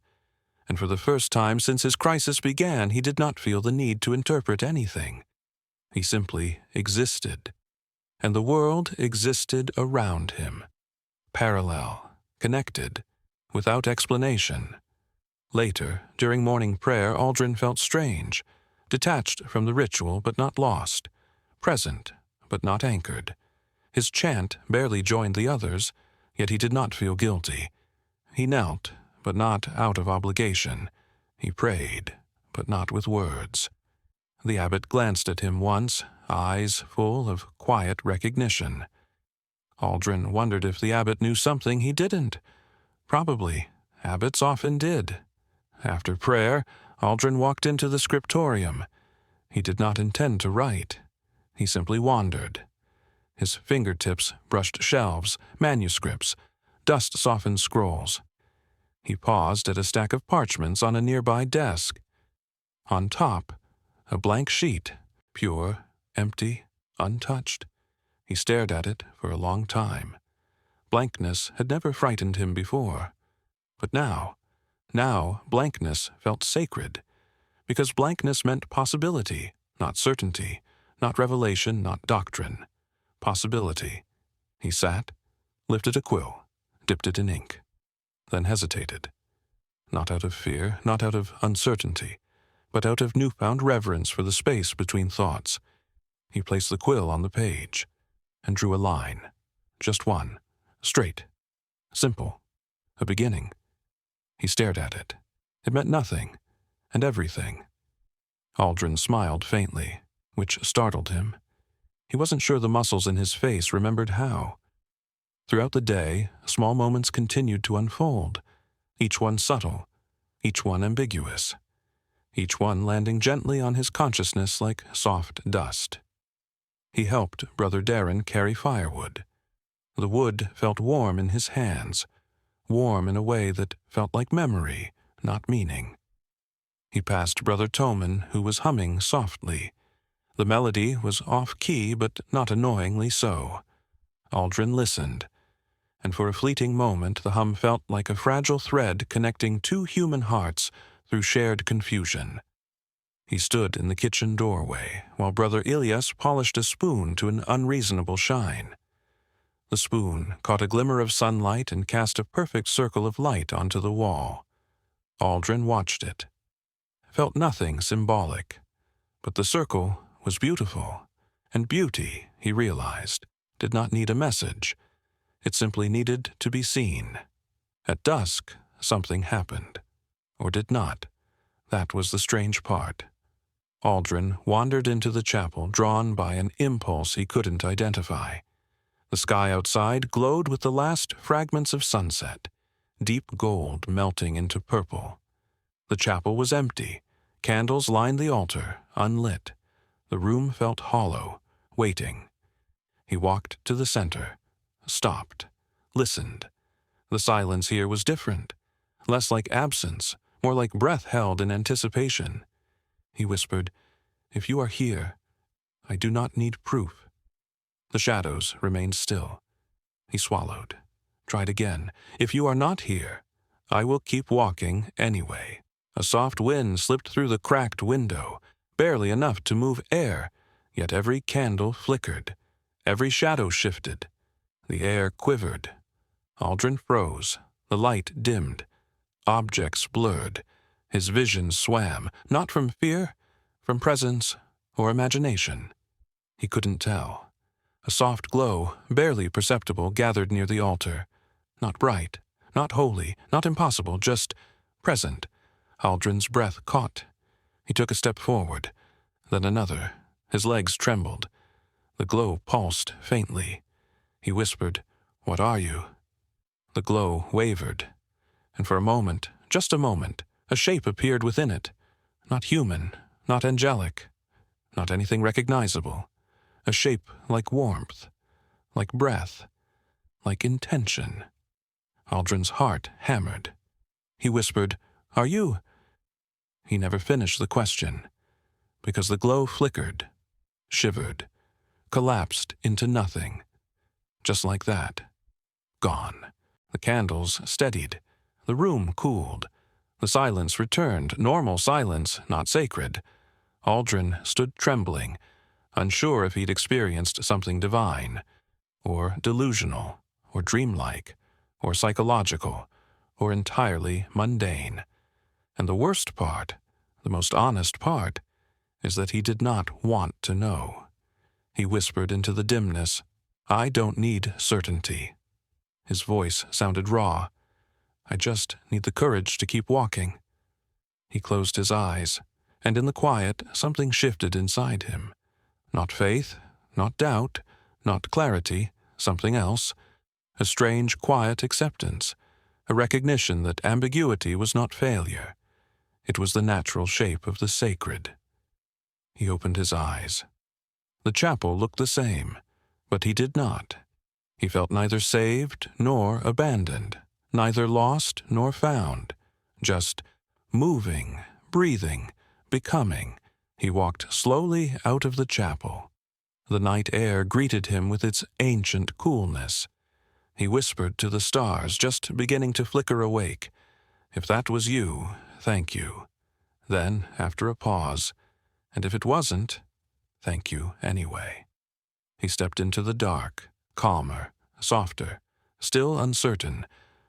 and for the first time since his crisis began, he did not feel the need to interpret anything. He simply existed, and the world existed around him, parallel, connected, without explanation. Later, during morning prayer, Aldrin felt strange, detached from the ritual but not lost, present but not anchored. His chant barely joined the others, yet he did not feel guilty. He knelt, but not out of obligation. He prayed, but not with words. The abbot glanced at him once, eyes full of quiet recognition. Aldrin wondered if the abbot knew something he didn't. Probably. Abbots often did. After prayer, Aldrin walked into the scriptorium. He did not intend to write. He simply wandered. His fingertips brushed shelves, manuscripts, dust-softened scrolls. He paused at a stack of parchments on a nearby desk. On top, a blank sheet, pure, empty, untouched. He stared at it for a long time. Blankness had never frightened him before. But now blankness felt sacred, because blankness meant possibility, not certainty, not revelation, not doctrine. Possibility. He sat, lifted a quill, dipped it in ink, then hesitated. Not out of fear, not out of uncertainty, but out of newfound reverence for the space between thoughts. He placed the quill on the page and drew a line, just one, straight, simple, a beginning. He stared at it. It meant nothing and everything. Aldrin smiled faintly, which startled him. He wasn't sure the muscles in his face remembered how. Throughout the day, small moments continued to unfold, each one subtle, each one ambiguous, each one landing gently on his consciousness like soft dust. He helped Brother Darren carry firewood. The wood felt warm in his hands, warm in a way that felt like memory, not meaning. He passed Brother Toman, who was humming softly. The melody was off-key, but not annoyingly so. Aldrin listened, and for a fleeting moment the hum felt like a fragile thread connecting two human hearts through shared confusion. He stood in the kitchen doorway while Brother Ilyas polished a spoon to an unreasonable shine. The spoon caught a glimmer of sunlight and cast a perfect circle of light onto the wall. Aldrin watched it, felt nothing symbolic, but the circle was beautiful, and beauty, he realized, did not need a message. It simply needed to be seen. At dusk, something happened. Or did not. That was the strange part. Aldrin wandered into the chapel, drawn by an impulse he couldn't identify. The sky outside glowed with the last fragments of sunset, deep gold melting into purple. The chapel was empty. Candles lined the altar, unlit. The room felt hollow, waiting. He walked to the center, stopped, listened. The silence here was different, less like absence, more like breath held in anticipation. He whispered, "If you are here, I do not need proof." The shadows remained still. He swallowed, tried again. "If you are not here, I will keep walking anyway." A soft wind slipped through the cracked window, barely enough to move air, yet every candle flickered. Every shadow shifted. The air quivered. Aldrin froze. The light dimmed. Objects blurred. His vision swam, not from fear, from presence or imagination. He couldn't tell. A soft glow, barely perceptible, gathered near the altar. Not bright, not holy, not impossible, just present. Aldrin's breath caught. He took a step forward, then another. His legs trembled. The glow pulsed faintly. He whispered, "What are you?" The glow wavered, and for a moment, just a moment, a shape appeared within it. Not human, not angelic, not anything recognizable. A shape like warmth, like breath, like intention. Aldrin's heart hammered. He whispered, "Are you?" He never finished the question, because the glow flickered, shivered, collapsed into nothing. Just like that. Gone. The candles steadied. The room cooled. The silence returned, normal silence, not sacred. Aldrin stood trembling, unsure if he'd experienced something divine, or delusional, or dreamlike, or psychological, or entirely mundane. And the worst part, the most honest part, is that he did not want to know. He whispered into the dimness, "I don't need certainty." His voice sounded raw. "I just need the courage to keep walking." He closed his eyes, and in the quiet, something shifted inside him. Not faith, not doubt, not clarity, something else. A strange, quiet acceptance, a recognition that ambiguity was not failure. It was the natural shape of the sacred. He opened his eyes. The chapel looked the same, but he did not. He felt neither saved nor abandoned, neither lost nor found, just moving, breathing, becoming. He walked slowly out of the chapel. The night air greeted him with its ancient coolness. He whispered to the stars, just beginning to flicker awake, "If that was you, thank you." Then, after a pause, "And if it wasn't, thank you anyway." He stepped into the dark, calmer, softer, still uncertain,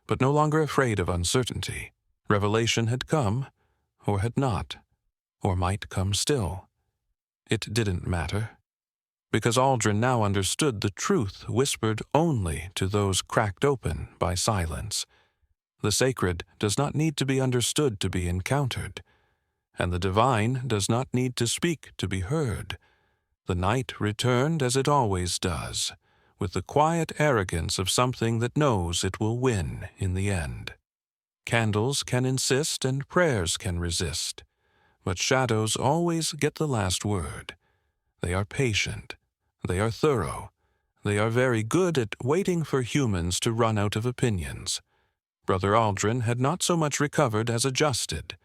but no longer afraid of uncertainty. Revelation had come, or had not, or might come still. It didn't matter, because Aldrin now understood the truth whispered only to those cracked open by silence. The sacred does not need to be understood to be encountered, and the divine does not need to speak to be heard. The night returned as it always does, with the quiet arrogance of something that knows it will win in the end. Candles can insist and prayers can resist, but shadows always get the last word. They are patient. They are thorough. They are very good at waiting for humans to run out of opinions. Brother Aldrin had not so much recovered as adjusted.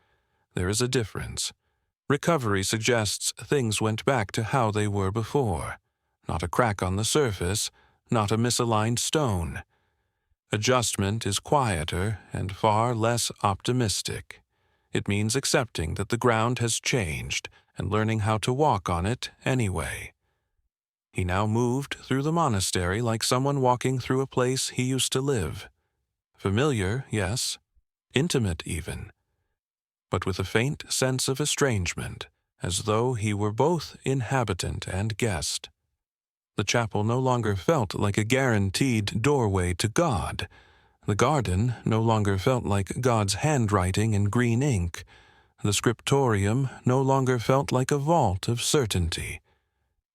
There is a difference. Recovery suggests things went back to how they were before. Not a crack on the surface, not a misaligned stone. Adjustment is quieter and far less optimistic. It means accepting that the ground has changed and learning how to walk on it anyway. He now moved through the monastery like someone walking through a place he used to live. Familiar, yes, intimate even, but with a faint sense of estrangement, as though he were both inhabitant and guest. The chapel no longer felt like a guaranteed doorway to God. The garden no longer felt like God's handwriting in green ink. The scriptorium no longer felt like a vault of certainty.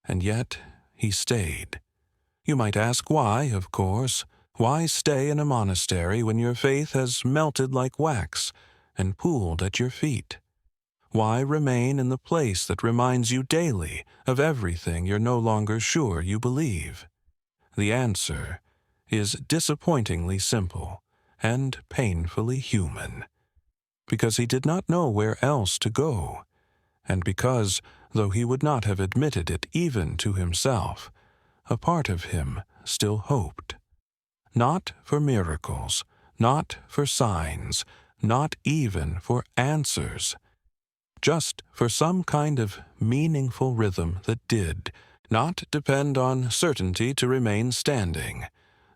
And yet he stayed. You might ask why, of course. Why stay in a monastery when your faith has melted like wax and pooled at your feet? Why remain in the place that reminds you daily of everything you're no longer sure you believe? The answer is disappointingly simple and painfully human. Because he did not know where else to go, and because, though he would not have admitted it even to himself, a part of him still hoped. Not for miracles, not for signs, not even for answers, just for some kind of meaningful rhythm that did not depend on certainty to remain standing.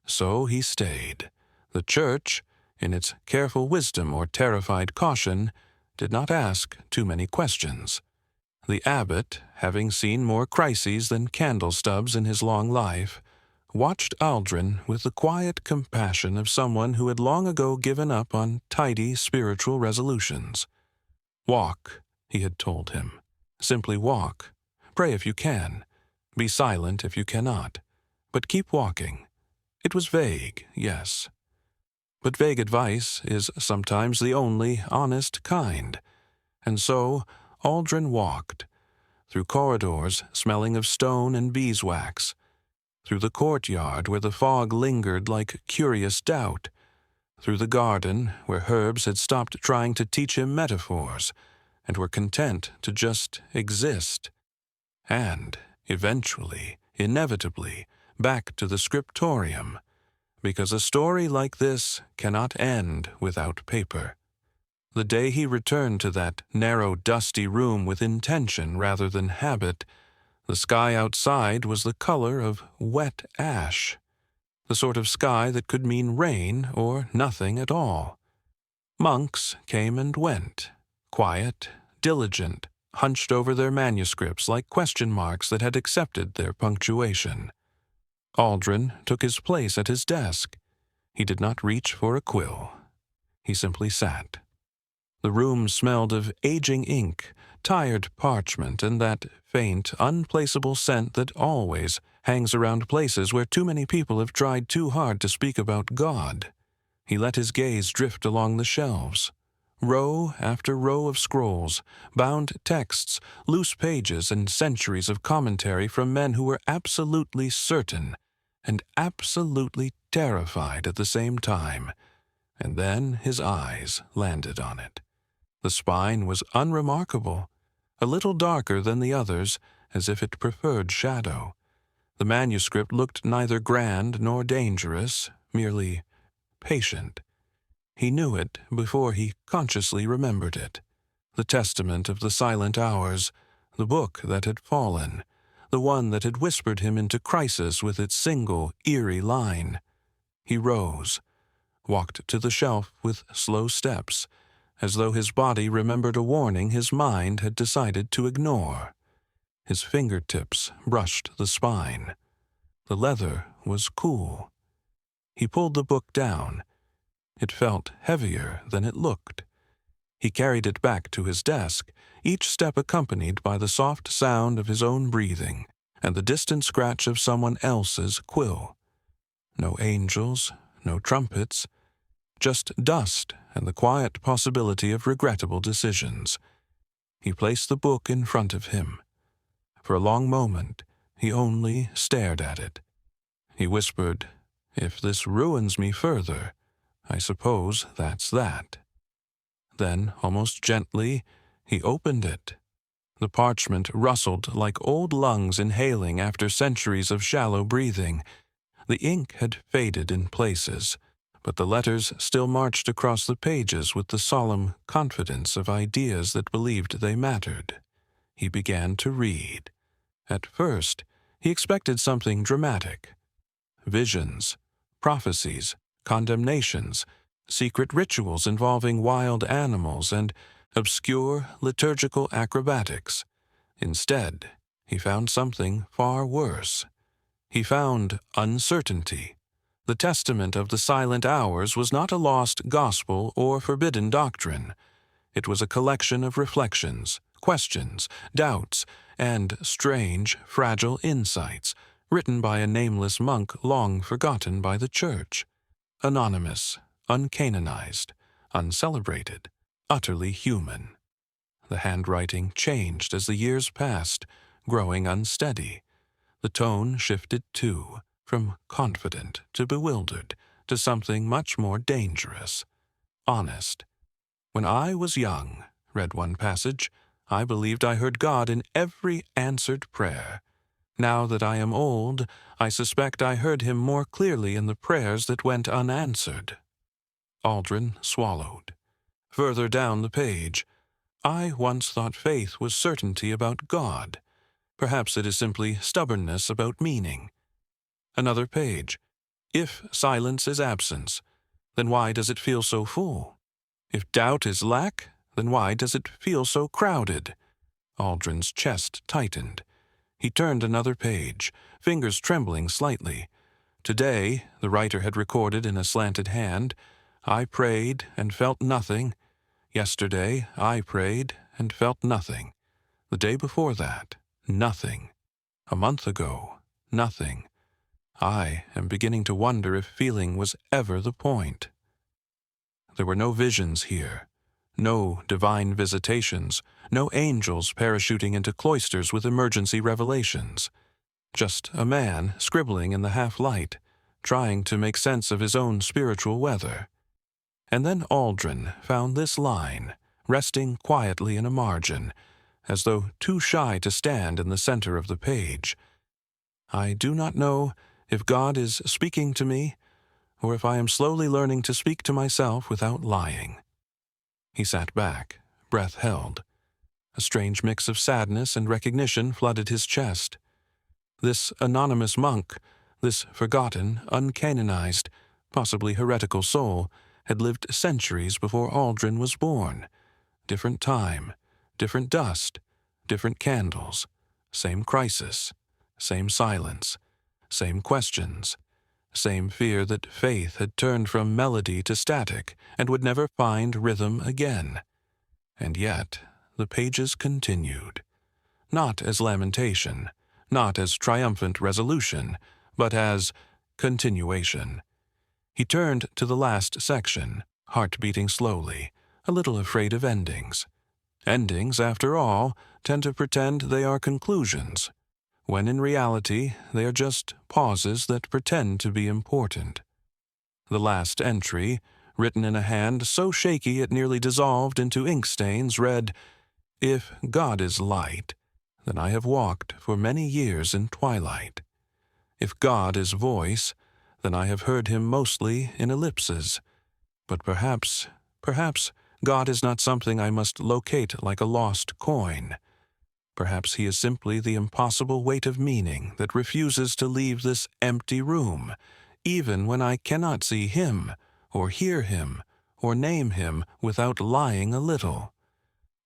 So he stayed. The church, in its careful wisdom or terrified caution, did not ask too many questions. The abbot, having seen more crises than candle stubs in his long life, watched Aldrin with the quiet compassion of someone who had long ago given up on tidy spiritual resolutions. Walk, he had told him. Simply walk. Pray if you can. Be silent if you cannot. But keep walking. It was vague, yes. But vague advice is sometimes the only honest kind. And so Aldrin walked, through corridors smelling of stone and beeswax, through the courtyard where the fog lingered like curious doubt, through the garden where herbs had stopped trying to teach him metaphors and were content to just exist, and, eventually, inevitably, back to the scriptorium, because a story like this cannot end without paper. The day he returned to that narrow, dusty room with intention rather than habit, the sky outside was the color of wet ash, the sort of sky that could mean rain or nothing at all. Monks came and went, quiet, diligent, hunched over their manuscripts like question marks that had accepted their punctuation. Aldrin took his place at his desk. He did not reach for a quill. He simply sat. The room smelled of aging ink, tired parchment, and that faint, unplaceable scent that always hangs around places where too many people have tried too hard to speak about God. He let his gaze drift along the shelves. Row after row of scrolls, bound texts, loose pages, and centuries of commentary from men who were absolutely certain and absolutely terrified at the same time. And then his eyes landed on it. The spine was unremarkable, a little darker than the others, as if it preferred shadow. The manuscript looked neither grand nor dangerous, merely patient. He knew it before he consciously remembered it. The testament of the silent hours, the book that had fallen, the one that had whispered him into crisis with its single, eerie line. He rose, walked to the shelf with slow steps, as though his body remembered a warning his mind had decided to ignore. His fingertips brushed the spine. The leather was cool. He pulled the book down. It felt heavier than it looked. He carried it back to his desk, each step accompanied by the soft sound of his own breathing and the distant scratch of someone else's quill. No angels, no trumpets, just dust and the quiet possibility of regrettable decisions. He placed the book in front of him. For a long moment, he only stared at it. He whispered, "If this ruins me further, I suppose that's that." Then, almost gently, he opened it. The parchment rustled like old lungs inhaling after centuries of shallow breathing. The ink had faded in places, but the letters still marched across the pages with the solemn confidence of ideas that believed they mattered. He began to read. At first, he expected something dramatic. Visions, prophecies, condemnations, secret rituals involving wild animals, and obscure liturgical acrobatics. Instead, he found something far worse. He found uncertainty. The testament of the silent hours was not a lost gospel or forbidden doctrine. It was a collection of reflections, questions, doubts, and strange, fragile insights, written by a nameless monk long forgotten by the Church. Anonymous, uncanonized, uncelebrated, utterly human. The handwriting changed as the years passed, growing unsteady. The tone shifted too, from confident to bewildered, to something much more dangerous. Honest. "When I was young," read one passage, "I believed I heard God in every answered prayer. Now that I am old, I suspect I heard him more clearly in the prayers that went unanswered." Aldrin swallowed. Further down the page, "I once thought faith was certainty about God. Perhaps it is simply stubbornness about meaning." Another page, "If silence is absence, then why does it feel so full? If doubt is lack, then why does it feel so crowded?" Aldrin's chest tightened. He turned another page, fingers trembling slightly. Today, the writer had recorded in a slanted hand, "I prayed and felt nothing. Yesterday, I prayed and felt nothing. The day before that, nothing. A month ago, nothing. I am beginning to wonder if feeling was ever the point." There were no visions here, no divine visitations, no angels parachuting into cloisters with emergency revelations. Just a man scribbling in the half-light, trying to make sense of his own spiritual weather. And then Aldrin found this line, resting quietly in a margin, as though too shy to stand in the center of the page. "I do not know if God is speaking to me, or if I am slowly learning to speak to myself without lying." He sat back, breath held. A strange mix of sadness and recognition flooded his chest. This anonymous monk, this forgotten, uncanonized, possibly heretical soul, had lived centuries before Aldrin was born. Different time, different dust, different candles, same crisis, same silence, same questions, same fear that faith had turned from melody to static and would never find rhythm again. And yet, the pages continued. Not as lamentation, not as triumphant resolution, but as continuation. He turned to the last section, heart beating slowly, a little afraid of endings. Endings, after all, tend to pretend they are conclusions, when in reality they are just pauses that pretend to be important. The last entry, written in a hand so shaky it nearly dissolved into ink stains, read, "If God is light, then I have walked for many years in twilight. If God is voice, then I have heard him mostly in ellipses. But perhaps God is not something I must locate like a lost coin. Perhaps he is simply the impossible weight of meaning that refuses to leave this empty room, even when I cannot see him, or hear him, or name him without lying a little.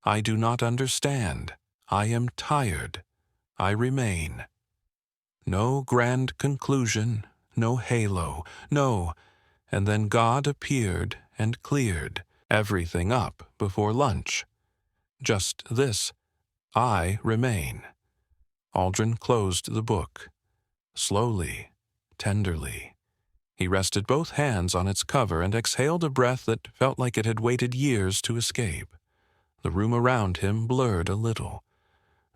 I do not understand. I am tired. I remain." No grand conclusion, no halo, no. And then God appeared and cleared everything up before lunch. Just this: "I remain." Aldrin closed the book. Slowly, tenderly. He rested both hands on its cover and exhaled a breath that felt like it had waited years to escape. The room around him blurred a little.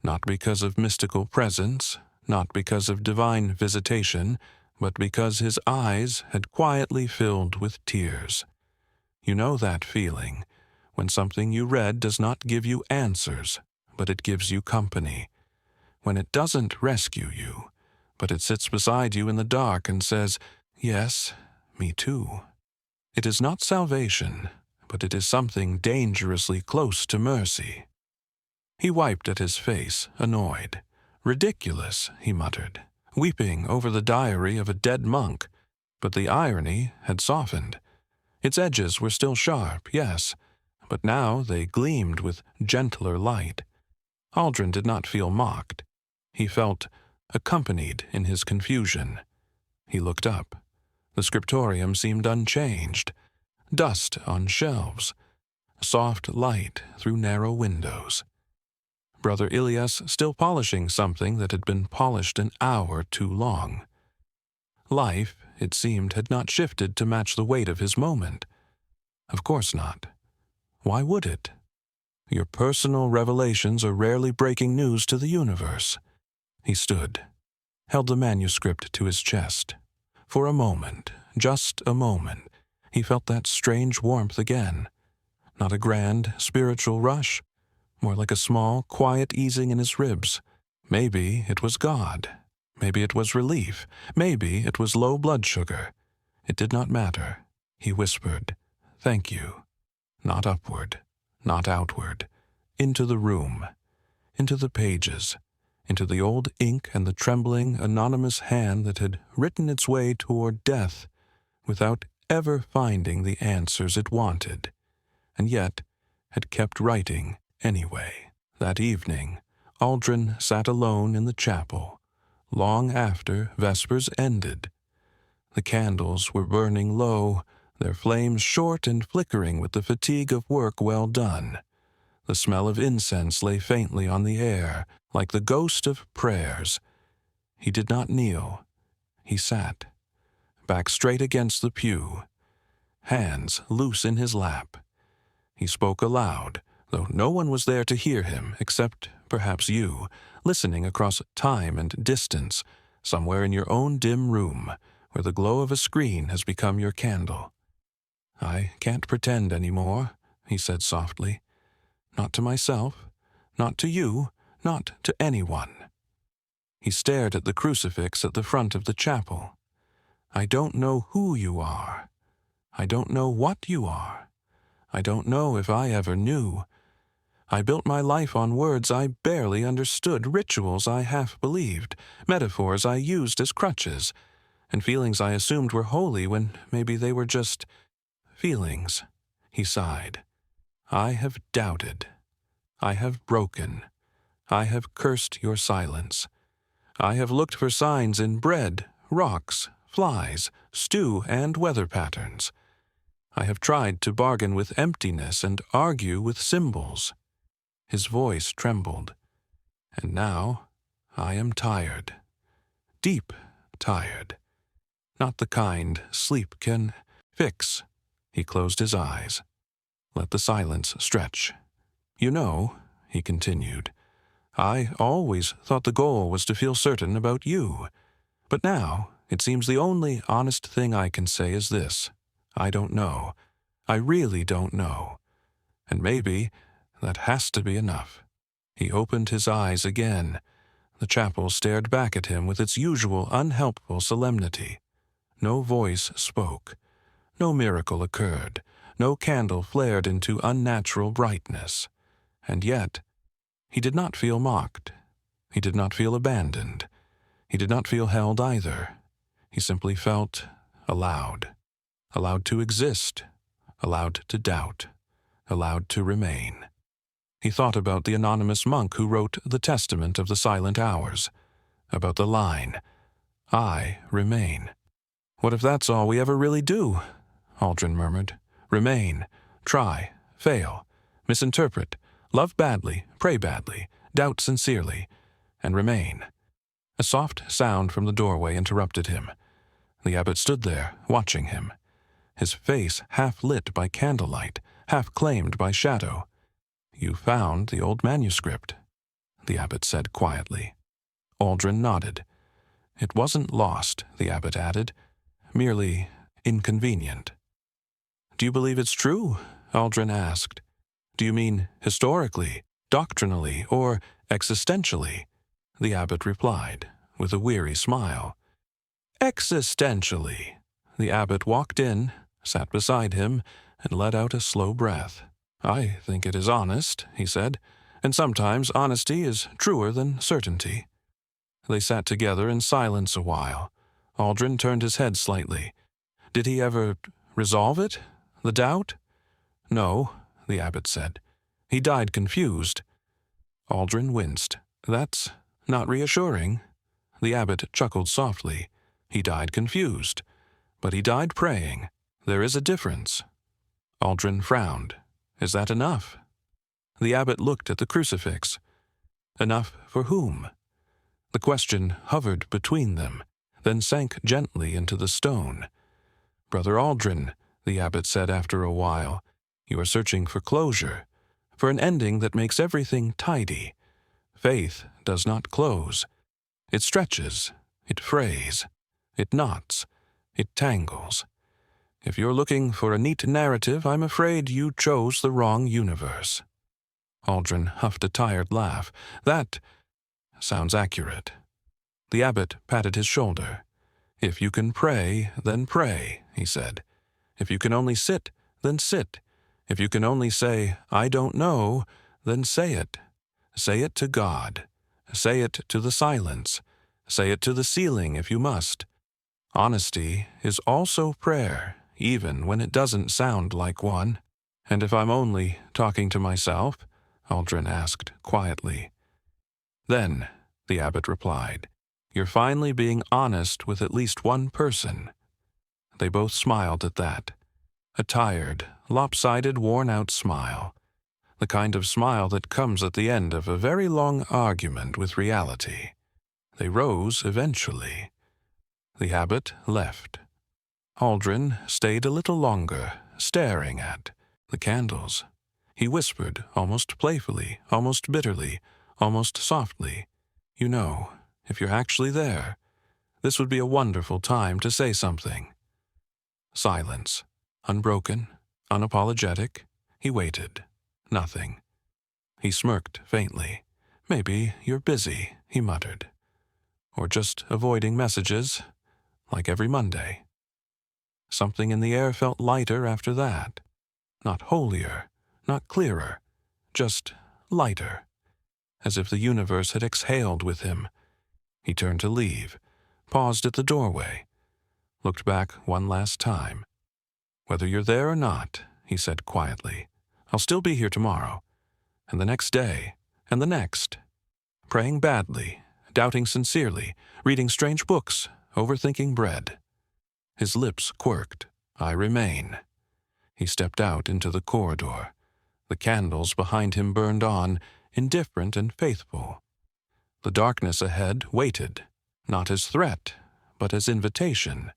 Not because of mystical presence, not because of divine visitation, but because his eyes had quietly filled with tears. You know that feeling, when something you read does not give you answers, but it gives you company. When it doesn't rescue you, but it sits beside you in the dark and says, "Yes, me too." It is not salvation, but it is something dangerously close to mercy. He wiped at his face, annoyed. "Ridiculous," he muttered, weeping over the diary of a dead monk. But the irony had softened. Its edges were still sharp, yes, but now they gleamed with gentler light. Aldrin did not feel mocked. He felt accompanied in his confusion. He looked up. The scriptorium seemed unchanged. Dust on shelves. Soft light through narrow windows. Brother Ilias still polishing something that had been polished an hour too long. Life, it seemed, had not shifted to match the weight of his moment. Of course not. Why would it? Your personal revelations are rarely breaking news to the universe. He stood, held the manuscript to his chest. For a moment, just a moment, he felt that strange warmth again. Not a grand, spiritual rush, more like a small, quiet easing in his ribs. Maybe it was God. Maybe it was relief. Maybe it was low blood sugar. It did not matter. He whispered, "Thank you." Not upward, not outward. Into the room. Into the pages. Into the old ink and the trembling, anonymous hand that had written its way toward death without ever finding the answers it wanted, and yet had kept writing anyway. That evening, Aldrin sat alone in the chapel, long after Vespers ended. The candles were burning low, their flames short and flickering with the fatigue of work well done. The smell of incense lay faintly on the air, like the ghost of prayers. He did not kneel. He sat, back straight against the pew, hands loose in his lap. He spoke aloud, though no one was there to hear him, except perhaps you, listening across time and distance, somewhere in your own dim room, where the glow of a screen has become your candle. "I can't pretend any more," he said softly. "Not to myself, not to you, not to anyone." He stared at the crucifix at the front of the chapel. "I don't know who you are. I don't know what you are. I don't know if I ever knew. I built my life on words I barely understood, rituals I half believed, metaphors I used as crutches, and feelings I assumed were holy when maybe they were just feelings." He sighed. "I have doubted. I have broken. I have cursed your silence. I have looked for signs in bread, rocks, flies, stew, and weather patterns. I have tried to bargain with emptiness and argue with symbols." His voice trembled. "And now I am tired. Deep tired. Not the kind sleep can fix." He closed his eyes. Let the silence stretch. "You know," he continued, "I always thought the goal was to feel certain about you. But now it seems the only honest thing I can say is this. I don't know. I really don't know. And maybe that has to be enough." He opened his eyes again. The chapel stared back at him with its usual unhelpful solemnity. No voice spoke. No miracle occurred. No candle flared into unnatural brightness. And yet, he did not feel mocked. He did not feel abandoned. He did not feel held either. He simply felt allowed. Allowed to exist. Allowed to doubt. Allowed to remain. He thought about the anonymous monk who wrote the Testament of the Silent Hours. About the line, "I remain." "What if that's all we ever really do?" Aldrin murmured. "Remain, try, fail, misinterpret, love badly, pray badly, doubt sincerely, and remain." A soft sound from the doorway interrupted him. The abbot stood there, watching him, his face half lit by candlelight, half claimed by shadow. "You found the old manuscript," the abbot said quietly. Aldrin nodded. "It wasn't lost," the abbot added, "merely inconvenient." "Do you believe it's true?" Aldrin asked. "Do you mean historically, doctrinally, or existentially?" The abbot replied, with a weary smile. "Existentially." The abbot walked in, sat beside him, and let out a slow breath. "I think it is honest," he said, And sometimes honesty is truer than certainty. They sat together in silence a while. Aldrin turned his head slightly. Did he ever resolve it? The doubt? No, the abbot said. He died confused. Aldrin winced. That's not reassuring. The abbot chuckled softly. He died confused. But he died praying. There is a difference. Aldrin frowned. Is that enough? The abbot looked at the crucifix. Enough for whom? The question hovered between them, then sank gently into the stone. Brother Aldrin, the abbot said after a while, you are searching for closure, for an ending that makes everything tidy. Faith does not close. It stretches, it frays, it knots, it tangles. If you're looking for a neat narrative, I'm afraid you chose the wrong universe. Aldrin huffed a tired laugh. That sounds accurate. The abbot patted his shoulder. If you can pray, then pray, he said. If you can only sit, then sit. If you can only say, I don't know, then say it. Say it to God. Say it to the silence. Say it to the ceiling if you must. Honesty is also prayer, even when it doesn't sound like one. And if I'm only talking to myself? Aldrin asked quietly. Then, the abbot replied, you're finally being honest with at least one person. They both smiled at that. A tired, lopsided, worn-out smile. The kind of smile that comes at the end of a very long argument with reality. They rose eventually. The abbot left. Aldrin stayed a little longer, staring at the candles. He whispered, almost playfully, almost bitterly, almost softly, you know, if you're actually there, this would be a wonderful time to say something. Silence. Unbroken, unapologetic. He waited. Nothing. He smirked faintly. Maybe you're busy, he muttered. Or just avoiding messages, like every Monday. Something in the air felt lighter after that. Not holier, not clearer, just lighter, as if the universe had exhaled with him. He turned to leave, paused at the doorway, looked back one last time. Whether you're there or not, he said quietly, I'll still be here tomorrow, and the next day, and the next. Praying badly, doubting sincerely, reading strange books, overthinking bread. His lips quirked. I remain. He stepped out into the corridor. The candles behind him burned on, indifferent and faithful. The darkness ahead waited, not as threat, but as invitation.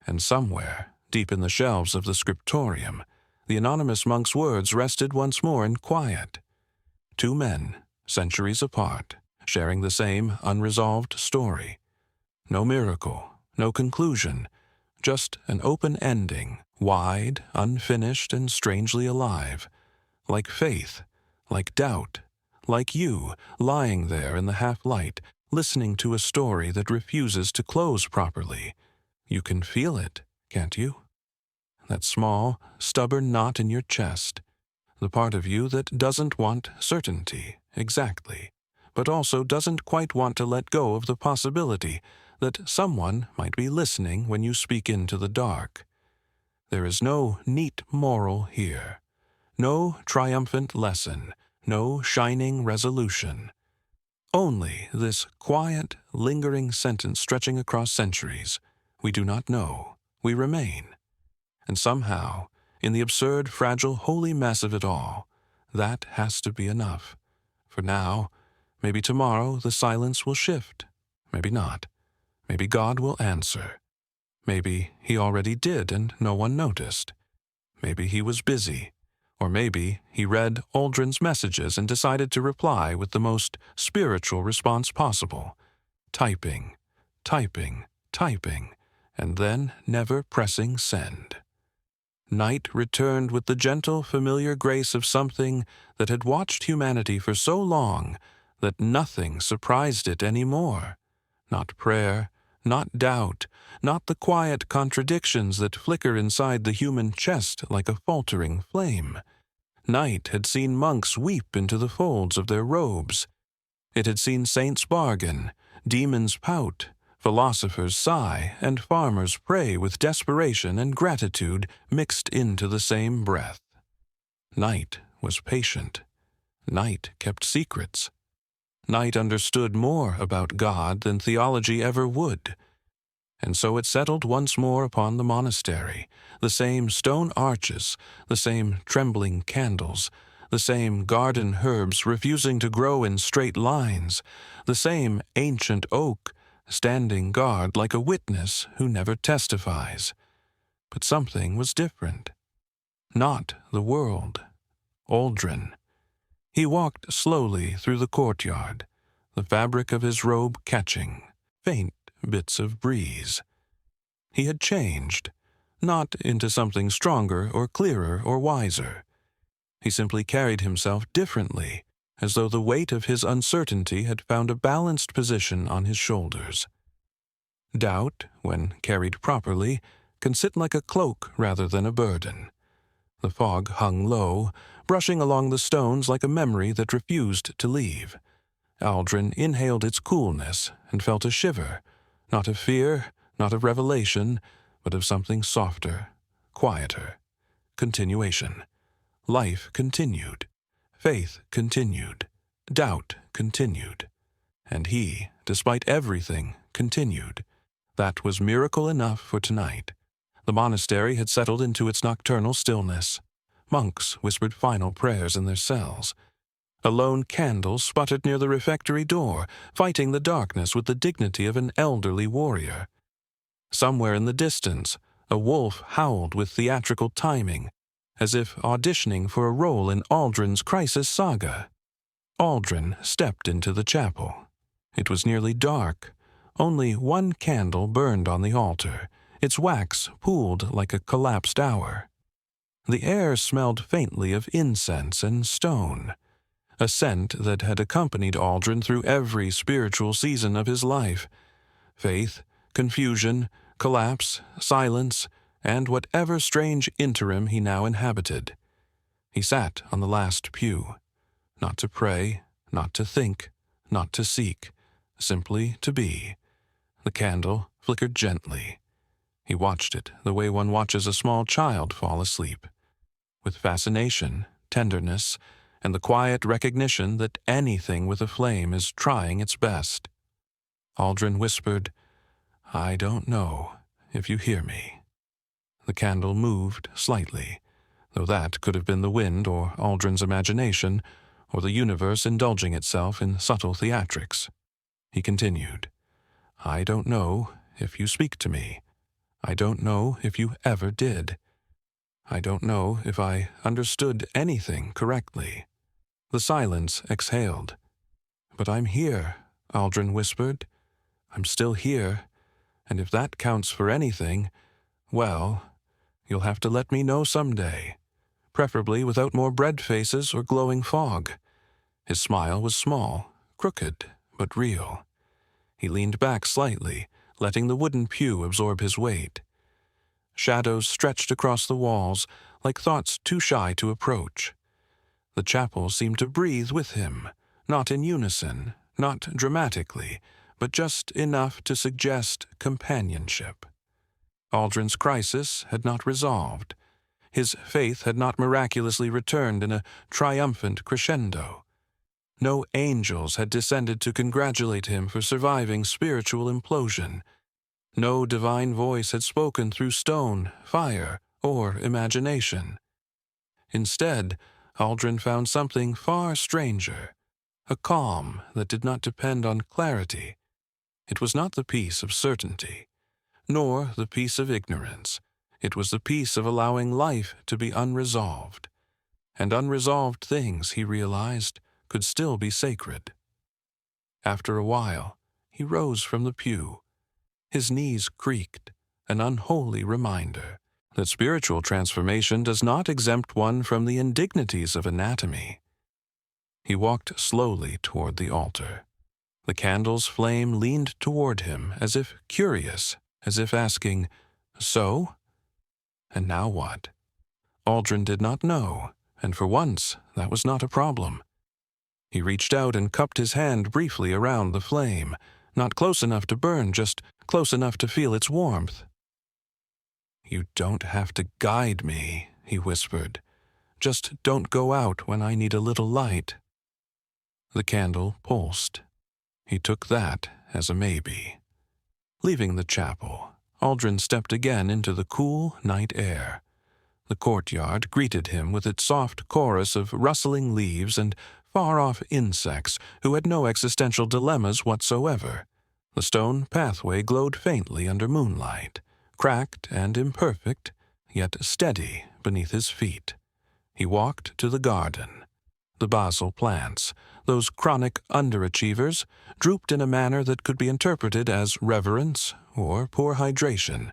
And somewhere, deep in the shelves of the scriptorium, the anonymous monk's words rested once more in quiet. Two men, centuries apart, sharing the same unresolved story. No miracle, no conclusion, just an open ending, wide, unfinished, and strangely alive. Like faith, like doubt, like you, lying there in the half-light, listening to a story that refuses to close properly. You can feel it, can't you? That small, stubborn knot in your chest, the part of you that doesn't want certainty, exactly, but also doesn't quite want to let go of the possibility that someone might be listening when you speak into the dark. There is no neat moral here, no triumphant lesson, no shining resolution. Only this quiet, lingering sentence stretching across centuries. We do not know. We remain. And somehow, in the absurd, fragile, holy mess of it all, that has to be enough. For now, maybe tomorrow the silence will shift. Maybe not. Maybe God will answer. Maybe he already did and no one noticed. Maybe he was busy. Or maybe he read Aldrin's messages and decided to reply with the most spiritual response possible. Typing, typing, typing, and then never pressing send. Night returned with the gentle, familiar grace of something that had watched humanity for so long that nothing surprised it any more. Not prayer, not doubt, not the quiet contradictions that flicker inside the human chest like a faltering flame. Night had seen monks weep into the folds of their robes. It had seen saints bargain, demons pout, philosophers sigh, and farmers pray with desperation and gratitude mixed into the same breath. Night was patient. Night kept secrets. Night understood more about God than theology ever would. And so it settled once more upon the monastery, the same stone arches, the same trembling candles, the same garden herbs refusing to grow in straight lines, the same ancient oak standing guard like a witness who never testifies. But something was different. Not the world. Aldrin. He walked slowly through the courtyard, the fabric of his robe catching faint bits of breeze. He had changed, not into something stronger or clearer or wiser. He simply carried himself differently, as though the weight of his uncertainty had found a balanced position on his shoulders. Doubt, when carried properly, can sit like a cloak rather than a burden. The fog hung low, brushing along the stones like a memory that refused to leave. Aldrin inhaled its coolness and felt a shiver, not of fear, not of revelation, but of something softer, quieter. Continuation. Life continued. Faith continued. Doubt continued. And he, despite everything, continued. That was miracle enough for tonight. The monastery had settled into its nocturnal stillness. Monks whispered final prayers in their cells. A lone candle sputtered near the refectory door, fighting the darkness with the dignity of an elderly warrior. Somewhere in the distance, a wolf howled with theatrical timing, as if auditioning for a role in Aldrin's crisis saga. Aldrin stepped into the chapel. It was nearly dark. Only one candle burned on the altar, its wax pooled like a collapsed hour. The air smelled faintly of incense and stone, a scent that had accompanied Aldrin through every spiritual season of his life. Faith, confusion, collapse, silence, and whatever strange interim he now inhabited. He sat on the last pew, not to pray, not to think, not to seek, simply to be. The candle flickered gently. He watched it the way one watches a small child fall asleep, with fascination, tenderness, and the quiet recognition that anything with a flame is trying its best. Aldrin whispered, "I don't know if you hear me." The candle moved slightly, though that could have been the wind or Aldrin's imagination, or the universe indulging itself in subtle theatrics. He continued, "I don't know if you speak to me. I don't know if you ever did. I don't know if I understood anything correctly." The silence exhaled. "But I'm here," Aldrin whispered. "I'm still here, and if that counts for anything, well, you'll have to let me know someday, preferably without more bread faces or glowing fog." His smile was small, crooked, but real. He leaned back slightly, letting the wooden pew absorb his weight. Shadows stretched across the walls, like thoughts too shy to approach. The chapel seemed to breathe with him, not in unison, not dramatically, but just enough to suggest companionship. Aldrin's crisis had not resolved. His faith had not miraculously returned in a triumphant crescendo. No angels had descended to congratulate him for surviving spiritual implosion. No divine voice had spoken through stone, fire, or imagination. Instead, Aldrin found something far stranger, a calm that did not depend on clarity. It was not the peace of certainty, nor the peace of ignorance. It was the peace of allowing life to be unresolved. And unresolved things, he realized, could still be sacred. After a while, he rose from the pew. His knees creaked, an unholy reminder that spiritual transformation does not exempt one from the indignities of anatomy. He walked slowly toward the altar. The candle's flame leaned toward him as if curious, as if asking, "So? And now what?" Aldrin did not know, and for once that was not a problem. He reached out and cupped his hand briefly around the flame, not close enough to burn, just close enough to feel its warmth. "You don't have to guide me," he whispered. "Just don't go out when I need a little light." The candle pulsed. He took that as a maybe. Leaving the chapel, Aldrin stepped again into the cool night air. The courtyard greeted him with its soft chorus of rustling leaves and far-off insects who had no existential dilemmas whatsoever. The stone pathway glowed faintly under moonlight, cracked and imperfect, yet steady beneath his feet. He walked to the garden. The basil plants, those chronic underachievers, drooped in a manner that could be interpreted as reverence or poor hydration.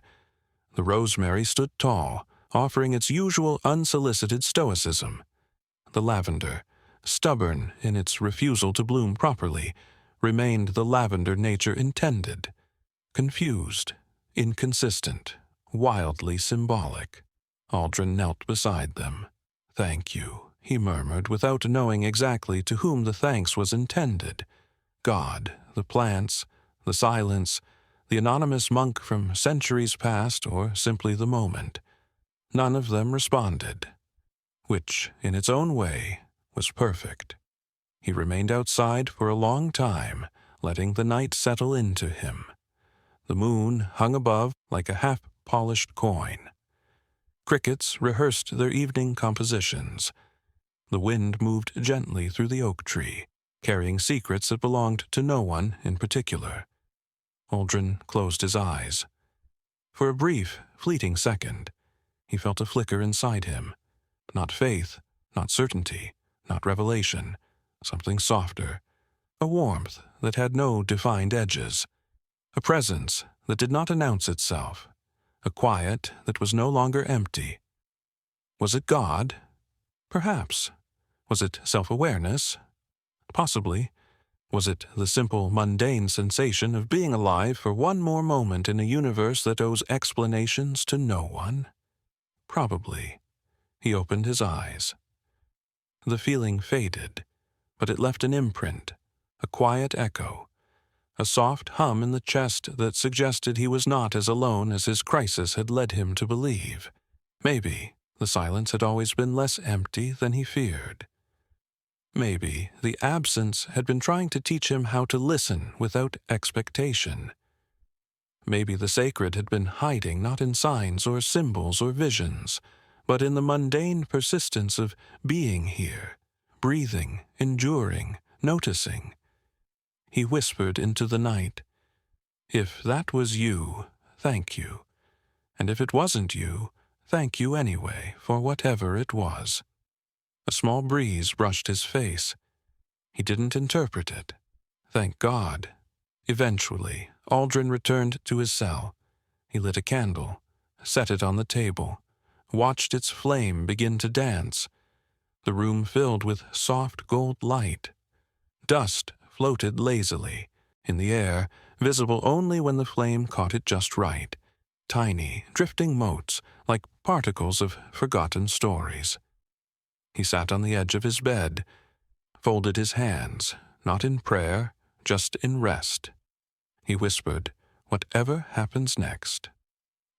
The rosemary stood tall, offering its usual unsolicited stoicism. The lavender, stubborn in its refusal to bloom properly, remained the lavender nature intended, confused, inconsistent, wildly symbolic. Aldrin knelt beside them. "Thank you," he murmured, without knowing exactly to whom the thanks was intended. God, the plants, the silence, the anonymous monk from centuries past, or simply the moment. None of them responded, which, in its own way, was perfect. He remained outside for a long time, letting the night settle into him. The moon hung above like a half-polished coin. Crickets rehearsed their evening compositions. The wind moved gently through the oak tree, carrying secrets that belonged to no one in particular. Aldrin closed his eyes. For a brief, fleeting second, he felt a flicker inside him. Not faith, not certainty, not revelation, something softer. A warmth that had no defined edges. A presence that did not announce itself. A quiet that was no longer empty. Was it God? Perhaps. Was it self-awareness? Possibly. Was it the simple, mundane sensation of being alive for one more moment in a universe that owes explanations to no one? Probably. He opened his eyes. The feeling faded, but it left an imprint, a quiet echo, a soft hum in the chest that suggested he was not as alone as his crisis had led him to believe. Maybe the silence had always been less empty than he feared. Maybe the absence had been trying to teach him how to listen without expectation. Maybe the sacred had been hiding not in signs or symbols or visions, but in the mundane persistence of being here, breathing, enduring, noticing. He whispered into the night, "If that was you, thank you. And if it wasn't you, thank you anyway for whatever it was." A small breeze brushed his face. He didn't interpret it. Thank God. Eventually, Aldrin returned to his cell. He lit a candle, set it on the table, watched its flame begin to dance. The room filled with soft gold light. Dust floated lazily in the air, visible only when the flame caught it just right. Tiny, drifting motes, like particles of forgotten stories. He sat on the edge of his bed, folded his hands, not in prayer, just in rest. He whispered, "Whatever happens next,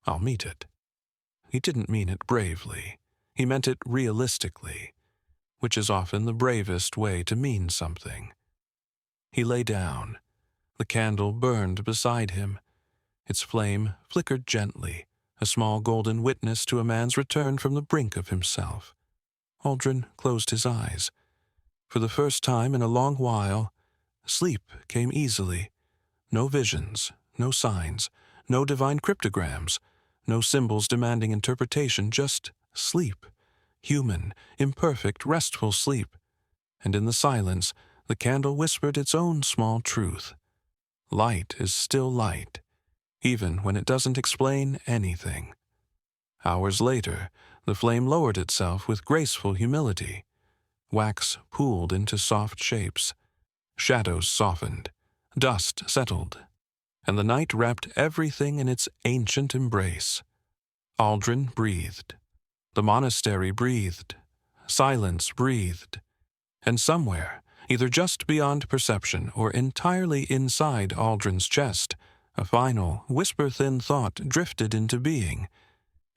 I'll meet it." He didn't mean it bravely. He meant it realistically, which is often the bravest way to mean something. He lay down. The candle burned beside him. Its flame flickered gently, a small golden witness to a man's return from the brink of himself. Aldrin closed his eyes. For the first time in a long while, sleep came easily. No visions, no signs, no divine cryptograms, no symbols demanding interpretation, just sleep. Human, imperfect, restful sleep. And in the silence, the candle whispered its own small truth. Light is still light, even when it doesn't explain anything. Hours later, the flame lowered itself with graceful humility. Wax pooled into soft shapes. Shadows softened. Dust settled. And the night wrapped everything in its ancient embrace. Aldrin breathed. The monastery breathed. silence breathed, and somewhere, either just beyond perception or entirely inside Aldrin's chest, a final, whisper-thin thought drifted into being.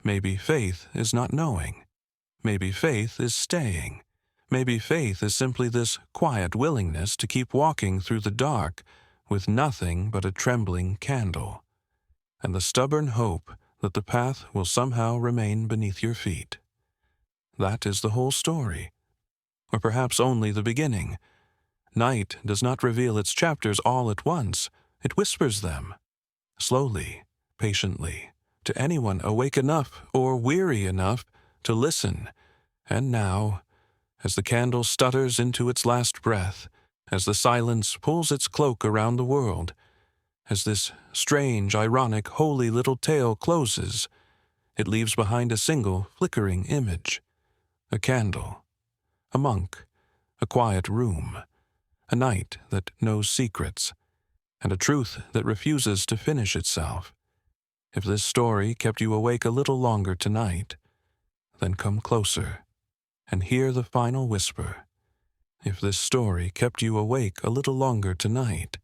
Maybe faith is not knowing. Maybe faith is staying. Maybe faith is simply this quiet willingness to keep walking through the dark with nothing but a trembling candle, and the stubborn hope that the path will somehow remain beneath your feet. That is the whole story, or perhaps only the beginning. Night does not reveal its chapters all at once. It whispers them, slowly, patiently, to anyone awake enough or weary enough to listen. And now, as the candle stutters into its last breath, as the silence pulls its cloak around the world, as this strange, ironic, holy little tale closes, it leaves behind a single flickering image. A candle, a monk, a quiet room, a night that knows secrets, and a truth that refuses to finish itself. If this story kept you awake a little longer tonight, then come closer and hear the final whisper. If this story kept you awake a little longer tonight,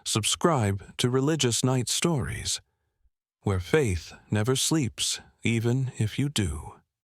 subscribe to Religious Night Stories, where faith never sleeps, even if you do.